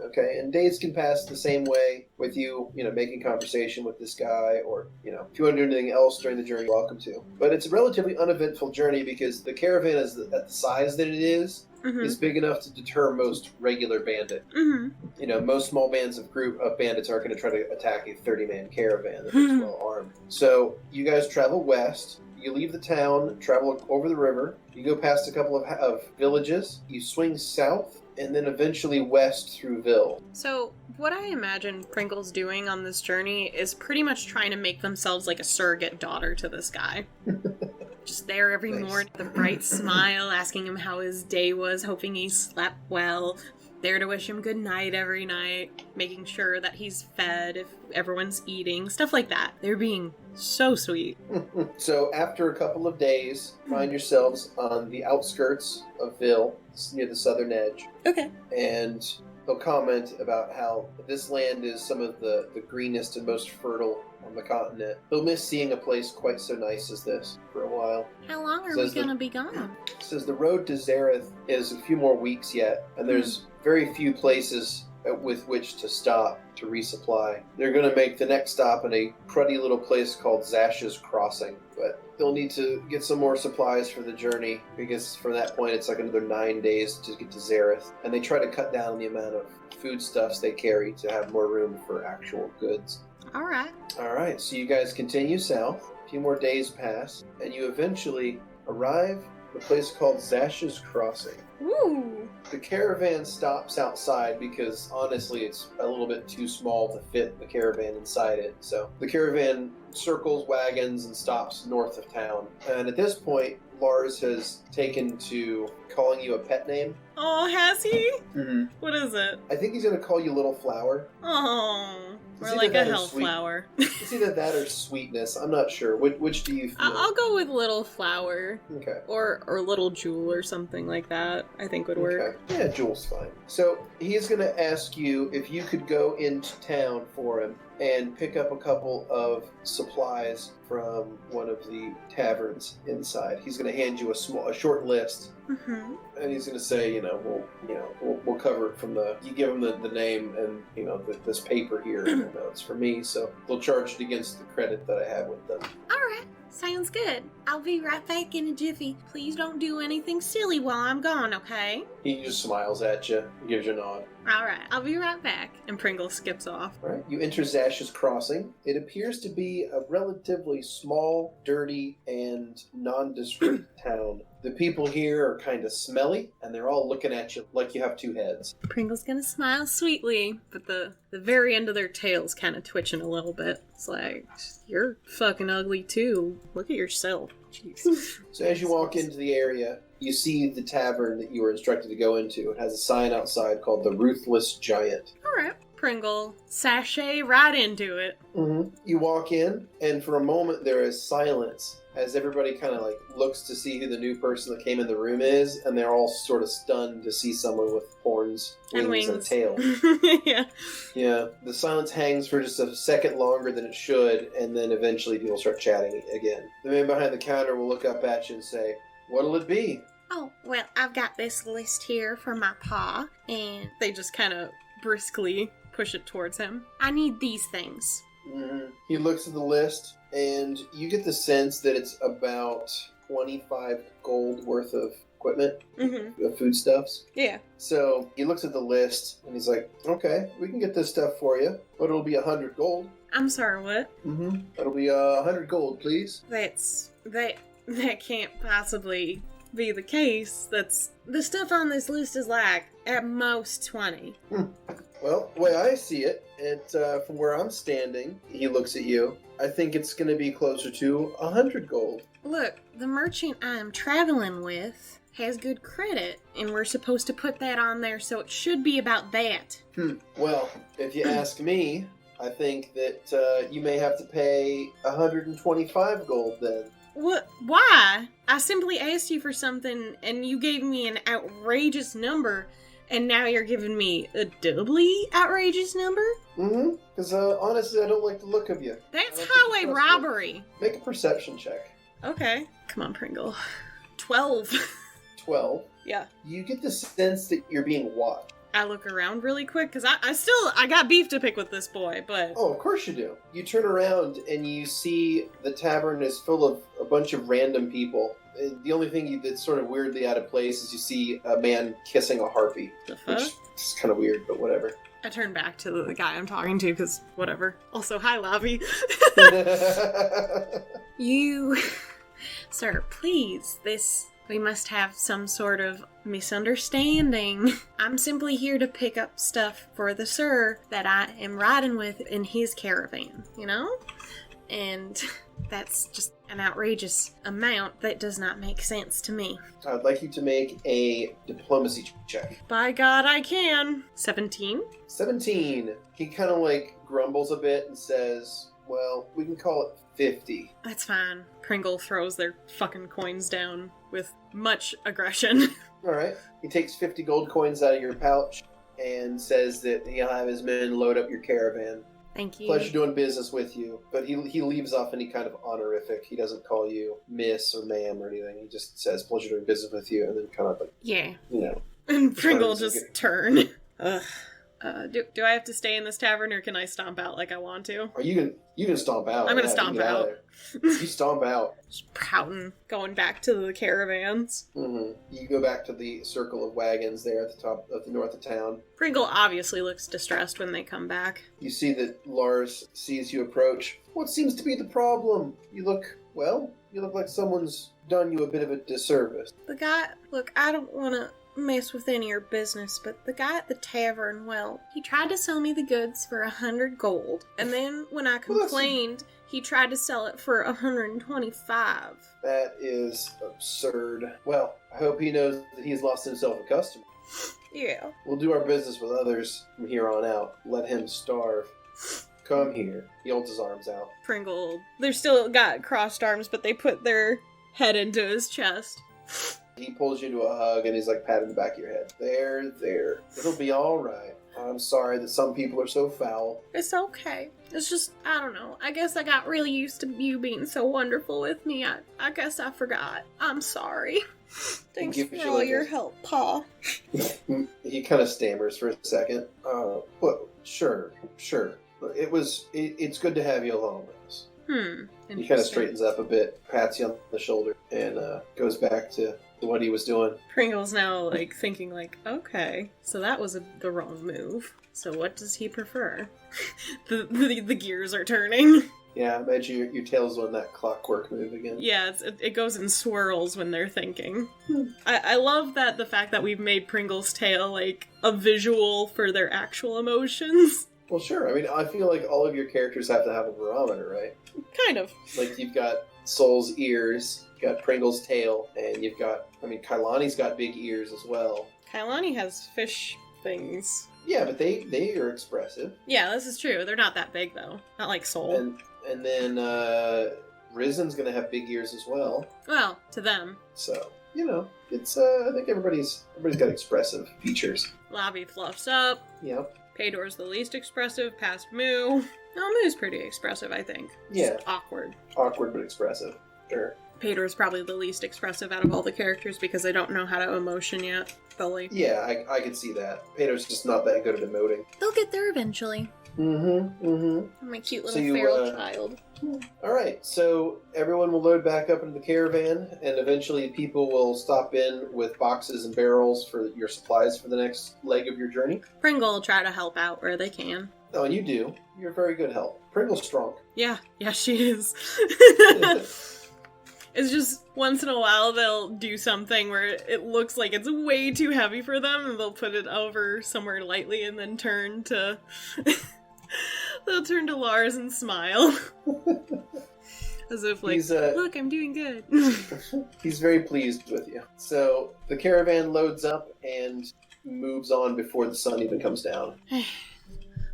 Okay, and days can pass the same way with you, making conversation with this guy, or, if you want to do anything else during the journey, you're welcome to. But it's a relatively uneventful journey because the caravan is at the size that it is big enough to deter most regular bandit. Mm-hmm. Most small bands of bandits aren't going to try to attack a 30-man caravan that is well armed. So you guys travel west. You leave the town, travel over the river. You go past a couple of villages. You swing south, and then eventually west through Ville. So, what I imagine Pringle's doing on this journey is pretty much trying to make themselves like a surrogate daughter to this guy. just there every morning with a bright smile, asking him how his day was, hoping he slept well. There to wish him good night every night, making sure that he's fed if everyone's eating, stuff like that. They're being so sweet. So after a couple of days, find yourselves on the outskirts of Ville, near the southern edge. Okay. And he'll comment about how this land is some of the greenest and most fertile on the continent. He'll miss seeing a place quite so nice as this for a while. How long are we going to be gone? Says the road to Xerith is a few more weeks yet, and there's very few places with which to stop to resupply. They're going to make the next stop in a cruddy little place called Zhash's Crossing, but they'll need to get some more supplies for the journey, because from that point it's like another 9 days to get to Xerith, and they try to cut down the amount of foodstuffs they carry to have more room for actual goods. Alright, so you guys continue south. A few more days pass, and you eventually arrive at a place called Zhash's Crossing. Ooh. The caravan stops outside because, honestly, it's a little bit too small to fit the caravan inside it. So the caravan circles wagons and stops north of town. And at this point, Lars has taken to calling you a pet name. Oh, has he? Mm-hmm. What is it? I think he's going to call you Little Flower. Oh, It's or like either a that or hellflower. It's either that or Sweetness. I'm not sure. Which do you feel? I'll go with Little Flower. Okay. Or Little Jewel or something like that. I think would work. Okay. Yeah, Jewel's fine. So he's going to ask you if you could go into town for him and pick up a couple of supplies from one of the taverns inside. He's going to hand you a short list. Mm-hmm. And he's going to say, we'll cover it from you give him the name and, this paper here, it's for me, so they'll charge it against the credit that I have with them. Alright, sounds good. I'll be right back in a jiffy. Please don't do anything silly while I'm gone, okay? He just smiles at you, gives you a nod. Alright, I'll be right back. And Pringle skips off. All right, you enter Zhash's Crossing. It appears to be a relatively small, dirty, and nondescript town. The people here are kind of smelly, and they're all looking at you like you have two heads. Pringle's gonna smile sweetly, but the very end of their tail's kind of twitching a little bit. It's like, you're fucking ugly too. Look at yourself. Jeez. So as you walk into the area, you see the tavern that you were instructed to go into. It has a sign outside called the Ruthless Giant. Alright. Pringle sashay right into it. Mm-hmm. You walk in, and for a moment there is silence as everybody kind of looks to see who the new person that came in the room is, and they're all sort of stunned to see someone with horns, wings. And a tail. Yeah. Yeah. The silence hangs for just a second longer than it should, and then eventually people start chatting again. The man behind the counter will look up at you and say, "What'll it be?" Oh, well, I've got this list here for my pa, and they just kind of briskly push it towards him. I need these things. Mm-hmm. He looks at the list, and you get the sense that it's about 25 gold worth of equipment, of foodstuffs. Yeah. So he looks at the list, and he's like, "Okay, we can get this stuff for you, but it'll be 100 gold." I'm sorry, what? Mm-hmm. It'll be 100 gold, please. That can't possibly be the case. The stuff on this list is like at most 20. Well, the way I see it, from where I'm standing, he looks at you, I think it's going to be closer to 100 gold. Look, the merchant I'm traveling with has good credit, and we're supposed to put that on there, so it should be about that. Well, if you ask me, I think that you may have to pay 125 gold then. What? Why? I simply asked you for something, and you gave me an outrageous number, and now you're giving me a doubly outrageous number? Mm-hmm. Because honestly, I don't like the look of you. That's highway robbery. Make a perception check. Okay. Come on, Pringle. 12. 12? Yeah. You get the sense that you're being watched. I look around really quick, because I got beef to pick with this boy, but... Oh, of course you do. You turn around and you see the tavern is full of a bunch of random people. The only thing that's sort of weirdly out of place is you see a man kissing a harpy. The fuck? Which is kind of weird, but whatever. I turn back to the guy I'm talking to, because whatever. Also, hi, Lavi. You... Sir, please, we must have some sort of misunderstanding. I'm simply here to pick up stuff for the sir that I am riding with in his caravan, you know? And That's just an outrageous amount that does not make sense to me. I'd like you to make a diplomacy check. By God, I can. 17? 17. He kind of like grumbles a bit and says, well, we can call it 50. That's fine. Pringle throws their fucking coins down with much aggression. All right. He takes 50 gold coins out of your pouch and says that he'll have his men load up your caravan. Thank you. Pleasure doing business with you. But he leaves off any kind of honorific. He doesn't call you miss or ma'am or anything. He just says, pleasure doing business with you, and then kind of like, Yeah. you know. And Pringle just turn. Ugh. Do I have to stay in this tavern, or can I stomp out like I want to? Or you can stomp out. I'm gonna Yeah, stomp you can get out. of there. You stomp out. Just pouting, going back to the caravans. Mm-hmm. You go back to the circle of wagons there at the top of the north of town. Pringle obviously looks distressed when they come back. You see that Lars sees you approach. What seems to be the problem? You look like someone's done you a bit of a disservice. The guy, look, I don't want to mess with any of your business, but the guy at the tavern, well, he tried to sell me the goods for 100 gold, and then when I complained, he tried to sell it for 125. That is absurd. Well, I hope he knows that he's lost himself a customer. Yeah. We'll do our business with others from here on out. Let him starve. Come here. He holds his arms out. Pringle, they're still got crossed arms, but they put their head into his chest. He pulls you into a hug and he's like patting the back of your head. There. It'll be all right. I'm sorry that some people are so foul. It's okay. It's just, I don't know. I guess I got really used to you being so wonderful with me. I guess I forgot. I'm sorry. Thanks gives for you all like your a- help, Pa. He kind of stammers for a second. Well, sure. It's good to have you along with us. He kind of Interesting. straightens up a bit, pats you on the shoulder, and goes back to what he was doing. Pringle's now, like, thinking, like, okay, so that was the wrong move. So what does he prefer? the gears are turning. Yeah, I imagine your tail's on that clockwork move again. Yeah, it goes in swirls when they're thinking. I love that the fact that we've made Pringle's tail, like, a visual for their actual emotions. Well, sure. I mean, I feel like all of your characters have to have a barometer, right? Kind of. Like, you've got Soul's ears, you've got Pringle's tail, and you've got, Kailani's got big ears as well. Kailani has fish things. Yeah, but they are expressive. Yeah, this is true. They're not that big, though. Not like Soul. And then Rizen's gonna have big ears as well. Well, to them. So, it's I think everybody's got expressive features. Lavi fluffs up. Yep. Pedor's the least expressive, past Moo. No, Moo's pretty expressive, I think. Yeah. Just awkward. Awkward but expressive. Sure. Pedor's probably the least expressive out of all the characters because they don't know how to emotion yet fully. Yeah, I can see that. Pedro's just not that good at emoting. They'll get there eventually. Mm-hmm. My cute So little you, feral child. Alright, so everyone will load back up into the caravan, and eventually people will stop in with boxes and barrels for your supplies for the next leg of your journey. Pringle will try to help out where they can. Oh, and you do. You're very good help. Pringle's strong. Yeah, she is. It's just once in a while they'll do something where it looks like it's way too heavy for them, and they'll put it over somewhere lightly and then turn to... They'll turn to Lars and smile. As if like, look, I'm doing good. He's very pleased with you. So the caravan loads up and moves on before the sun even comes down.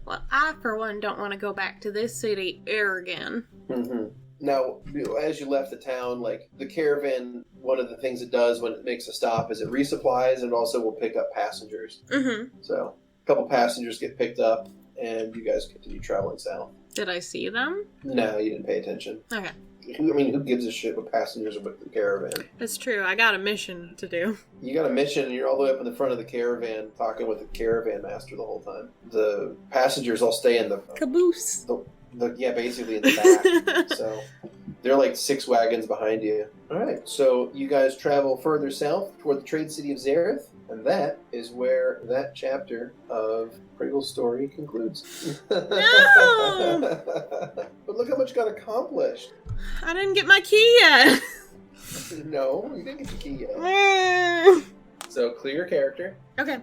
Well, I, for one, don't want to go back to this city ever again. Mm-hmm. Now, as you left the town, like, the caravan, one of the things it does when it makes a stop is it resupplies, and it also will pick up passengers. Mm-hmm. So, a couple passengers get picked up, and you guys continue traveling south. Did I see them? No, you didn't pay attention. Okay. Who gives a shit what passengers are with the caravan? It's true. I got a mission to do. You got a mission, and you're all the way up in the front of the caravan talking with the caravan master the whole time. The passengers all stay in the... Caboose. Yeah, basically in the back. So they're like 6 wagons behind you. All right, so you guys travel further south toward the trade city of Xerith, and that is where that chapter of Pringle's story concludes. No! But look how much got accomplished. I didn't get my key yet. No, you didn't get the key yet. So clear your character. Okay.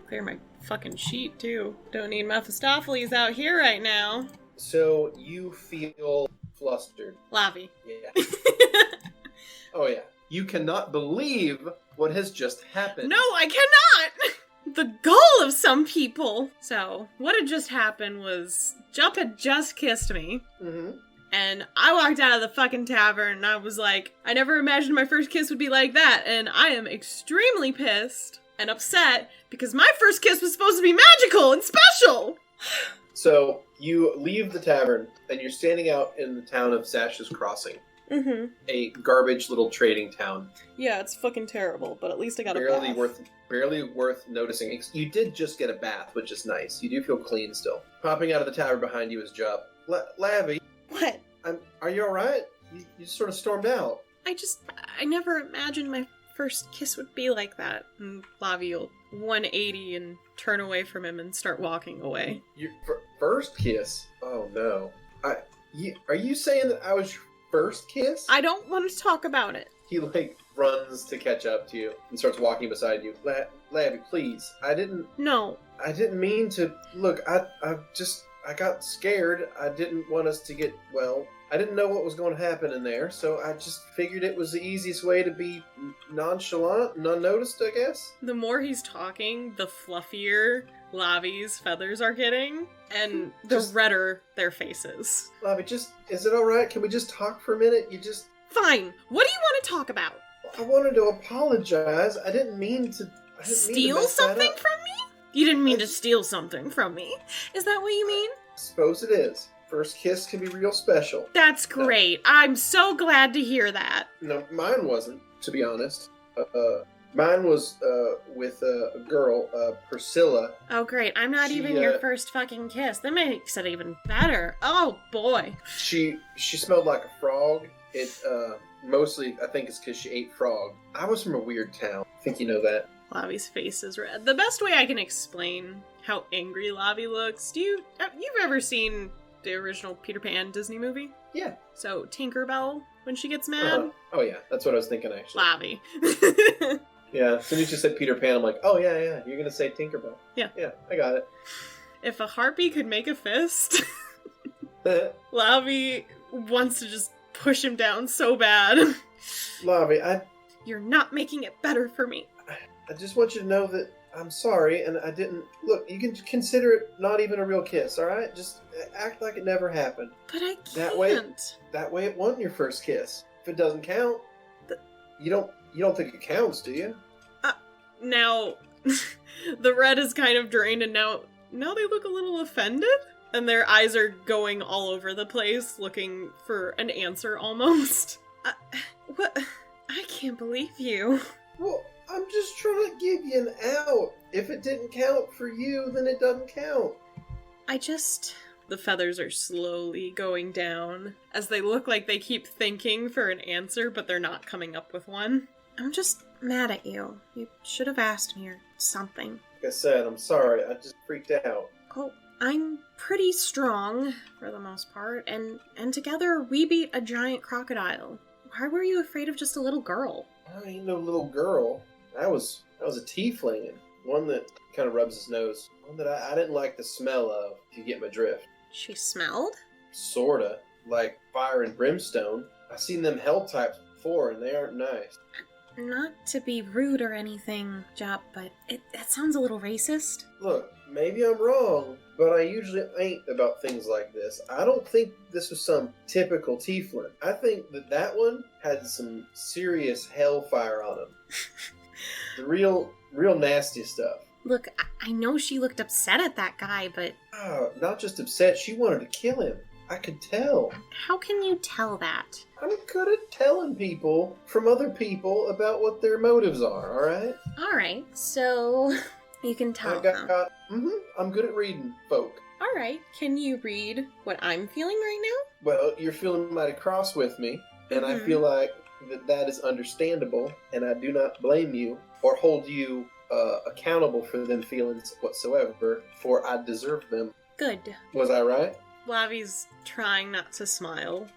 Clear my fucking sheet, too. Don't need Mephistopheles out here right now. So you feel flustered. Lavi. Yeah. Oh yeah. You cannot believe what has just happened. No, I cannot! The goal of some people. So, what had just happened was Jupp had just kissed me. Mm-hmm. And I walked out of the fucking tavern and I was like, I never imagined my first kiss would be like that. And I am extremely pissed and upset because my first kiss was supposed to be magical and special. So you leave the tavern and you're standing out in the town of Zash's Crossing. Mm-hmm. A garbage little trading town. Yeah, it's fucking terrible, but at least I got a bath. Barely worth noticing. You did just get a bath, which is nice. You do feel clean still. Popping out of the tavern behind you is Jupp. Lavi. What? Are you alright? You sort of stormed out. I never imagined my first kiss would be like that. And Lavi will 180 and turn away from him and start walking away. Your first kiss? Oh no. Are you saying that I was your first kiss? I don't want to talk about it. He runs to catch up to you and starts walking beside you. Lavi, please. No. I didn't mean to. Look, I got scared. I didn't want us to get, I didn't know what was going to happen in there, so I just figured it was the easiest way to be nonchalant and unnoticed, I guess. The more he's talking, the fluffier Lavi's feathers are getting, and the redder their faces. Lavi, is it alright? Can we just talk for a minute? Fine. What do you want to talk about? I wanted to apologize. I didn't mean to... Steal something from me? You didn't mean to steal something from me. Is that what you mean? Suppose it is. First kiss can be real special. That's great. No. I'm so glad to hear that. No, mine wasn't, to be honest. Mine was with a girl, Priscilla. Oh, great. I'm not even your first fucking kiss. That makes it even better. Oh, boy. She smelled like a frog. It, mostly, I think it's because she ate frog. I was from a weird town. I think you know that. Lavi's face is red. The best way I can explain how angry Lavi looks, you've ever seen the original Peter Pan Disney movie? Yeah. So, Tinkerbell, when she gets mad? Oh yeah, that's what I was thinking actually. Lavi. Yeah, as soon as you said Peter Pan, I'm like, oh yeah, you're gonna say Tinkerbell. Yeah. Yeah, I got it. If a harpy could make a fist, Lavi wants to just push him down so bad. Lavi, You're not making it better for me. I just want you to know that I'm sorry, and I didn't... Look, you can consider it not even a real kiss, alright? Just act like it never happened. But I can't. That way it wasn't your first kiss. If it doesn't count, you don't think it counts, do you? Now, the red is kind of drained, and now they look a little offended? And their eyes are going all over the place, looking for an answer, almost. What? I can't believe you. Well... I'm just trying to give you an out. If it didn't count for you, then it doesn't count. The feathers are slowly going down, as they look like they keep thinking for an answer, but they're not coming up with one. I'm just mad at you. You should have asked me or something. Like I said, I'm sorry. I just freaked out. Oh, I'm pretty strong, for the most part, and together we beat a giant crocodile. Why were you afraid of just a little girl? I ain't no little girl. That was a tiefling, and one that kind of rubs his nose. One that I didn't like the smell of, if you get my drift. She smelled? Sorta. Like fire and brimstone. I've seen them hell types before, and they aren't nice. Not to be rude or anything, Jupp, but that sounds a little racist. Look, maybe I'm wrong, but I usually ain't about things like this. I don't think this was some typical tiefling. I think that one had some serious hellfire on him. The real nasty stuff. Look, I know she looked upset at that guy, but... Oh, not just upset, she wanted to kill him. I could tell. How can you tell that? I'm good at telling people from other people about what their motives are, alright? Alright, so you can tell, I'm good at reading folk. Alright, can you read what I'm feeling right now? Well, you're feeling mighty cross with me, and I feel like that is understandable, and I do not blame you or hold you accountable for them feelings whatsoever, for I deserve them. Good. Was I right? Lavi's trying not to smile.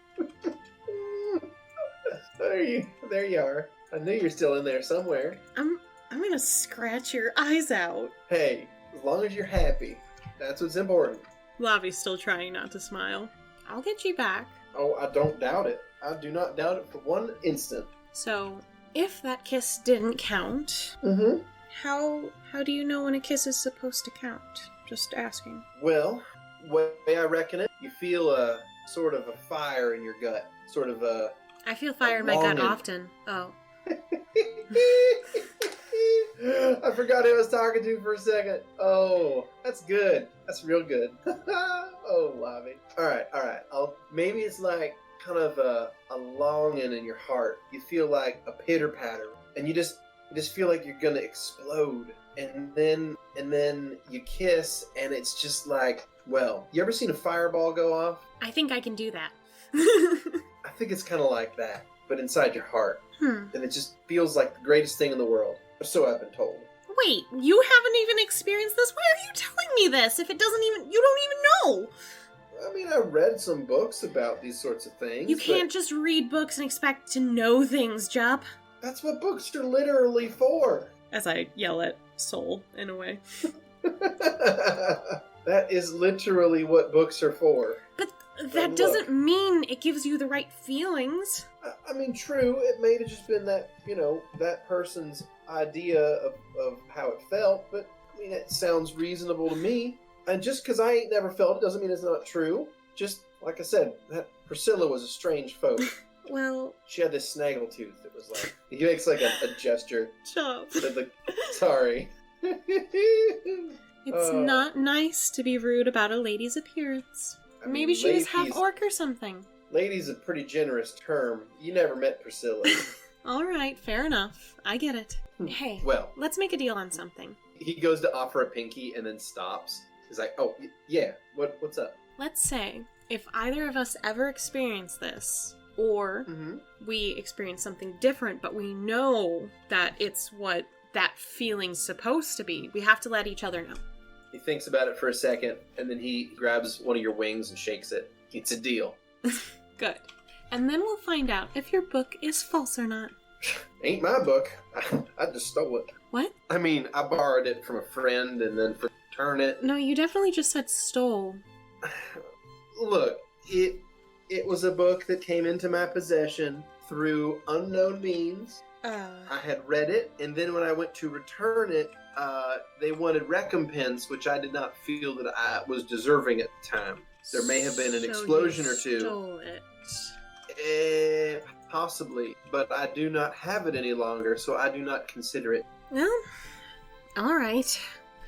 There you are. I knew you're still in there somewhere. I'm gonna scratch your eyes out. Hey, as long as you're happy, that's what's important. Lavi's still trying not to smile. I'll get you back. Oh, I don't doubt it. I do not doubt it for one instant. So, if that kiss didn't count, Mm-hmm. how do you know when a kiss is supposed to count? Just asking. Well, the way I reckon it, you feel a sort of a fire in your gut. Sort of a... I feel fire in my gut longing. often. Oh. I forgot who I was talking to for a second. Oh, that's good. That's real good. Oh, Lavi. All right. Maybe it's like kind of a longing in your heart. You feel like a pitter patter, and you just feel like you're gonna explode. And then you kiss, and it's just like, well, you ever seen a fireball go off? I think I can do that. I think it's kind of like that, but inside your heart. And it just feels like the greatest thing in the world. Or so I've been told. Wait, you haven't even experienced this? Why are you telling me this if you don't even know? I mean, I read some books about these sorts of things. You can't just read books and expect to know things, Jupp. That's what books are literally for. As I yell at Soul, in a way. That is literally what books are for. But that doesn't mean it gives you the right feelings. I mean, true, it may have just been that, that person's idea of how it felt, but, I mean, it sounds reasonable to me. And just because I ain't never felt it doesn't mean it's not true. Just, like I said, that Priscilla was a strange folk. Well... She had this snaggletooth that was like... He makes like a gesture. Jupp. Sorry. It's not nice to be rude about a lady's appearance. Maybe she was half orc or something. Lady's a pretty generous term. You never met Priscilla. Alright, fair enough. I get it. Hey, Well, let's make a deal on something. he goes to offer a pinky and then stops. He's like, oh, yeah, what's up? Let's say, if either of us ever experience this, or we experience something different, but we know that it's what that feeling's supposed to be, we have to let each other know. He thinks about it for a second, and then he grabs one of your wings and shakes it. It's a deal. Good. And then we'll find out if your book is false or not. Ain't my book. I just stole it. What? I mean, I borrowed it from a friend and then returned it. No, you definitely just said stole. Look, it was a book that came into my possession through unknown means. I had read it, and then when I went to return it, they wanted recompense, which I did not feel that I was deserving at the time. There may have been an explosion or two. Stole it. Possibly, but I do not have it any longer, so I do not consider it. Well, alright.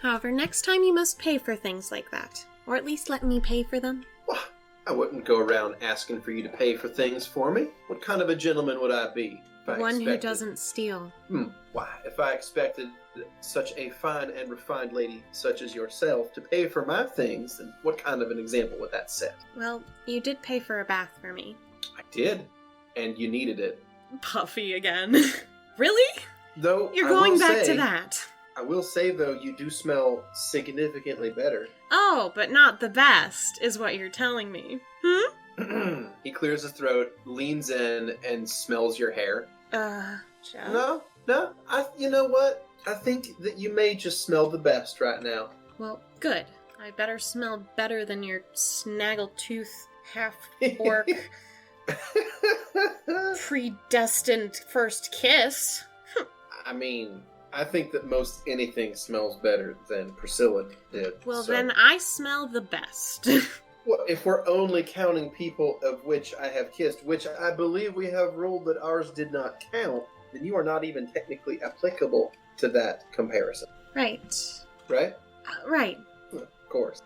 However, next time you must pay for things like that. Or at least let me pay for them. Well, I wouldn't go around asking for you to pay for things for me. What kind of a gentleman would I be? One who doesn't steal. Why, if I expected such a fine and refined lady such as yourself to pay for my things, then what kind of an example would that set? Well, you did pay for a bath for me. I did, and you needed it. Puffy again. Really? Though You're going back to that. I will say, though, you do smell significantly better. Oh, but not the best, is what you're telling me. He clears his throat, leans in, and smells your hair. Joe? No, you know what? I think that you may just smell the best right now. Well, good. I better smell better than your snaggletooth half-orc predestined first kiss. I mean, I think that most anything smells better than Priscilla did. Well, so. then I smell the best. Well, if we're only counting people of which I have kissed, which I believe we have ruled that ours did not count, then you are not even technically applicable to that comparison. Right. Right? Right. Of course.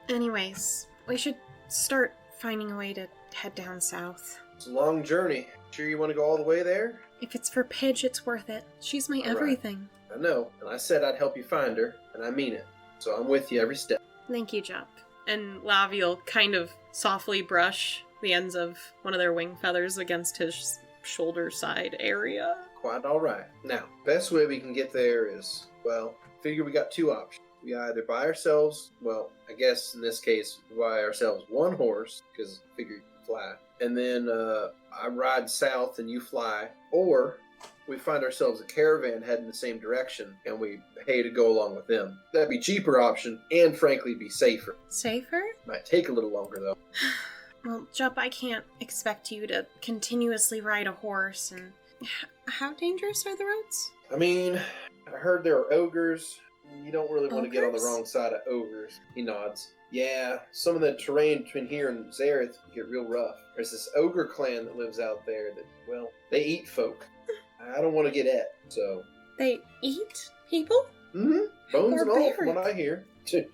Anyways, we should start finding a way to head down south. It's a long journey. Sure you want to go all the way there? If it's for Pidge, it's worth it. She's my everything. I know, and I said I'd help you find her, and I mean it. So I'm with you every step. Thank you, Jupp. And Lavi will kind of softly brush the ends of one of their wing feathers against his shoulder side area. Quite all right. Now, best way we can get there is, well, figure we got two options. We either buy ourselves, well, I guess in this case, we buy ourselves one horse, because figure you can fly. And then I ride south and you fly. Or we find ourselves a caravan heading the same direction, and we pay to go along with them. That'd be a cheaper option, and frankly be safer. Safer? Might take a little longer, though. Well, Jupp, I can't expect you to continuously ride a horse, and how dangerous are the roads? I mean, I heard there are ogres. You don't really want to get on the Ogres? wrong side of ogres. He nods. Yeah, some of the terrain between here and Xerith can get real rough. There's this ogre clan that lives out there that, well, they eat folk. I don't want to get at, so... They eat people? Mm-hmm. Bones and all, from what I hear.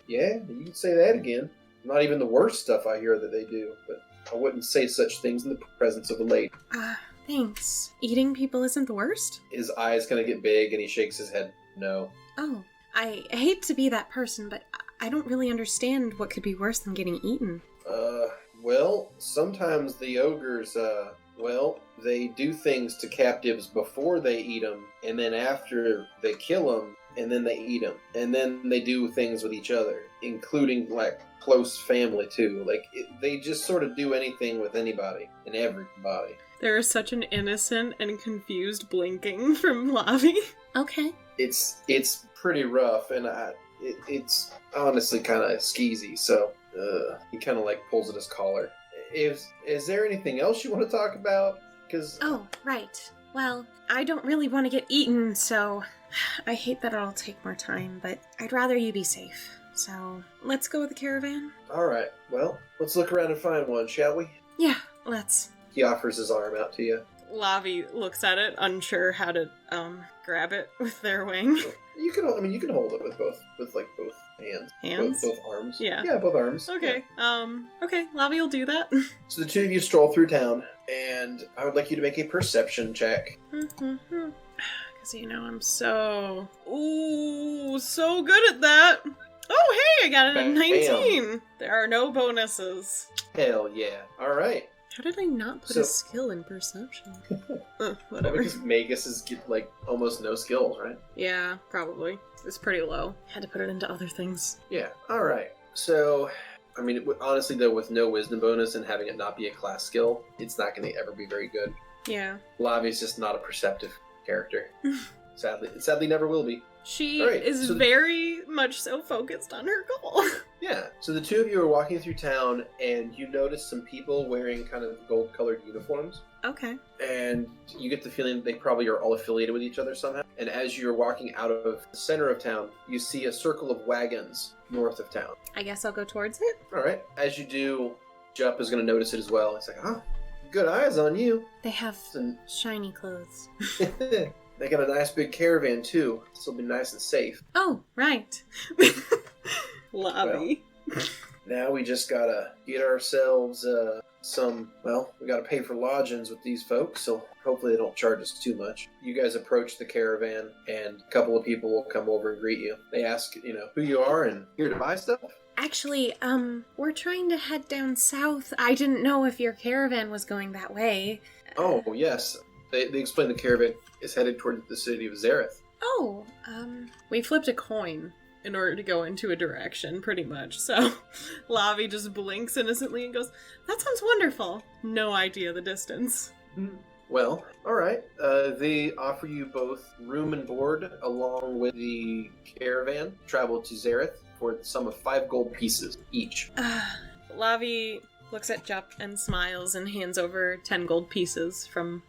Yeah, you can say that again. Not even the worst stuff I hear that they do, but I wouldn't say such things in the presence of a lady. Thanks. Eating people isn't the worst? His eyes kind of get big and he shakes his head. No. Oh, I hate to be that person, but I don't really understand what could be worse than getting eaten. Well, sometimes the ogres, they do things to captives before they eat them, and then after they kill them, and then they eat them. And then they do things with each other, including, like, close family, too. Like, they just sort of do anything with anybody and everybody. There is such an innocent and confused blinking from Lavi. Okay. It's pretty rough, and it's honestly kind of skeezy, so he kind of, like, pulls at his collar. Is there anything else you want to talk about? Because... Oh, right. Well, I don't really want to get eaten, so I hate that it'll take more time, but I'd rather you be safe. So, let's go with the caravan? Alright, well, let's look around and find one, shall we? Yeah, let's. He offers his arm out to you. Lavi looks at it, unsure how to grab it with their wing. You can hold it with both hands. Hands? Both arms. Yeah. Yeah, both arms. Okay. Yeah. Okay, Lavi will do that. So the two of you stroll through town, and I would like you to make a perception check. Because, I'm so good at that. Oh, hey, I got it at 19. Bam. There are no bonuses. Hell yeah. Alright. How did I not put a skill in perception? Whatever. Because Magus is like almost no skills, right? Yeah, probably. It's pretty low. Had to put it into other things. Yeah. Alright. So, honestly though, with no wisdom bonus and having it not be a class skill, it's not going to ever be very good. Yeah. Lavi's just not a perceptive character. Sadly never will be. She Right, is so very much so focused on her goal. Yeah, so the two of you are walking through town, and you notice some people wearing kind of gold-colored uniforms. Okay. And you get the feeling that they probably are all affiliated with each other somehow. And as you're walking out of the center of town, you see a circle of wagons north of town. I guess I'll go towards it. Alright, as you do, Jupp is going to notice it as well. It's like, good eyes on you. They have And shiny clothes. they got a nice big caravan, too. This will be nice and safe. Oh, right. Lavi. Now we just gotta get ourselves we gotta pay for lodgings with these folks, so hopefully they don't charge us too much. You guys approach the caravan, and a couple of people will come over and greet you. They ask, who you are and here to buy stuff? Actually, we're trying to head down south. I didn't know if your caravan was going that way. Oh, yes. They explain the caravan is headed toward the city of Xerith. Oh, We flipped a coin in order to go into a direction, pretty much. So Lavi just blinks innocently and goes, that sounds wonderful. No idea the distance. Well, alright. They offer you both room and board along with the caravan. Travel to Xerith for the sum of 5 gold pieces each. Lavi looks at Jupp and smiles and hands over 10 gold pieces from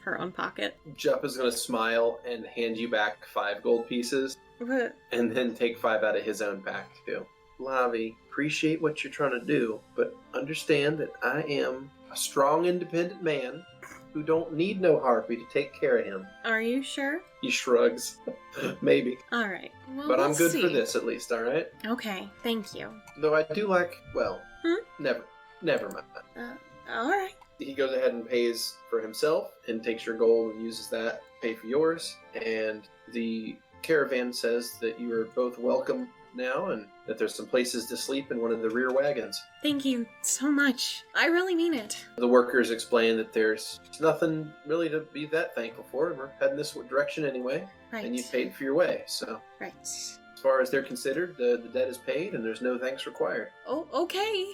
her own pocket. Jupp is going to smile and hand you back 5 gold pieces. What? And then take 5 out of his own pack, too. Lavi, appreciate what you're trying to do, but understand that I am a strong, independent man who don't need no harpy to take care of him. Are you sure? He shrugs. Maybe. Alright. Well, But I'm we'll good see. for this, at least, alright? okay. Thank you. Though I do like, never mind. Alright. He goes ahead and pays for himself and takes your gold and uses that to pay for yours. And the caravan says that you are both welcome now and that there's some places to sleep in one of the rear wagons. Thank you so much. I really mean it. The workers explain that there's nothing really to be that thankful for, and we're heading this direction anyway, Right. and you paid for your way, so Right. as far as they're considered, the debt is paid and there's no thanks required. Oh, okay.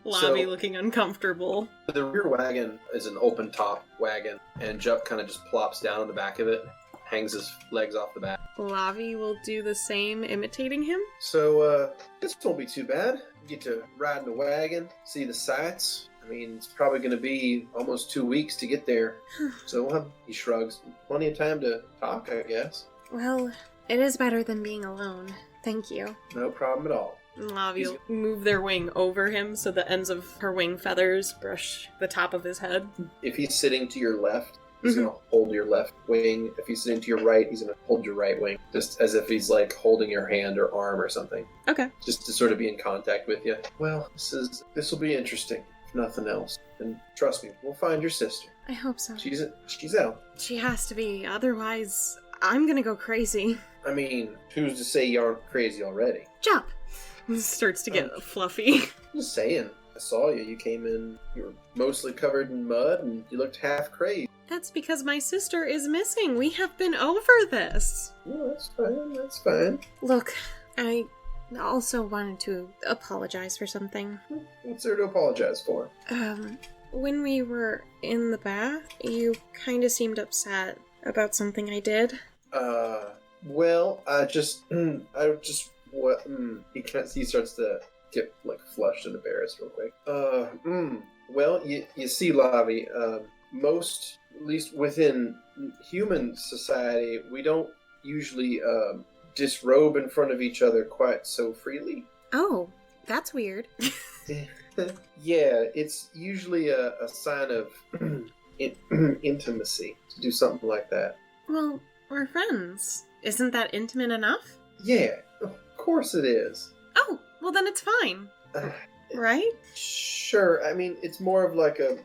Lavi looking uncomfortable. The rear wagon is an open top wagon, and Jupp kind of just plops down on the back of it, hangs his legs off the back. Lavi will do the same, imitating him. So, this won't be too bad. You get to ride in the wagon, see the sights. I mean, it's probably going to be almost 2 weeks to get there. So, he shrugs. Plenty of time to talk, I guess. Well, it is better than being alone. Thank you. No problem at all. Lavi will move their wing over him so the ends of her wing feathers brush the top of his head. If he's sitting to your left, he's going to hold your left wing. If he's sitting to your right, he's going to hold your right wing. Just as if he's like holding your hand or arm or something. Okay. Just to sort of be in contact with you. Well, this will be interesting, if nothing else. And trust me, we'll find your sister. I hope so. She's out. She has to be, otherwise I'm gonna go crazy. I mean, who's to say you aren't crazy already? Jupp! Starts to get fluffy. Just saying. I saw you. You came in, you were mostly covered in mud, and you looked half crazed. That's because my sister is missing. We have been over this. No, that's fine. Look, I also wanted to apologize for something. What's there to apologize for? When we were in the bath, you kind of seemed upset about something I did. Well, he starts to get, like, flushed and embarrassed real quick. Well, you see, Lavi, most, at least within human society, we don't usually, disrobe in front of each other quite so freely. Oh, that's weird. Yeah, it's usually a sign of intimacy to do something like that. Well, we're friends. Isn't that intimate enough? Yeah, of course it is. Oh, well then it's fine. Right? Sure, I mean, it's more of like a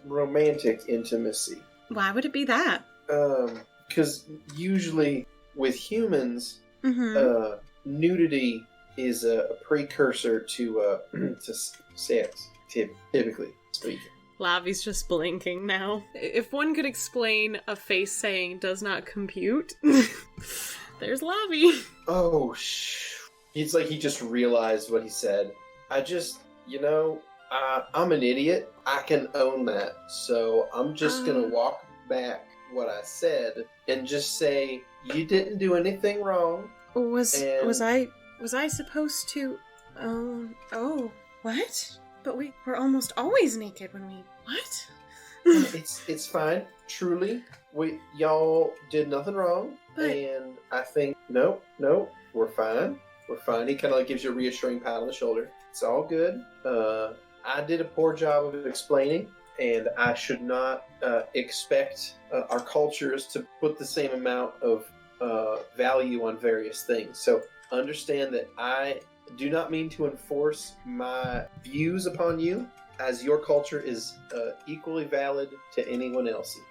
romantic intimacy. Why would it be that? Because usually with humans, nudity is a precursor to sex, typically speaking. Lavi's just blinking now. If one could explain a face saying does not compute, there's Lavi. Oh, it's like he just realized what he said. I'm an idiot. I can own that. So I'm just gonna walk back what I said and just say, you didn't do anything wrong. Was I supposed to... Oh, what? But we were almost always naked when we... What? It's fine. Truly, y'all did nothing wrong. But... And I think, no, we're fine. We're fine. He kind of like gives you a reassuring pat on the shoulder. It's all good. I did a poor job of explaining, and I should not expect our cultures to put the same amount of value on various things. So understand that I do not mean to enforce my views upon you, as your culture is equally valid to anyone else's.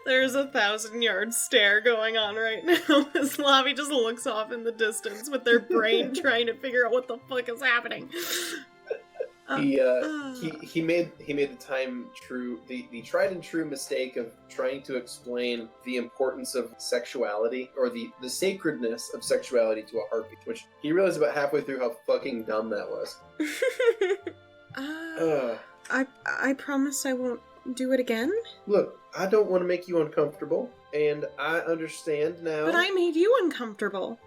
There's a 1,000-yard stare going on right now as Lavi just looks off in the distance with their brain trying to figure out what the fuck is happening. He made the tried and true mistake of trying to explain the importance of sexuality, or the sacredness of sexuality to a harpy, which he realized about halfway through how fucking dumb that was. I promise I won't do it again. Look, I don't want to make you uncomfortable, and I understand now. But I made you uncomfortable.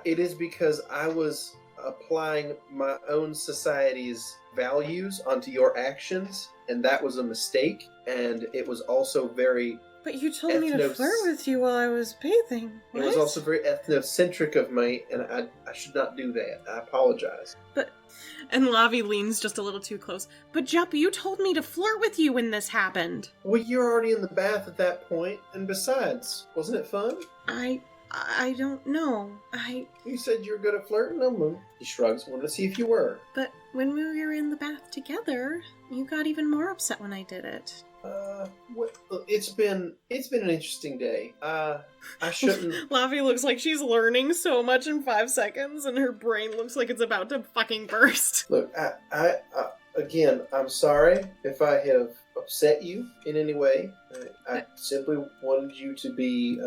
It is because I was applying my own society's values onto your actions, and that was a mistake, and it was also very... But you told me to flirt with you while I was bathing. What? It was also very ethnocentric of me, and I should not do that. I apologize. But... And Lavi leans just a little too close. But Jupp, you told me to flirt with you when this happened. Well, you were already in the bath at that point, and besides, wasn't it fun? I don't know. You said you were good at flirting? He shrugs. Wanted to see if you were. But when we were in the bath together, you got even more upset when I did it. It's been an interesting day. I shouldn't... Lavi looks like she's learning so much in 5 seconds, and her brain looks like it's about to fucking burst. Look, again, I'm sorry if I have upset you in any way. I simply wanted you to be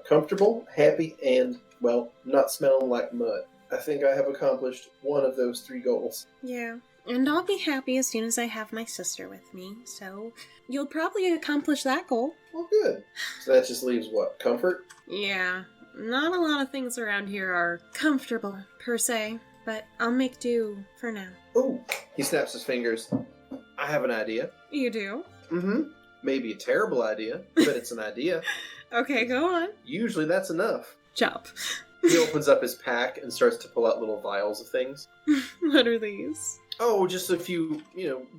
comfortable, happy, and, well, not smelling like mud. I think I have accomplished one of those 3 goals. Yeah. And I'll be happy as soon as I have my sister with me, so you'll probably accomplish that goal. Well, good. So that just leaves what? Comfort? Yeah. Not a lot of things around here are comfortable, per se, but I'll make do for now. Ooh. He snaps his fingers. I have an idea. You do? Mm-hmm. Maybe a terrible idea, but it's an idea. Okay, go on. Usually that's enough. Jupp. He opens up his pack and starts to pull out little vials of things. What are these? Oh, just a few,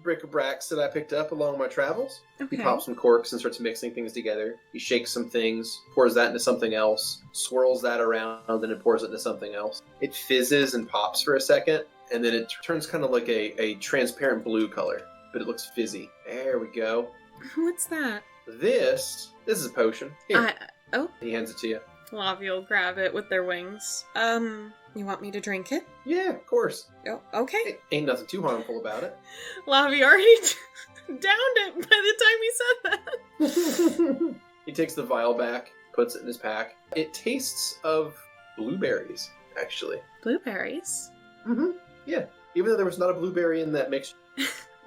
bric-a-bracs that I picked up along my travels. Okay. He pops some corks and starts mixing things together. He shakes some things, pours that into something else, swirls that around, and then pours it into something else. It fizzes and pops for a second, and then it turns kind of like a transparent blue color, but it looks fizzy. There we go. What's that? This is a potion. Here. Oh. He hands it to you. Lavi will grab it with their wings. You want me to drink it? Yeah, of course. Oh, okay. It ain't nothing too harmful about it. Lavi already downed it by the time he said that. He takes the vial back, puts it in his pack. It tastes of blueberries, actually. Blueberries? Mm-hmm. Yeah. Even though there was not a blueberry in that mix.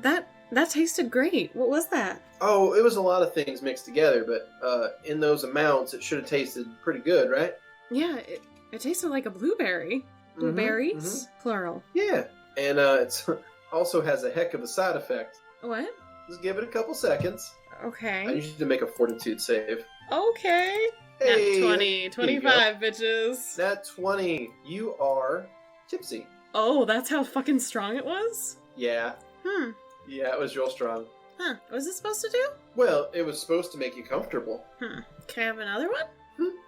That tasted great. What was that? Oh, it was a lot of things mixed together, but in those amounts, it should have tasted pretty good, right? Yeah, it tasted like a blueberry. Blueberries? Plural. Yeah. And it also has a heck of a side effect. What? Just give it a couple seconds. I Okay. need you to make a fortitude save. Okay. Hey, Nat 20, 25, bitches. Nat 20. You are tipsy. Oh, that's how fucking strong it was? Yeah. Yeah, it was real strong. Huh. What was it supposed to do? Well, it was supposed to make you comfortable. Can I have another one?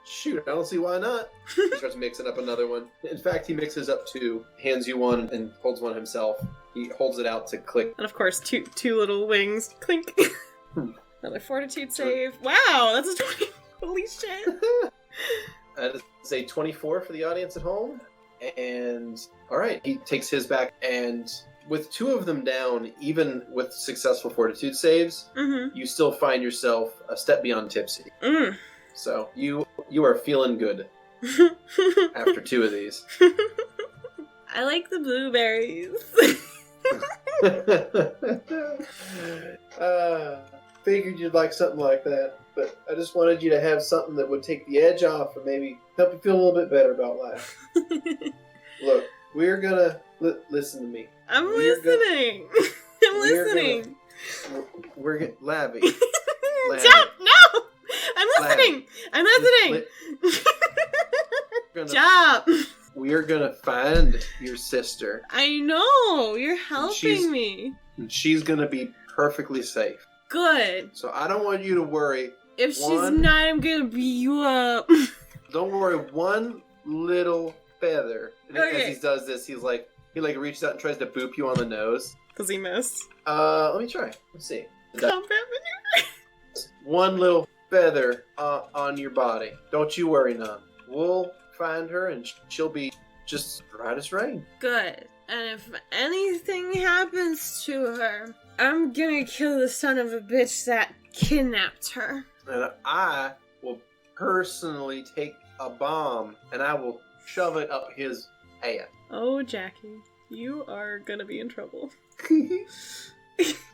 Shoot, I don't see why not. He starts mixing up another one. In fact, he mixes up 2, hands you one, and holds one himself. He holds it out to click. And of course, two little wings. Clink. Another fortitude save. Wow, that's a 20. Holy shit. That is a 24 for the audience at home. And, alright, he takes his back, and with 2 of them down, even with successful fortitude saves, you still find yourself a step beyond tipsy. So, you are feeling good after 2 of these. I like the blueberries. Figured you'd like something like that, but I just wanted you to have something that would take the edge off and maybe help you feel a little bit better about life. Look, we're gonna listen to me. I'm listening. I'm listening. We're gonna Lavi. Jupp, no! I'm listening. I'm listening. Jupp. We are gonna find your sister. I know. You're helping me. And she's gonna be perfectly safe. Good. So I don't want you to worry. If she's not, I'm gonna beat you up. Don't worry, one little feather. And Okay. as he does this, he reaches out and tries to boop you on the nose. Does he miss? Let me try. Let's see. Combat maneuver. One little feather on your body. Don't you worry, none. We'll find her and she'll be just right as rain. Good. And if anything happens to her, I'm gonna kill the son of a bitch that kidnapped her. And I will personally take a bomb and I will shove it up his ass. Oh, Jackie, you are gonna be in trouble. What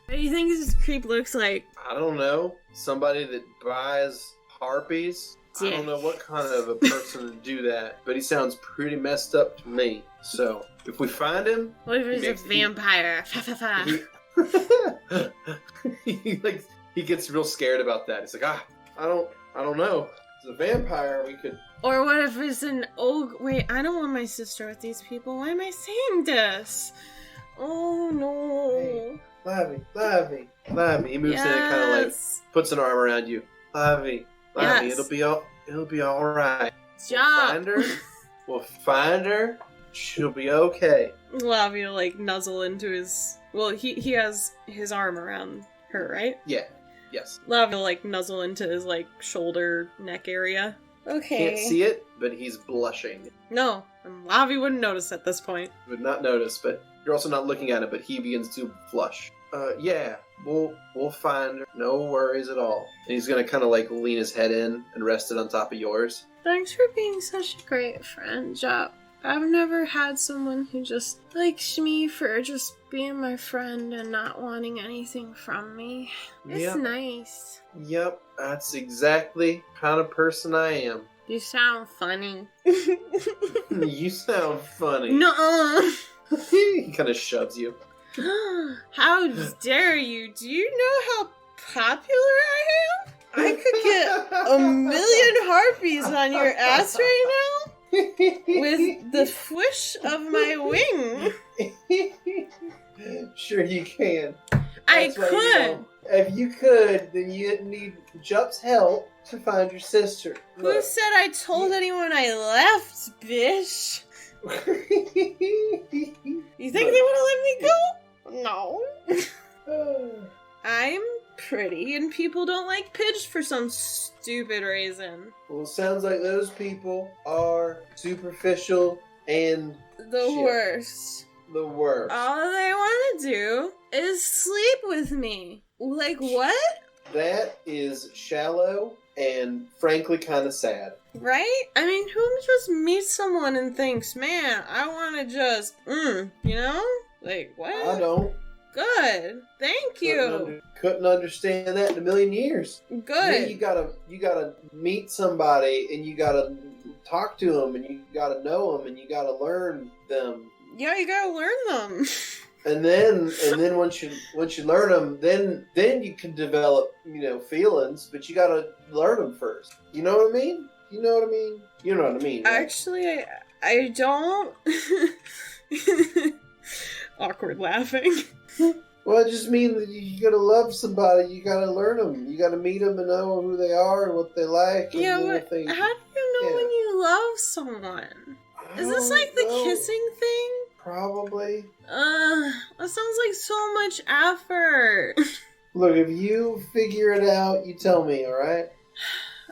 do you think this creep looks like? I don't know. Somebody that buys harpies? I don't know what kind of a person to do that, but he sounds pretty messed up to me. So, if we find him... What if he's a vampire? He gets real scared about that. He's like, I don't know. It's a vampire, we could... Or what if it's an ogre? Wait, I don't want my sister with these people. Why am I saying this? Oh no. Hey, Lavi. He moves in and kind of puts an arm around you. Lavi, Yes. it'll be all right. Job. We'll find her. She'll be okay. Lavi will nuzzle into his. Well, he has his arm around her, right? Yeah. Yes. Lavi will nuzzle into his shoulder neck area. Okay. Can't see it, but he's blushing. No, and Lavi wouldn't notice at this point. Would not notice, but you're also not looking at it. But he begins to flush. Yeah. We'll find her. No worries at all. And he's gonna kind of lean his head in and rest it on top of yours. Thanks for being such a great friend, Jupp. I've never had someone who just likes me for just being my friend and not wanting anything from me. It's nice. Yep, that's exactly the kind of person I am. You sound funny. You sound funny. Nuh-uh. He kind of shoves you. How dare you? Do you know how popular I am? I could get 1,000,000 harpies on your ass right now with the swish of my wing. Sure you can. I could. If you could, then you'd need Jupp's help to find your sister. Who said I told anyone I left, bitch? You think they would have let me go? No. I'm pretty, and people don't like Pidge for some stupid reason. Well, it sounds like those people are superficial and The worst. The worst. All they want to do is sleep with me. Like, what? That is shallow and frankly kind of sad. Right? I mean, who just meets someone and thinks, man, I want to just, you know? Like, what? I don't. Good. Thank you. Couldn't understand that in a million years. Good. You gotta meet somebody and you gotta talk to them and you gotta know them and you gotta learn them. Yeah, you gotta learn them. And then once you learn them, then you can develop, feelings, but you gotta learn them first. You know what I mean? You know what I mean? You know what I mean, right? Actually, I don't. Awkward laughing. Well, it just means that you gotta love somebody. You gotta learn them. You gotta meet them and know who they are and what they like. Yeah, but how do you know when you love someone? Is this like the kissing thing? Probably. That sounds like so much effort. Look, if you figure it out, you tell me, alright?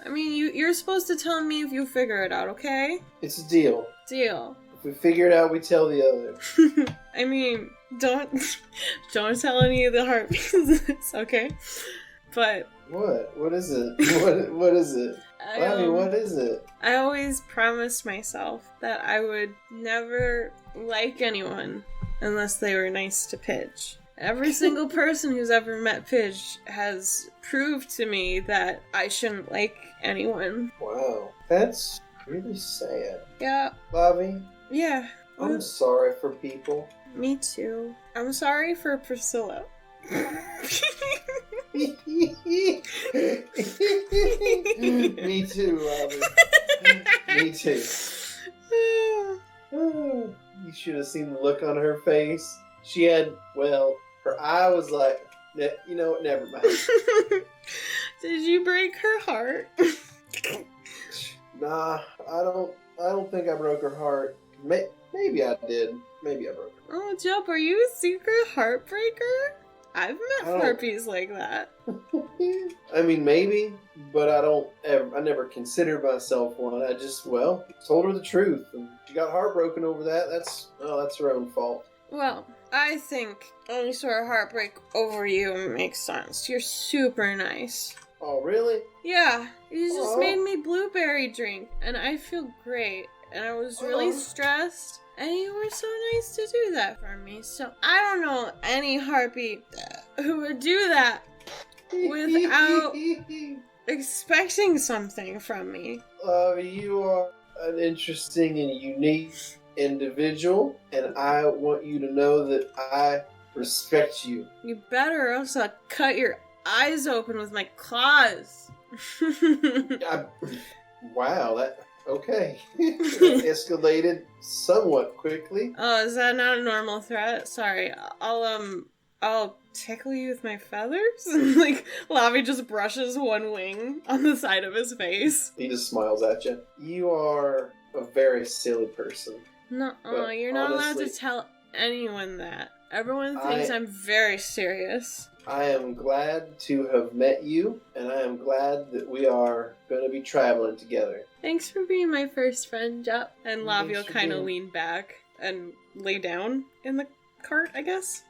I mean, you're supposed to tell me if you figure it out, okay? It's a deal. Deal. If we figure it out, we tell the other. I mean, don't tell any of the harpies, okay? But... What? What is it? What is it? Lavi, what is it? I always promised myself that I would never like anyone unless they were nice to Pidge. Every single person who's ever met Pidge has proved to me that I shouldn't like anyone. Wow. That's really sad. Yeah. Lavi? Yeah. I'm sorry for people. Me too. I'm sorry for Priscilla. Me too, Lavi. Me too. You should have seen the look on her face. She had, her eye was like, you know what, never mind. Did you break her heart? Nah, I don't think I broke her heart. Maybe I did. Maybe I broke her. Oh, Jupp, are you a secret heartbreaker? I've met harpies like that. I mean, maybe, but I never considered myself one. I just, told her the truth. And she got heartbroken over that. That's her own fault. Well, I think any sort of heartbreak over you makes sense. You're super nice. Oh, really? Yeah, you just made me blueberry drink, and I feel great. And I was really stressed. And you were so nice to do that for me. So I don't know any harpy who would do that without expecting something from me. You are an interesting and unique individual, and I want you to know that I respect you. You better, or else I'll cut your eyes open with my claws. Wow, that... Okay. Escalated somewhat quickly. Oh, is that not a normal threat? Sorry. I'll tickle you with my feathers? Like, Lavi just brushes one wing on the side of his face. He just smiles at you. You are a very silly person. No, you're not allowed to tell anyone that. Everyone thinks I'm very serious. I am glad to have met you, and I am glad that we are going to be traveling together. Thanks for being my first friend, Jupp. And Lavi will kind of lean back and lay down in the cart, I guess.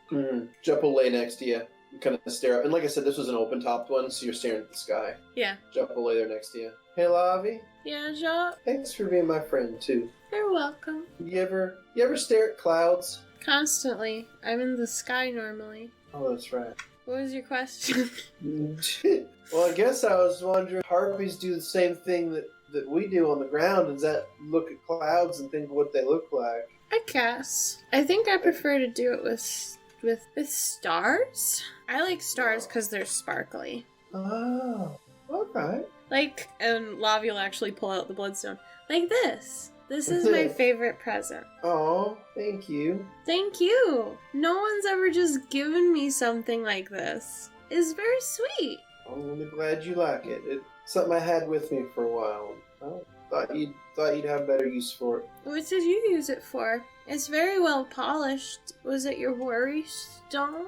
Jupp will lay next to you. You kind of stare up. And like I said, this was an open-topped one, so you're staring at the sky. Yeah. Jupp will lay there next to you. Hey, Lavi. Yeah, Jupp. Thanks for being my friend, too. You're welcome. You ever stare at clouds? Constantly. I'm in the sky normally. Oh, that's right. What was your question? Well, I guess I was wondering, harpies do the same thing that we do on the ground. Does that look at clouds and think what they look like? I guess. I think I prefer to do it with stars. I like stars because they're sparkly. Oh, okay. Like, and Lavi will actually pull out the bloodstone. Like this. This is my favorite present. Oh, thank you. Thank you. No one's ever just given me something like this. It's very sweet. I'm really glad you like it. It's something I had with me for a while. I thought you'd have better use for it. What did you use it for? It's very well polished. Was it your worry stone?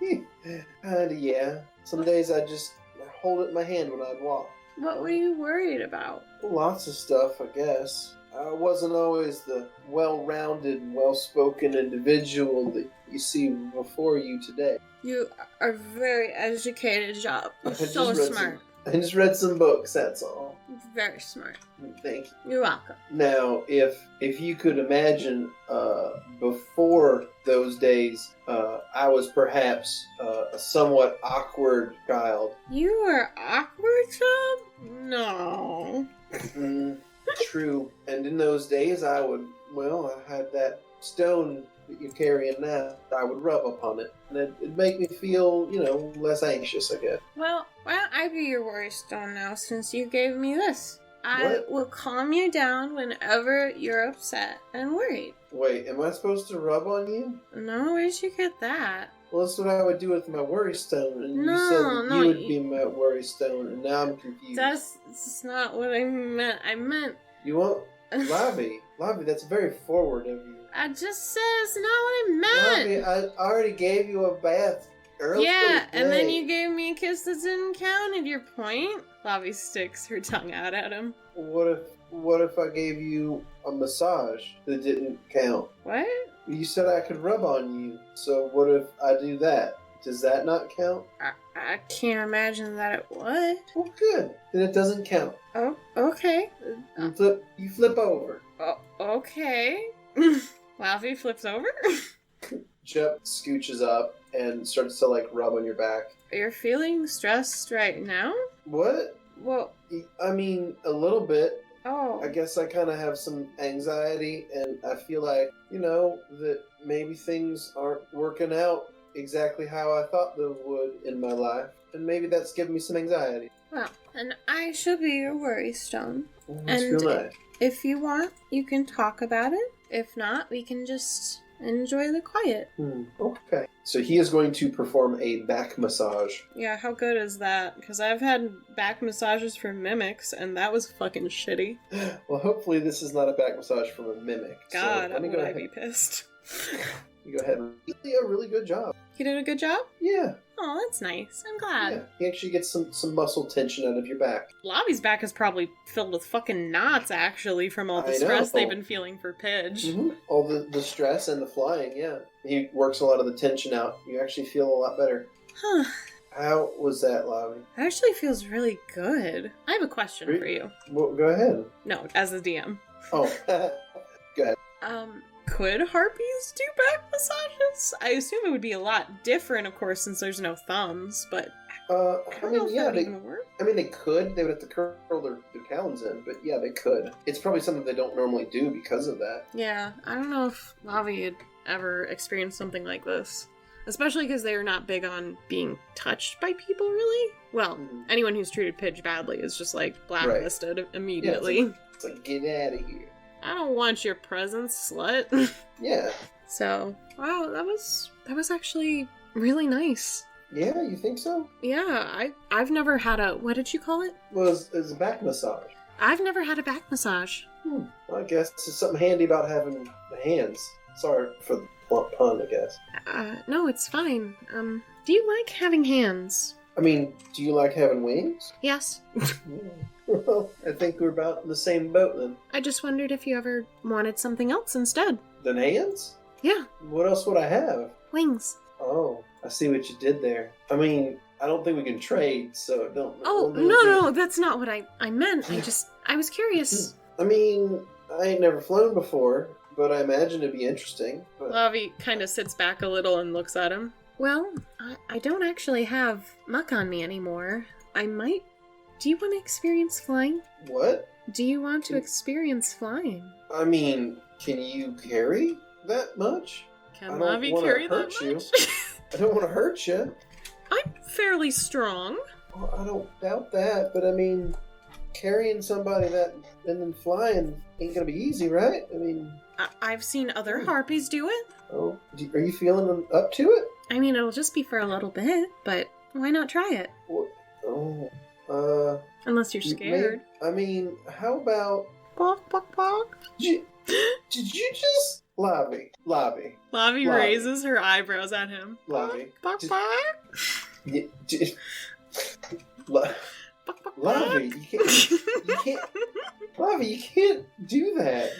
Kinda, yeah. Some days I just hold it in my hand when I'd walk. What were you worried about? Lots of stuff, I guess. I wasn't always the well-rounded and well-spoken individual that you see before you today. You are very educated, Jupp. You're so smart. I just read some books, that's all. Very smart. Thank you. You're welcome. Now, if you could imagine, before those days, I was perhaps a somewhat awkward child. You were awkward, Jupp? No. True. And in those days, I had that stone that you're carrying now. I would rub upon it, and it'd make me feel, less anxious, I guess. Well, why don't I be your worry stone now, since you gave me this? I will calm you down whenever you're upset and worried. Wait, am I supposed to rub on you? No, where'd you get that? Well, that's what I would do with my worry stone, and you said that you would be my worry stone, and now I'm confused. That's not what I meant. I meant... You want... Lavi, that's very forward of you. I just said it's not what I meant. Lavi, I already gave you a bath earlier. Yeah, and then you gave me a kiss that didn't count at your point. Lavi sticks her tongue out at him. What if I gave you a massage that didn't count? What? You said I could rub on you, so what if I do that? Does that not count? I can't imagine that it would. Well, good. Then it doesn't count. Oh, okay. You flip over. Oh, okay. Lavi flips over? Jupp scooches up and starts to, rub on your back. You're feeling stressed right now? What? Well... I mean, a little bit. Oh. I guess I kind of have some anxiety, and I feel like, that maybe things aren't working out exactly how I thought they would in my life, and maybe that's giving me some anxiety. Well, and I should be your worry stone. That's real nice. If you want, you can talk about it. If not, we can just enjoy the quiet. Okay. So he is going to perform a back massage. Yeah, how good is that? Because I've had back massages for mimics, and that was fucking shitty. Well, hopefully this is not a back massage from a mimic. God, so would I be pissed. You go ahead. He did a really good job. He did a good job? Yeah. Oh, that's nice. I'm glad. Yeah. He actually gets some muscle tension out of your back. Lavi's back is probably filled with fucking knots, actually, from all the stress they've been feeling for Pidge. Mm-hmm. All the stress and the flying, yeah. He works a lot of the tension out. You actually feel a lot better. Huh. How was that, Lavi? It actually feels really good. I have a question for you. Well, go ahead. No, as the DM. Oh, go ahead. Could harpies do back massages? I assume it would be a lot different, of course, since there's no thumbs, but I don't know if that would even work. I mean, they could. They would have to curl their talons in, but yeah, they could. It's probably something they don't normally do because of that. Yeah, I don't know if Lavi had ever experienced something like this. Especially because they are not big on being touched by people, really. Well, anyone who's treated Pidge badly is just, blacklisted immediately. Yeah, it's like, get out of here. I don't want your presence, slut. Yeah. So, wow, that was actually really nice. Yeah, you think so? Yeah, I've never had a, what did you call it? Well, it's a back massage. I've never had a back massage. Well, I guess it's something handy about having the hands. Sorry for the pun, I guess. No, it's fine. Do you like having hands? I mean, do you like having wings? Yes. Well, I think we're about in the same boat then. I just wondered if you ever wanted something else instead. Than hands? Yeah. What else would I have? Wings. Oh, I see what you did there. I mean, I don't think we can trade, so don't... Oh, no, that's not what I meant. I was curious. I mean, I ain't never flown before, but I imagine it'd be interesting. But... Lavi kind of sits back a little and looks at him. Well, I don't actually have muck on me anymore. I might... Do you want to experience flying? What? Do you want to experience flying? I mean, can you carry that much? Can Lavi carry that much? I don't want to hurt you. I'm fairly strong. Well, I don't doubt that, but I mean, carrying somebody that and then flying ain't gonna be easy, right? I mean... I've seen other harpies do it. Oh, are you feeling up to it? I mean, it'll just be for a little bit, but why not try it? Unless you're scared. I mean, how about... Bok, bok, bok. Did you just... Lavi. Lavi raises her eyebrows at him. Lavi. Bok, bok. Lavi, you can't... Lavi, you can't do that.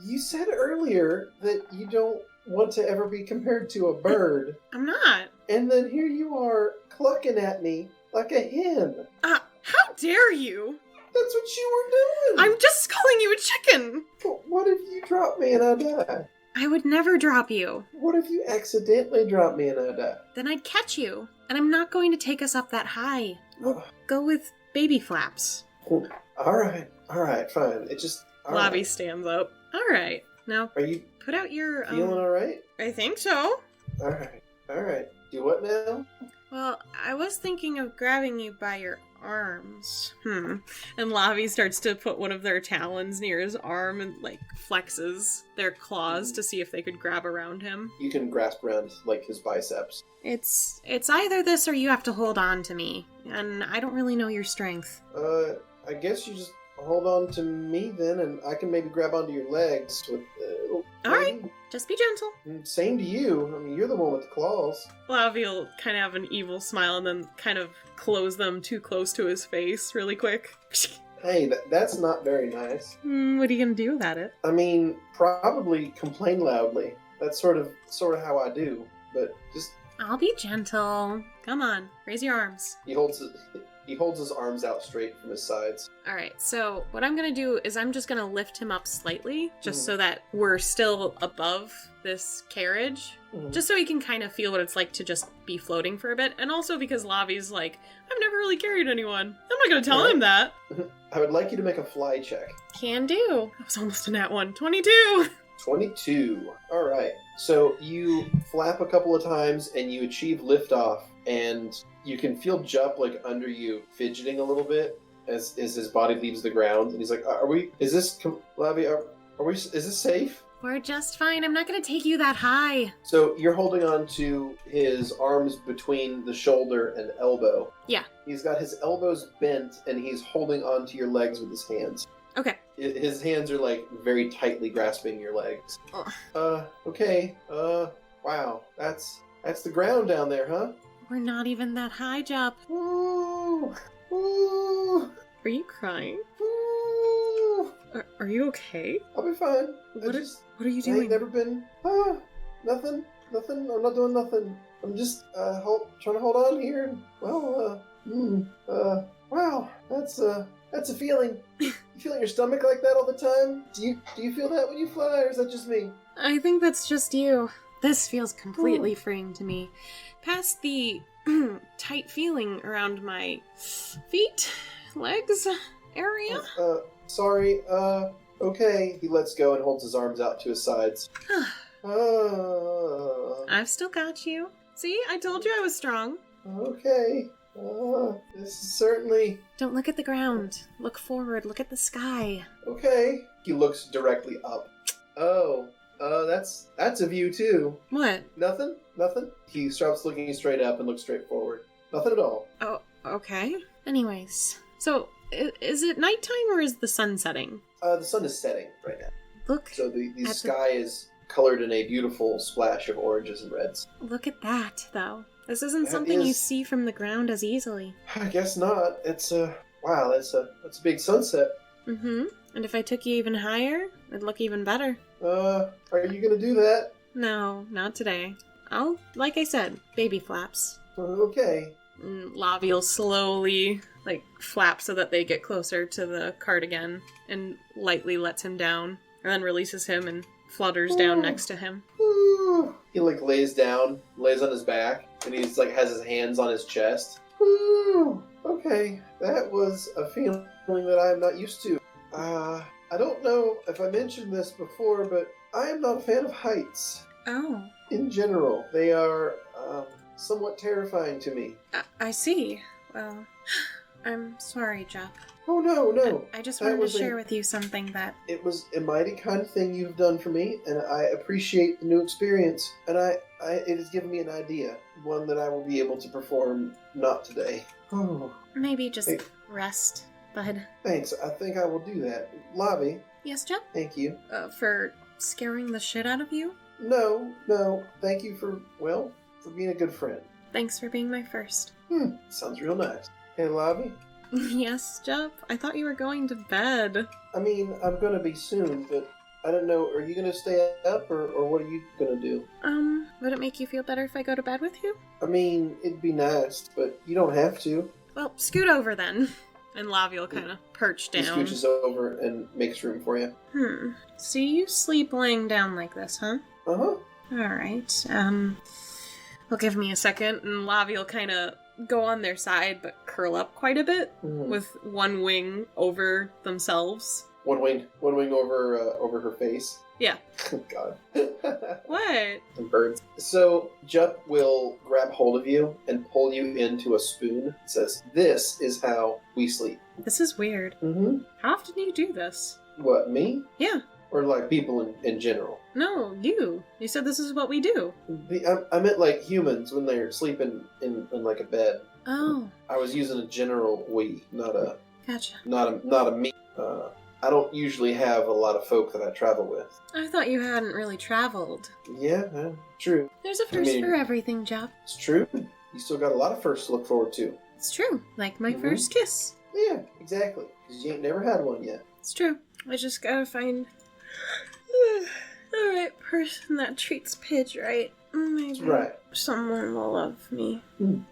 You said earlier that you don't want to ever be compared to a bird. I'm not. And then here you are clucking at me like a hen. How dare you? That's what you were doing. I'm just calling you a chicken. But what if you drop me and I die? I would never drop you. What if you accidentally drop me and I die? Then I'd catch you. And I'm not going to take us up that high. We'll go with baby flaps. Alright, fine. It just... Lavi stands up. Alright, now are you put out your... feeling alright? I think so. Alright. Do what now? Well, I was thinking of grabbing you by your arms. And Lavi starts to put one of their talons near his arm and, flexes their claws to see if they could grab around him. You can grasp around, his biceps. It's either this or you have to hold on to me. And I don't really know your strength. I guess you just hold on to me then, and I can maybe grab onto your legs with... Alright, just be gentle. Same to you. I mean, you're the one with the claws. Lavi will kind of have an evil smile and then kind of close them too close to his face really quick. Hey, that's not very nice. What are you gonna do about it? I mean, probably complain loudly. That's sort of how I do. But just... I'll be gentle. Come on, raise your arms. He holds his arms out straight from his sides. Alright, so what I'm gonna do is I'm just gonna lift him up slightly, just so that we're still above this carriage. Just so he can kind of feel what it's like to just be floating for a bit. And also because Lavi's like, I've never really carried anyone. I'm not gonna tell him that. I would like you to make a fly check. Can do. That was almost a nat one. 22! 22. Alright. So you flap a couple of times and you achieve liftoff, and you can feel Jupp under you fidgeting a little bit as his body leaves the ground, and he's like, is this safe? We're just fine. I'm not going to take you that high. So you're holding on to his arms between the shoulder and elbow. Yeah. He's got his elbows bent, and he's holding onto your legs with his hands. Okay. His hands are very tightly grasping your legs. Okay. Wow. That's the ground down there, huh? We're not even that high, Jupp. Ooh. Ooh. Are you crying? Ooh. Are you okay? I'll be fine. What are you doing? I ain't never been... Nothing. I'm not doing nothing. I'm just trying to hold on here. Wow. That's a feeling. You feel in your stomach like that all the time? Do you feel that when you fly, or is that just me? I think that's just you. This feels completely freeing to me. Past the tight feeling around my feet, legs area. Sorry. Okay. He lets go and holds his arms out to his sides. I've still got you. See, I told you I was strong. Okay. This is certainly... Don't look at the ground. Look forward. Look at the sky. Okay. He looks directly up. That's a view too. What? Nothing? He stops looking straight up and looks straight forward. Nothing at all. Oh, okay. Anyways. So, is it nighttime or is the sun setting? The sun is setting right now. Look. So the sky is colored in a beautiful splash of oranges and reds. Look at that, though. This isn't something you see from the ground as easily. I guess not. It's wow, that's a big sunset. Mm-hmm. And if I took you even higher, it'd look even better. Are you gonna do that? No, not today. Oh, like I said, baby flaps. Okay. And Lavi will slowly, flap so that they get closer to the cart again, and lightly lets him down, and then releases him and flutters down next to him. He lays down, lays on his back, and he's has his hands on his chest. Okay, that was a feeling that I am not used to. I don't know if I mentioned this before, but I am not a fan of heights. Oh. In general, they are somewhat terrifying to me. I see. Well, I'm sorry, Jupp. Oh, no. I just wanted to share with you something that... It was a mighty kind thing you've done for me, and I appreciate the new experience. And it has given me an idea, one that I will be able to perform not today. Oh. Maybe just rest, bud. Thanks, I think I will do that. Lavi. Yes, Jupp? Thank you. For scaring the shit out of you? No. Thank you for being a good friend. Thanks for being my first. Sounds real nice. Hey, Lavi? Yes, Jupp? I thought you were going to bed. I mean, I'm gonna be soon, but I don't know, are you gonna stay up, or what are you gonna do? Would it make you feel better if I go to bed with you? I mean, it'd be nice, but you don't have to. Well, scoot over then. And Lavi will kind of perch down. He scooches over and makes room for you. So you sleep laying down like this, huh? Uh-huh. Alright, well, give me a second, and Lavi will kind of go on their side, but curl up quite a bit, with one wing over themselves. One wing over her face. Yeah. God. What? And birds. So Jupp will grab hold of you and pull you into a spoon. It says, "This is how we sleep." This is weird. Mm-hmm. How often do you do this? What, me? Yeah. Or people in general? No, you. You said this is what we do. I meant humans when they're sleeping in a bed. Oh. I was using a general we, not a... Gotcha. Not a me. I don't usually have a lot of folk that I travel with. I thought you hadn't really traveled. Yeah, true. There's a first for everything, Jupp. It's true. You still got a lot of firsts to look forward to. It's true. Like my first kiss. Yeah, exactly. Because you ain't never had one yet. It's true. I just gotta find the right person that treats Pidge right. Maybe That's right. someone will love me.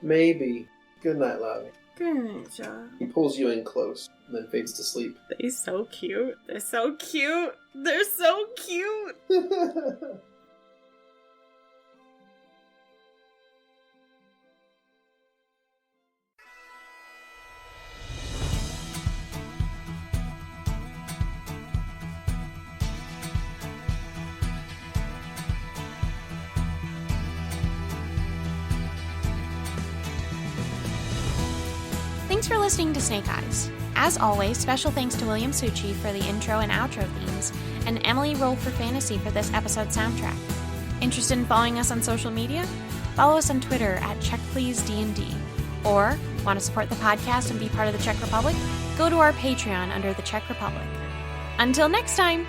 Maybe. Good night, Lavi. Good night, Jupp. He pulls you in close and then fades to sleep. They're so cute. They're so cute. They're so cute. Thanks for listening to Snake Eyes. As always, special thanks to William Succi for the intro and outro themes, and Emily Roll for Fantasy for this episode soundtrack. Interested in following us on social media? Follow us on Twitter at CheckPleaseDND. Or, want to support the podcast and be part of the Czech Republic? Go to our Patreon under the Czech Republic. Until next time!